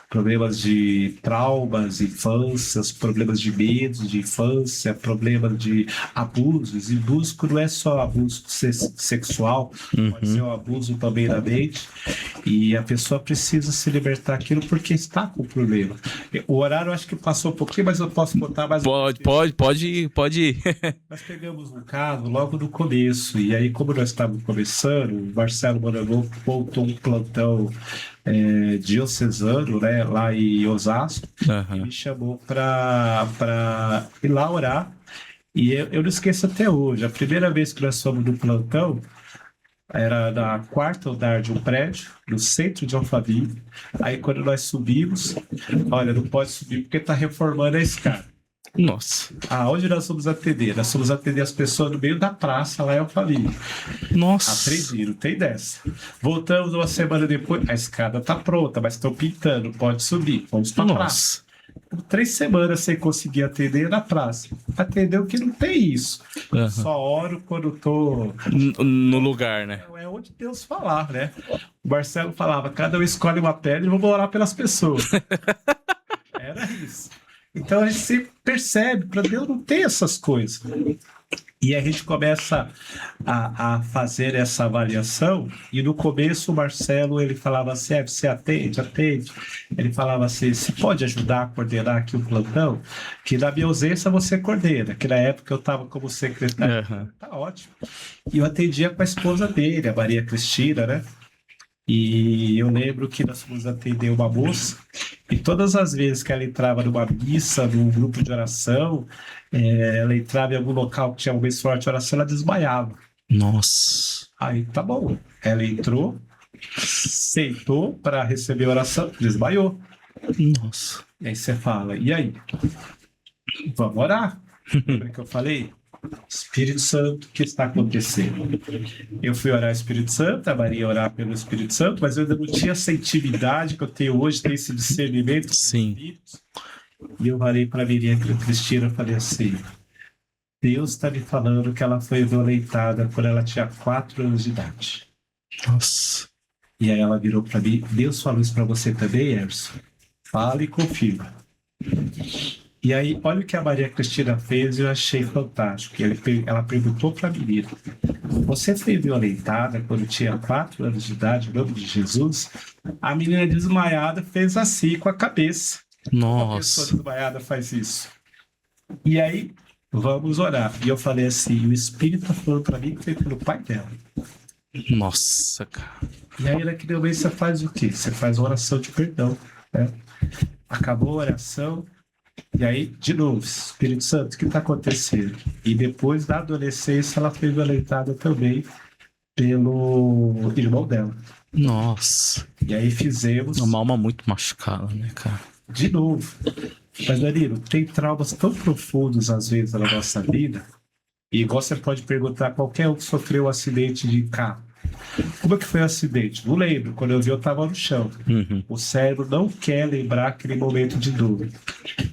Speaker 2: Problemas de traumas, infâncias, problemas de medos de infância, problemas de abusos. E abuso não é só abuso sexual, pode ser um abuso também da mente. E a pessoa precisa se libertar daquilo porque está com problema. O horário eu acho que passou um pouquinho, mas eu posso botar mais
Speaker 1: Pode ir.
Speaker 2: Nós pegamos um caso logo no começo, e aí, como nós estávamos começando, o Marcelo Morangon voltou um plantão diocesano, né, lá em Osasco, e me chamou para ir lá orar. E eu não esqueço até hoje, a primeira vez que nós fomos no plantão, era na quarta andar de um prédio, no centro de Alphaville. Aí, quando nós subimos, olha, não pode subir porque está reformando a escada.
Speaker 1: Nossa.
Speaker 2: Onde nós vamos atender? Nós vamos atender as pessoas no meio da praça, lá em Alphaville.
Speaker 1: Nossa.
Speaker 2: Aprendi, não tem dessa. Voltamos uma semana depois, a escada tá pronta, mas estão pintando, pode subir, vamos para a praça. 3 semanas sem conseguir atender na praça. Atendeu que não tem isso. Só oro quando tô
Speaker 1: no lugar, né?
Speaker 2: É onde Deus falar, né? O Marcelo falava, cada um escolhe uma pedra e vamos orar pelas pessoas. Era isso. Então a gente sempre percebe, para Deus não ter essas coisas. E a gente começa a fazer essa avaliação, e no começo o Marcelo, ele falava assim, você atende. Ele falava assim, você pode ajudar a coordenar aqui o plantão? Que na minha ausência você coordena, que na época eu estava como secretário. Tá ótimo. E eu atendia com a esposa dele, a Maria Cristina, né? E eu lembro que nós fomos atender uma moça, e todas as vezes que ela entrava numa missa, num grupo de oração, ela entrava em algum local que tinha um mês forte de oração, ela desmaiava.
Speaker 1: Nossa.
Speaker 2: Aí, tá bom. Ela entrou, sentou para receber a oração, desmaiou.
Speaker 1: Nossa.
Speaker 2: E aí você fala, e aí? Vamos orar. Lembra que eu falei? Espírito Santo, o que está acontecendo? Eu fui orar o Espírito Santo, a Maria orar pelo Espírito Santo, mas eu ainda não tinha essa intimidade que eu tenho hoje, tenho esse discernimento dos
Speaker 1: Sim.
Speaker 2: Espíritos. E eu falei para a Maria Cristina, eu falei assim, Deus está me falando que ela foi violentada quando ela tinha 4 anos de idade.
Speaker 1: Nossa.
Speaker 2: E aí ela virou para mim, Deus falou isso para você também, Emerson? Fala e confirma. E aí, olha o que a Maria Cristina fez e eu achei fantástico. Ela perguntou para a menina, você foi violentada quando tinha 4 anos de idade, em nome de Jesus? A menina desmaiada fez assim com a cabeça. Uma pessoa
Speaker 1: Nossa.
Speaker 2: desmaiada faz isso. E aí, vamos orar. E eu falei assim, o Espírito está falando para mim que foi pelo pai dela.
Speaker 1: Nossa, cara.
Speaker 2: E aí, naquele momento, você faz o quê? Você faz uma oração de perdão, né? Acabou a oração, e aí, de novo, Espírito Santo, o que está acontecendo? E depois da adolescência, ela foi violentada também pelo irmão dela.
Speaker 1: Nossa.
Speaker 2: E aí fizemos
Speaker 1: Uma alma muito machucada, né, cara?
Speaker 2: de novo. Mas, Danilo, tem traumas tão profundos, às vezes, na nossa vida, e igual você pode perguntar a qualquer um que sofreu um acidente de carro. Como é que foi o acidente? Não lembro. Quando eu vi, eu estava no chão.
Speaker 1: Uhum.
Speaker 2: O cérebro não quer lembrar aquele momento de dor.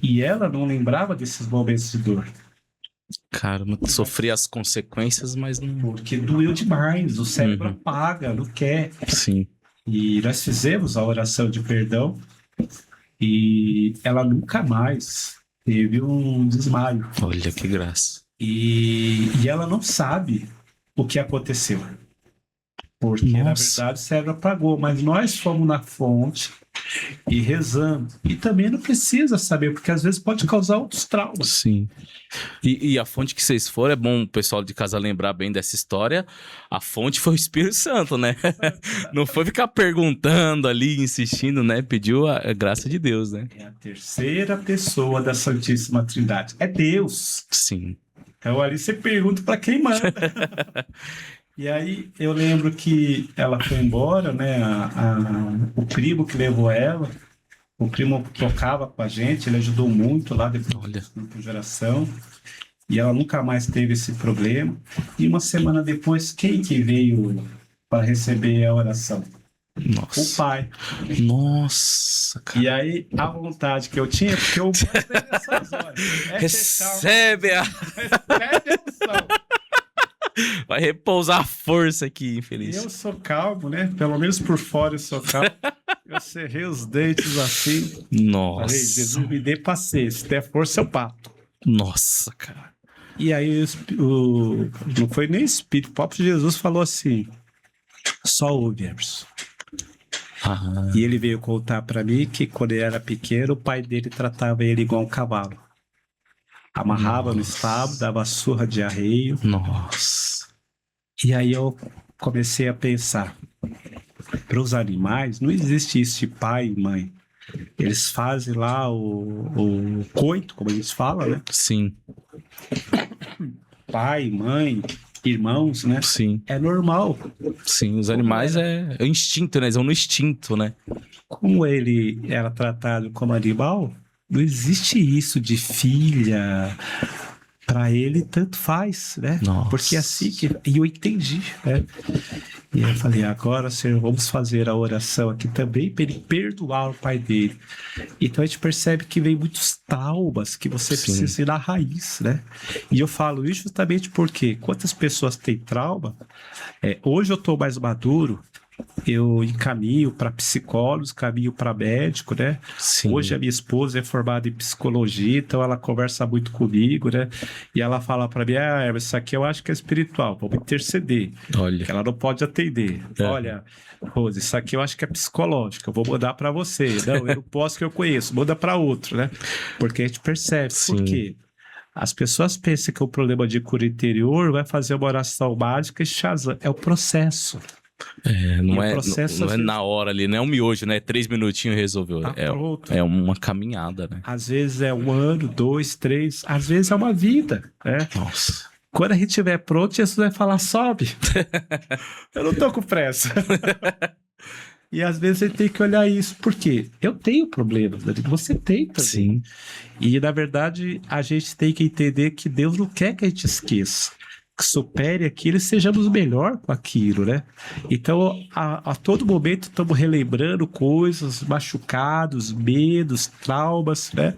Speaker 2: E ela não lembrava desses momentos de dor.
Speaker 1: Cara, não sofri as consequências, mas não.
Speaker 2: Porque doeu demais. O cérebro apaga, não quer.
Speaker 1: Sim.
Speaker 2: E nós fizemos a oração de perdão e ela nunca mais teve um desmaio.
Speaker 1: Olha que graça.
Speaker 2: E ela não sabe o que aconteceu. Porque, na
Speaker 1: Nossa.
Speaker 2: verdade, o cérebro apagou. Mas nós fomos na fonte e rezamos. E também não precisa saber, porque às vezes pode causar outros traumas.
Speaker 1: Sim. E a fonte que vocês foram, é bom o pessoal de casa lembrar bem dessa história. A fonte foi o Espírito Santo, né? Não foi ficar perguntando ali, insistindo, né? Pediu a graça de Deus, né?
Speaker 2: É a terceira pessoa da Santíssima Trindade. É Deus.
Speaker 1: Sim.
Speaker 2: Então ali você pergunta para quem manda. E aí eu lembro que ela foi embora, né? O primo que levou ela, o primo tocava com a gente, ele ajudou muito lá depois
Speaker 1: Olha.
Speaker 2: do grupo de oração. E ela nunca mais teve esse problema. E uma semana depois, quem que veio para receber a oração? O
Speaker 1: Nossa.
Speaker 2: pai.
Speaker 1: Nossa, cara.
Speaker 2: E aí, a vontade que eu tinha, porque eu gostei dessas horas. É
Speaker 1: Recebe a...
Speaker 2: recebe a unção.
Speaker 1: Vai repousar a força aqui, infeliz.
Speaker 2: Eu sou calmo, né? Pelo menos por fora eu sou calmo. Eu cerrei os dentes assim. Falei,
Speaker 1: Nossa.
Speaker 2: Jesus, me dê paciência. Se der força, eu bato.
Speaker 1: Nossa, cara.
Speaker 2: E aí, não foi nem espírito. O próprio Jesus falou assim, só ouve, Emerson.
Speaker 1: Ah,
Speaker 2: E ele veio contar pra mim que quando ele era pequeno, o pai dele tratava ele igual um cavalo. Amarrava no estábulo, dava surra de arreio.
Speaker 1: nossa.
Speaker 2: E aí eu comecei a pensar, para os animais não existe isso de pai e mãe. Eles fazem lá o coito, como eles falam, né?
Speaker 1: Sim,
Speaker 2: Pai, mãe, irmãos, né?
Speaker 1: sim,
Speaker 2: É normal.
Speaker 1: sim. Os animais é o instinto, né? Eles vão no instinto, né?
Speaker 2: Como ele era tratado como animal, não existe isso de filha. Para ele, tanto faz, né?
Speaker 1: Nossa.
Speaker 2: Porque é assim que... E eu entendi, né? E eu falei, agora, Senhor, vamos fazer a oração aqui também para ele perdoar o pai dele. Então a gente percebe que vem muitos traumas que você
Speaker 1: Sim.
Speaker 2: precisa ir na raiz, né? E eu falo isso justamente porque quantas pessoas têm trauma, hoje eu estou mais maduro, eu encaminho para psicólogos, caminho para médico, né?
Speaker 1: Sim.
Speaker 2: Hoje a minha esposa é formada em psicologia, então ela conversa muito comigo, né? E ela fala para mim, isso aqui eu acho que é espiritual, vamos interceder.
Speaker 1: Olha.
Speaker 2: Que ela não pode atender.
Speaker 1: É.
Speaker 2: Olha, Rose, isso aqui eu acho que é psicológico, eu vou mandar para você. Não, eu não posso que eu conheço, manda para outro, né? Porque a gente percebe.
Speaker 1: Sim.
Speaker 2: Por quê? As pessoas pensam que o problema de cura interior vai fazer uma oração mágica e Shazam. É o processo.
Speaker 1: Não
Speaker 2: E o
Speaker 1: é,
Speaker 2: processo,
Speaker 1: não
Speaker 2: às
Speaker 1: é
Speaker 2: vezes,
Speaker 1: na hora ali, não é um miojo, né? 3 minutinhos e resolveu.
Speaker 2: tá pronto.
Speaker 1: É uma caminhada, né?
Speaker 2: Às vezes é 1 ano, 2, 3, às vezes é uma vida, né?
Speaker 1: Nossa.
Speaker 2: Quando a gente estiver pronto, Jesus vai falar, sobe. Eu não tô com pressa. E às vezes a gente tem que olhar isso, porque eu tenho problemas, Danilo, você tem também.
Speaker 1: Sim.
Speaker 2: E na verdade a gente tem que entender que Deus não quer que a gente esqueça, que supere aquilo e sejamos melhor com aquilo, né? Então a todo momento estamos relembrando coisas, machucados, medos, traumas, né?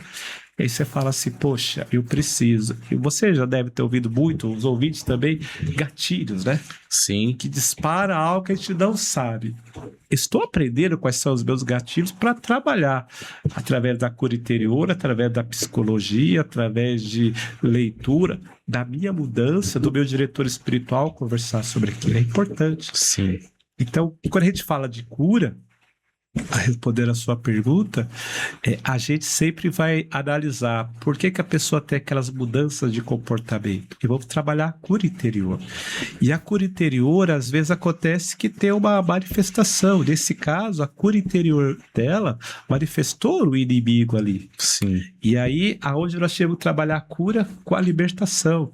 Speaker 2: E aí você fala assim, poxa, eu preciso. E você já deve ter ouvido muito, os ouvintes também, gatilhos, né?
Speaker 1: Sim.
Speaker 2: Que dispara algo que a gente não sabe. Estou aprendendo quais são os meus gatilhos para trabalhar através da cura interior, através da psicologia, através de leitura, da minha mudança, do meu diretor espiritual, conversar sobre aquilo. É importante.
Speaker 1: Sim.
Speaker 2: Então, quando a gente fala de cura, a responder a sua pergunta, a gente sempre vai analisar por que a pessoa tem aquelas mudanças de comportamento. E vamos trabalhar a cura interior. E a cura interior, às vezes, acontece que tem uma manifestação. Nesse caso, a cura interior dela manifestou o inimigo ali.
Speaker 1: Sim.
Speaker 2: E aí, aonde nós temos que trabalhar a cura com a libertação.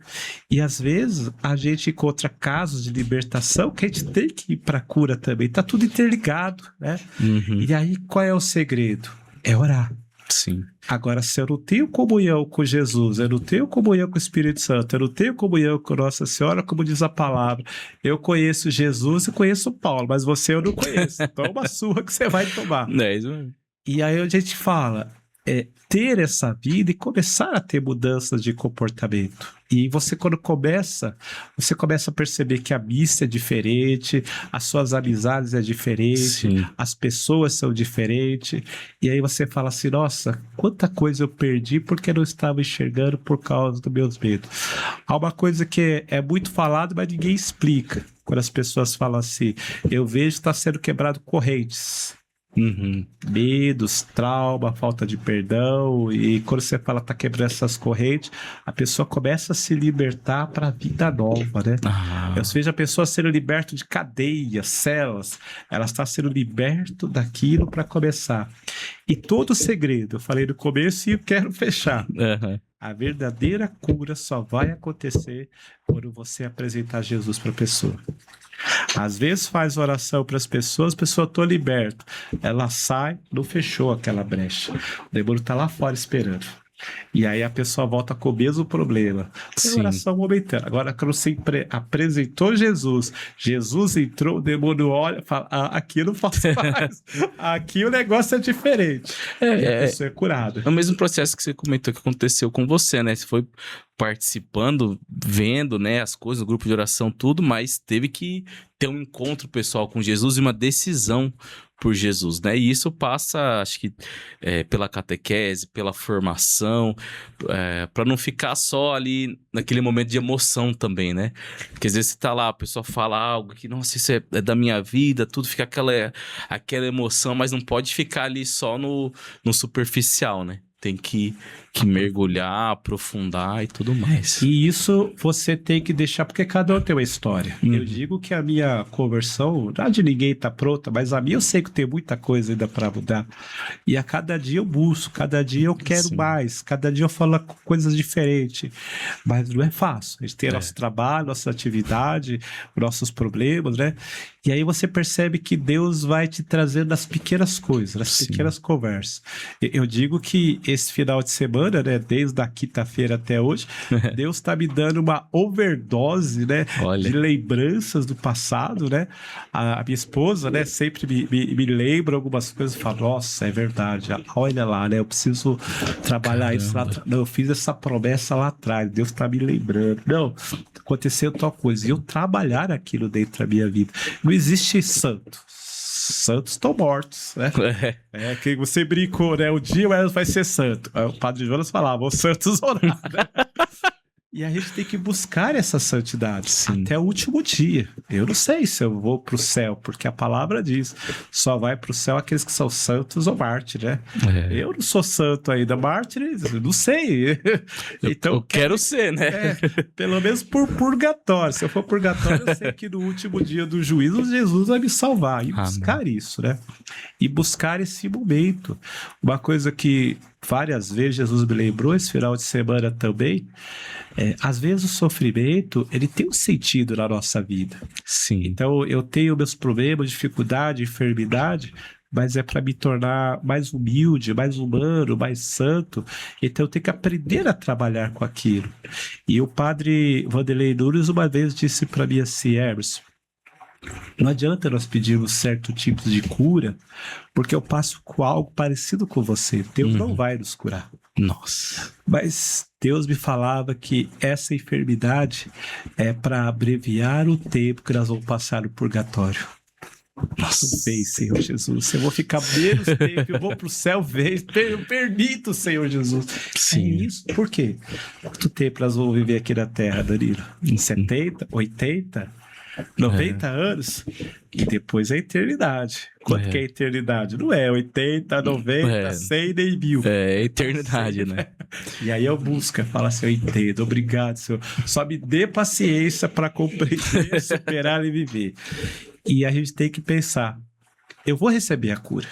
Speaker 2: E às vezes, a gente encontra casos de libertação que a gente tem que ir para a cura também. Está tudo interligado, né? E aí, qual é o segredo? É orar.
Speaker 1: Sim.
Speaker 2: Agora, se eu não tenho comunhão com Jesus, eu não tenho comunhão com o Espírito Santo, eu não tenho comunhão com Nossa Senhora, como diz a palavra, eu conheço Jesus e conheço Paulo, mas você eu não conheço. Então é uma surra que você vai tomar.
Speaker 1: É isso mesmo.
Speaker 2: E aí a gente fala, ter essa vida e começar a ter mudanças de comportamento. E você, quando começa, você começa a perceber que a missa é diferente, as suas amizades é diferente,
Speaker 1: Sim.
Speaker 2: as pessoas são diferentes. E aí você fala assim, nossa, quanta coisa eu perdi porque eu não estava enxergando por causa dos meus medos. Há uma coisa que é muito falada, mas ninguém explica. Quando as pessoas falam assim, eu vejo que está sendo quebrado correntes. Medos, trauma, falta de perdão, e quando você fala tá quebrando essas correntes, a pessoa começa a se libertar para a vida nova, né? Eu vejo a pessoa sendo liberta de cadeias, celas, ela está sendo liberta daquilo para começar. E todo o segredo, eu falei no começo e eu quero fechar. A verdadeira cura só vai acontecer quando você apresentar Jesus para a pessoa. Às vezes faz oração para as pessoas, a pessoa está liberta. Ela sai, não fechou aquela brecha. O demônio está lá fora esperando. E aí a pessoa volta com o mesmo problema. Tem oração momentânea. Agora, quando você apresentou Jesus, Jesus entrou, o demônio olha e fala, aqui eu não faço mais. Aqui o negócio é diferente. E a pessoa é curada.
Speaker 1: É o mesmo processo que você comentou que aconteceu com você, né? Você foi participando, vendo, né, as coisas, o grupo de oração, tudo, mas teve que ter um encontro pessoal com Jesus e uma decisão por Jesus, né? E isso passa, acho que, pela catequese, pela formação, para não ficar só ali naquele momento de emoção também, né? Porque às vezes você tá lá, a pessoa fala algo que, nossa, isso é da minha vida, tudo fica aquela emoção, mas não pode ficar ali só no superficial, né? Tem que mergulhar, aprofundar e tudo mais.
Speaker 2: E isso você tem que deixar, porque cada um tem uma história. Eu digo que a minha conversão, não é de ninguém tá pronta, mas a minha eu sei que tem muita coisa ainda para mudar. E a cada dia eu busco, cada dia eu quero mais, cada dia eu falo coisas diferentes. Mas não é fácil. A gente tem nosso trabalho, nossa atividade, nossos problemas, né? E aí você percebe que Deus vai te trazendo as pequenas coisas, as pequenas conversas. Eu digo que esse final de semana, né, desde a quinta-feira até hoje, Deus está me dando uma overdose, né, de lembranças do passado, né? A minha esposa, né, sempre me lembra algumas coisas e fala, nossa, é verdade, olha lá, né, eu preciso trabalhar isso lá atrás. Não, eu fiz essa promessa lá atrás, Deus está me lembrando. Não, aconteceu tal coisa. E eu trabalhar aquilo dentro da minha vida. Não existe santo. Santos estão mortos, né? Que você brincou, né? O dia vai ser santo. Aí o padre Jonas falava, os santos oraram, né? E a gente tem que buscar essa santidade
Speaker 1: Sim.
Speaker 2: até o último dia. Eu não sei se eu vou para o céu, porque a palavra diz, só vai para o céu aqueles que são santos ou mártires, né? Eu não sou santo ainda, mártir, não sei. Então,
Speaker 1: eu quero ser, né?
Speaker 2: Pelo menos por purgatório. Se eu for purgatório, eu sei que no último dia do juízo, Jesus vai me salvar. E buscar isso, né? E buscar esse momento. Uma coisa que várias vezes Jesus me lembrou esse final de semana também, às vezes o sofrimento, ele tem um sentido na nossa vida.
Speaker 1: Sim.
Speaker 2: Então, eu tenho meus problemas, dificuldade, enfermidade, mas é para me tornar mais humilde, mais humano, mais santo. Então, eu tenho que aprender a trabalhar com aquilo. E o padre Vanderlei Nunes uma vez disse para mim assim, Hermes, não adianta nós pedirmos certo tipo de cura, porque eu passo com algo parecido com você. Deus não vai nos curar.
Speaker 1: Nossa.
Speaker 2: Mas Deus me falava que essa enfermidade é para abreviar o tempo que nós vamos passar no purgatório. Nossa, bem, Senhor Jesus, eu vou ficar menos tempo, eu vou para o céu, eu permito, Senhor Jesus.
Speaker 1: Sim.
Speaker 2: É isso. Por quê? Quanto tempo nós vamos viver aqui na Terra, Danilo? Em 70, 80, 90 anos? E depois a eternidade. Quanto que é a eternidade? Não é 80, 90, 100, nem 1000.
Speaker 1: É eternidade, né?
Speaker 2: E aí eu busco, falo assim, eu entendo, obrigado, Senhor. Só me dê paciência para compreender, superar e viver. E a gente tem que pensar, eu vou receber a cura.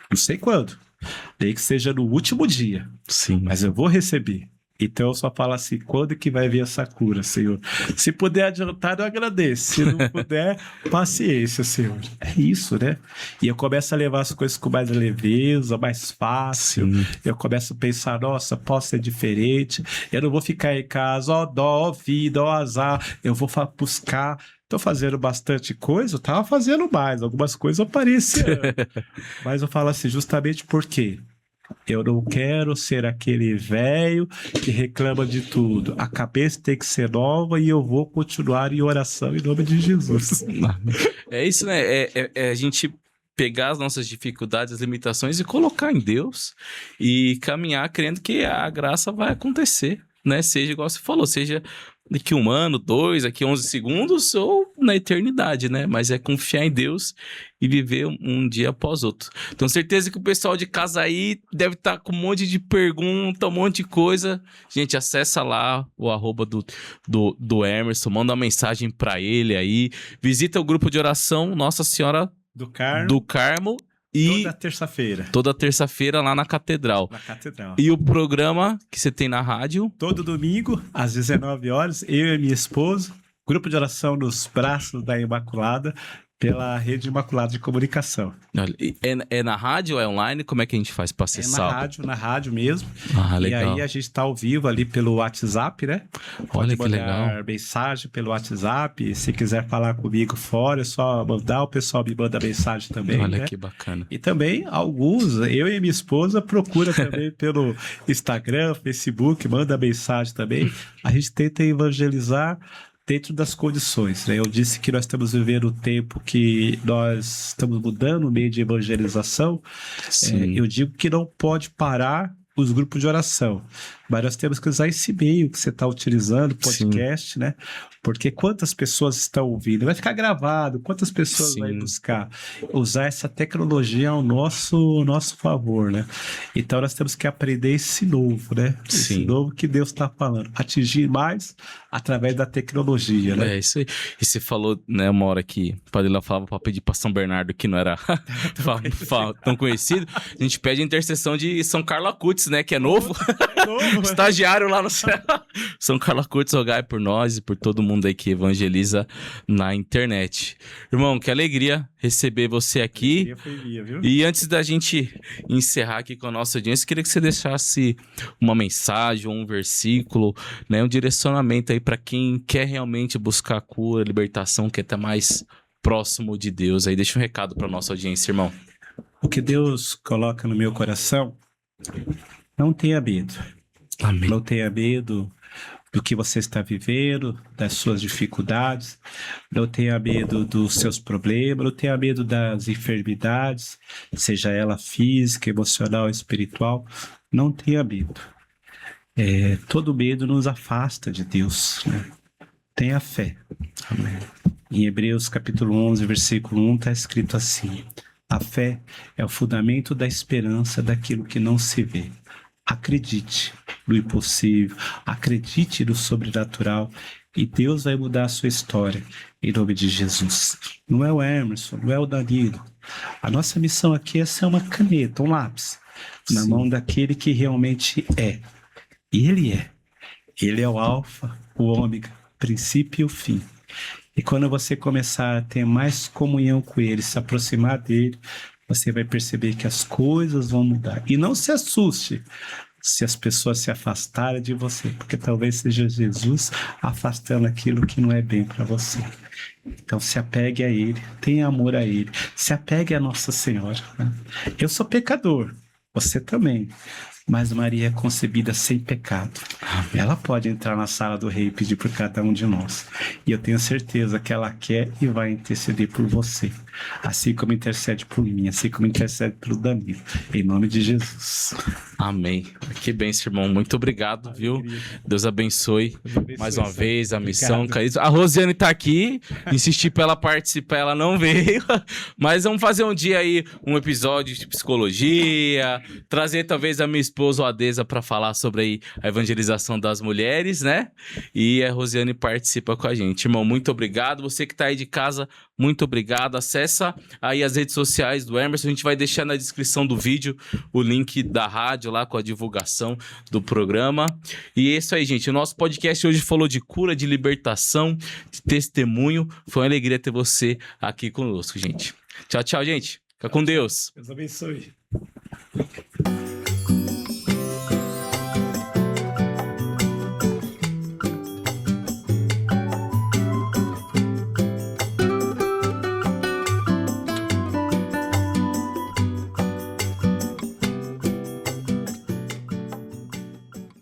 Speaker 2: Não sei quando. Nem que seja no último dia.
Speaker 1: Sim.
Speaker 2: Mas eu vou receber. Então eu só falo assim, quando que vai vir essa cura, Senhor? Se puder adiantar, eu agradeço. Se não puder, paciência, Senhor. É isso, né? E eu começo a levar as coisas com mais leveza, mais fácil. Sim. Eu começo a pensar, nossa, posso ser diferente. Eu não vou ficar em casa, ó dó, ó vida, ó azar. Eu vou buscar. Tô fazendo bastante coisa, eu tava fazendo mais. Algumas coisas apareciam. Mas eu falo assim, justamente porque eu não quero ser aquele velho que reclama de tudo. A cabeça tem que ser nova e eu vou continuar em oração em nome de Jesus.
Speaker 1: É isso, né? É a gente pegar as nossas dificuldades, as limitações e colocar em Deus e caminhar crendo que a graça vai acontecer, né? Seja igual você falou, seja daqui 1 ano, 2, daqui 11 segundos ou na eternidade, né? Mas é confiar em Deus e viver um dia após outro. Tenho certeza que o pessoal de casa aí deve estar com um monte de pergunta, um monte de coisa. Gente, acessa lá o @ do Emerson, manda uma mensagem para ele aí. Visita o grupo de oração Nossa Senhora do Carmo. E toda terça-feira lá na Catedral. E o programa que você tem na rádio?
Speaker 2: Todo domingo, às 19 horas, eu e minha esposa, grupo de oração nos braços da Imaculada, pela Rede Imaculada de Comunicação.
Speaker 1: É na rádio ou é online? Como é que a gente faz para acessar?
Speaker 2: Na rádio mesmo.
Speaker 1: Legal.
Speaker 2: E aí a gente está ao vivo ali pelo WhatsApp, né?
Speaker 1: Olha que legal.
Speaker 2: Pode mandar mensagem pelo WhatsApp. Se quiser falar comigo fora, é só mandar. O pessoal me manda mensagem também.
Speaker 1: Olha,
Speaker 2: né?
Speaker 1: Que bacana.
Speaker 2: E também alguns, eu e minha esposa, procura também pelo Instagram, Facebook, manda mensagem também. A gente tenta evangelizar dentro das condições, né? Eu disse que nós estamos vivendo um tempo que nós estamos mudando o meio de evangelização. Eu digo que não pode parar os grupos de oração, mas nós temos que usar esse meio que você está utilizando, podcast, né? Porque quantas pessoas estão ouvindo? Vai ficar gravado, quantas pessoas vai buscar? Usar essa tecnologia ao nosso favor, né? Então nós temos que aprender esse novo, né? Esse novo que Deus está falando. Atingir mais através da tecnologia, né?
Speaker 1: É isso aí. E você falou, né, uma hora que o Padre lá falava para pedir para São Bernardo, que não era tão conhecido. A gente pede a intercessão de São Carlo Acutis, né? Que é novo. Estagiário lá no céu. São Carlo Acutis, rogai por nós e por todo mundo aí que evangeliza na internet. Irmão, que alegria receber você aqui.
Speaker 2: Foi minha, viu?
Speaker 1: E antes da gente encerrar aqui com a nossa audiência, queria que você deixasse uma mensagem, um versículo, né, um direcionamento aí para quem quer realmente buscar cura, libertação, quer estar mais próximo de Deus. Aí deixa um recado para nossa audiência, irmão.
Speaker 2: O que Deus coloca no meu coração, não tenha medo.
Speaker 1: Amém.
Speaker 2: Não tenha medo do que você está vivendo, das suas dificuldades, não tenha medo dos seus problemas, não tenha medo das enfermidades, seja ela física, emocional, espiritual, não tenha medo. Todo medo nos afasta de Deus, né? Tenha fé.
Speaker 1: Amém.
Speaker 2: Em Hebreus capítulo 11, versículo 1, está escrito assim: a fé é o fundamento da esperança daquilo que não se vê. Acredite no impossível, acredite no sobrenatural e Deus vai mudar a sua história em nome de Jesus. Não é o Emerson, não é o Danilo. A nossa missão aqui é ser uma caneta, um lápis, na
Speaker 1: Sim.
Speaker 2: mão daquele que realmente é. E Ele é. Ele é o alfa, o ômega, o princípio e o fim. E quando você começar a ter mais comunhão com Ele, se aproximar dEle, você vai perceber que as coisas vão mudar. E não se assuste se as pessoas se afastarem de você, porque talvez seja Jesus afastando aquilo que não é bem para você. Então se apegue a Ele, tenha amor a Ele, se apegue a Nossa Senhora, né? Eu sou pecador, você também. Mas Maria é concebida sem pecado. Ela pode entrar na sala do rei e pedir por cada um de nós. E eu tenho certeza que ela quer e vai interceder por você. Assim como intercede por mim, assim como intercede pelo Danilo. Em nome de Jesus.
Speaker 1: Amém. Que bênção, irmão. Muito obrigado, viu? Deus abençoe mais uma vez a missão. A Rosiane tá aqui, insisti pra ela participar, ela não veio. Mas vamos fazer um dia aí, um episódio de psicologia, trazer talvez a minha esposa, o Adesa, pra falar sobre aí a evangelização das mulheres, né? E a Rosiane participa com a gente. Irmão, muito obrigado. Você que tá aí de casa, muito obrigado. Acessa aí as redes sociais do Emerson. A gente vai deixar na descrição do vídeo o link da rádio lá com a divulgação do programa. E é isso aí, gente. O nosso podcast hoje falou de cura, de libertação, de testemunho. Foi uma alegria ter você aqui conosco, gente. Tchau, tchau, gente. Fica com Deus.
Speaker 2: Deus abençoe.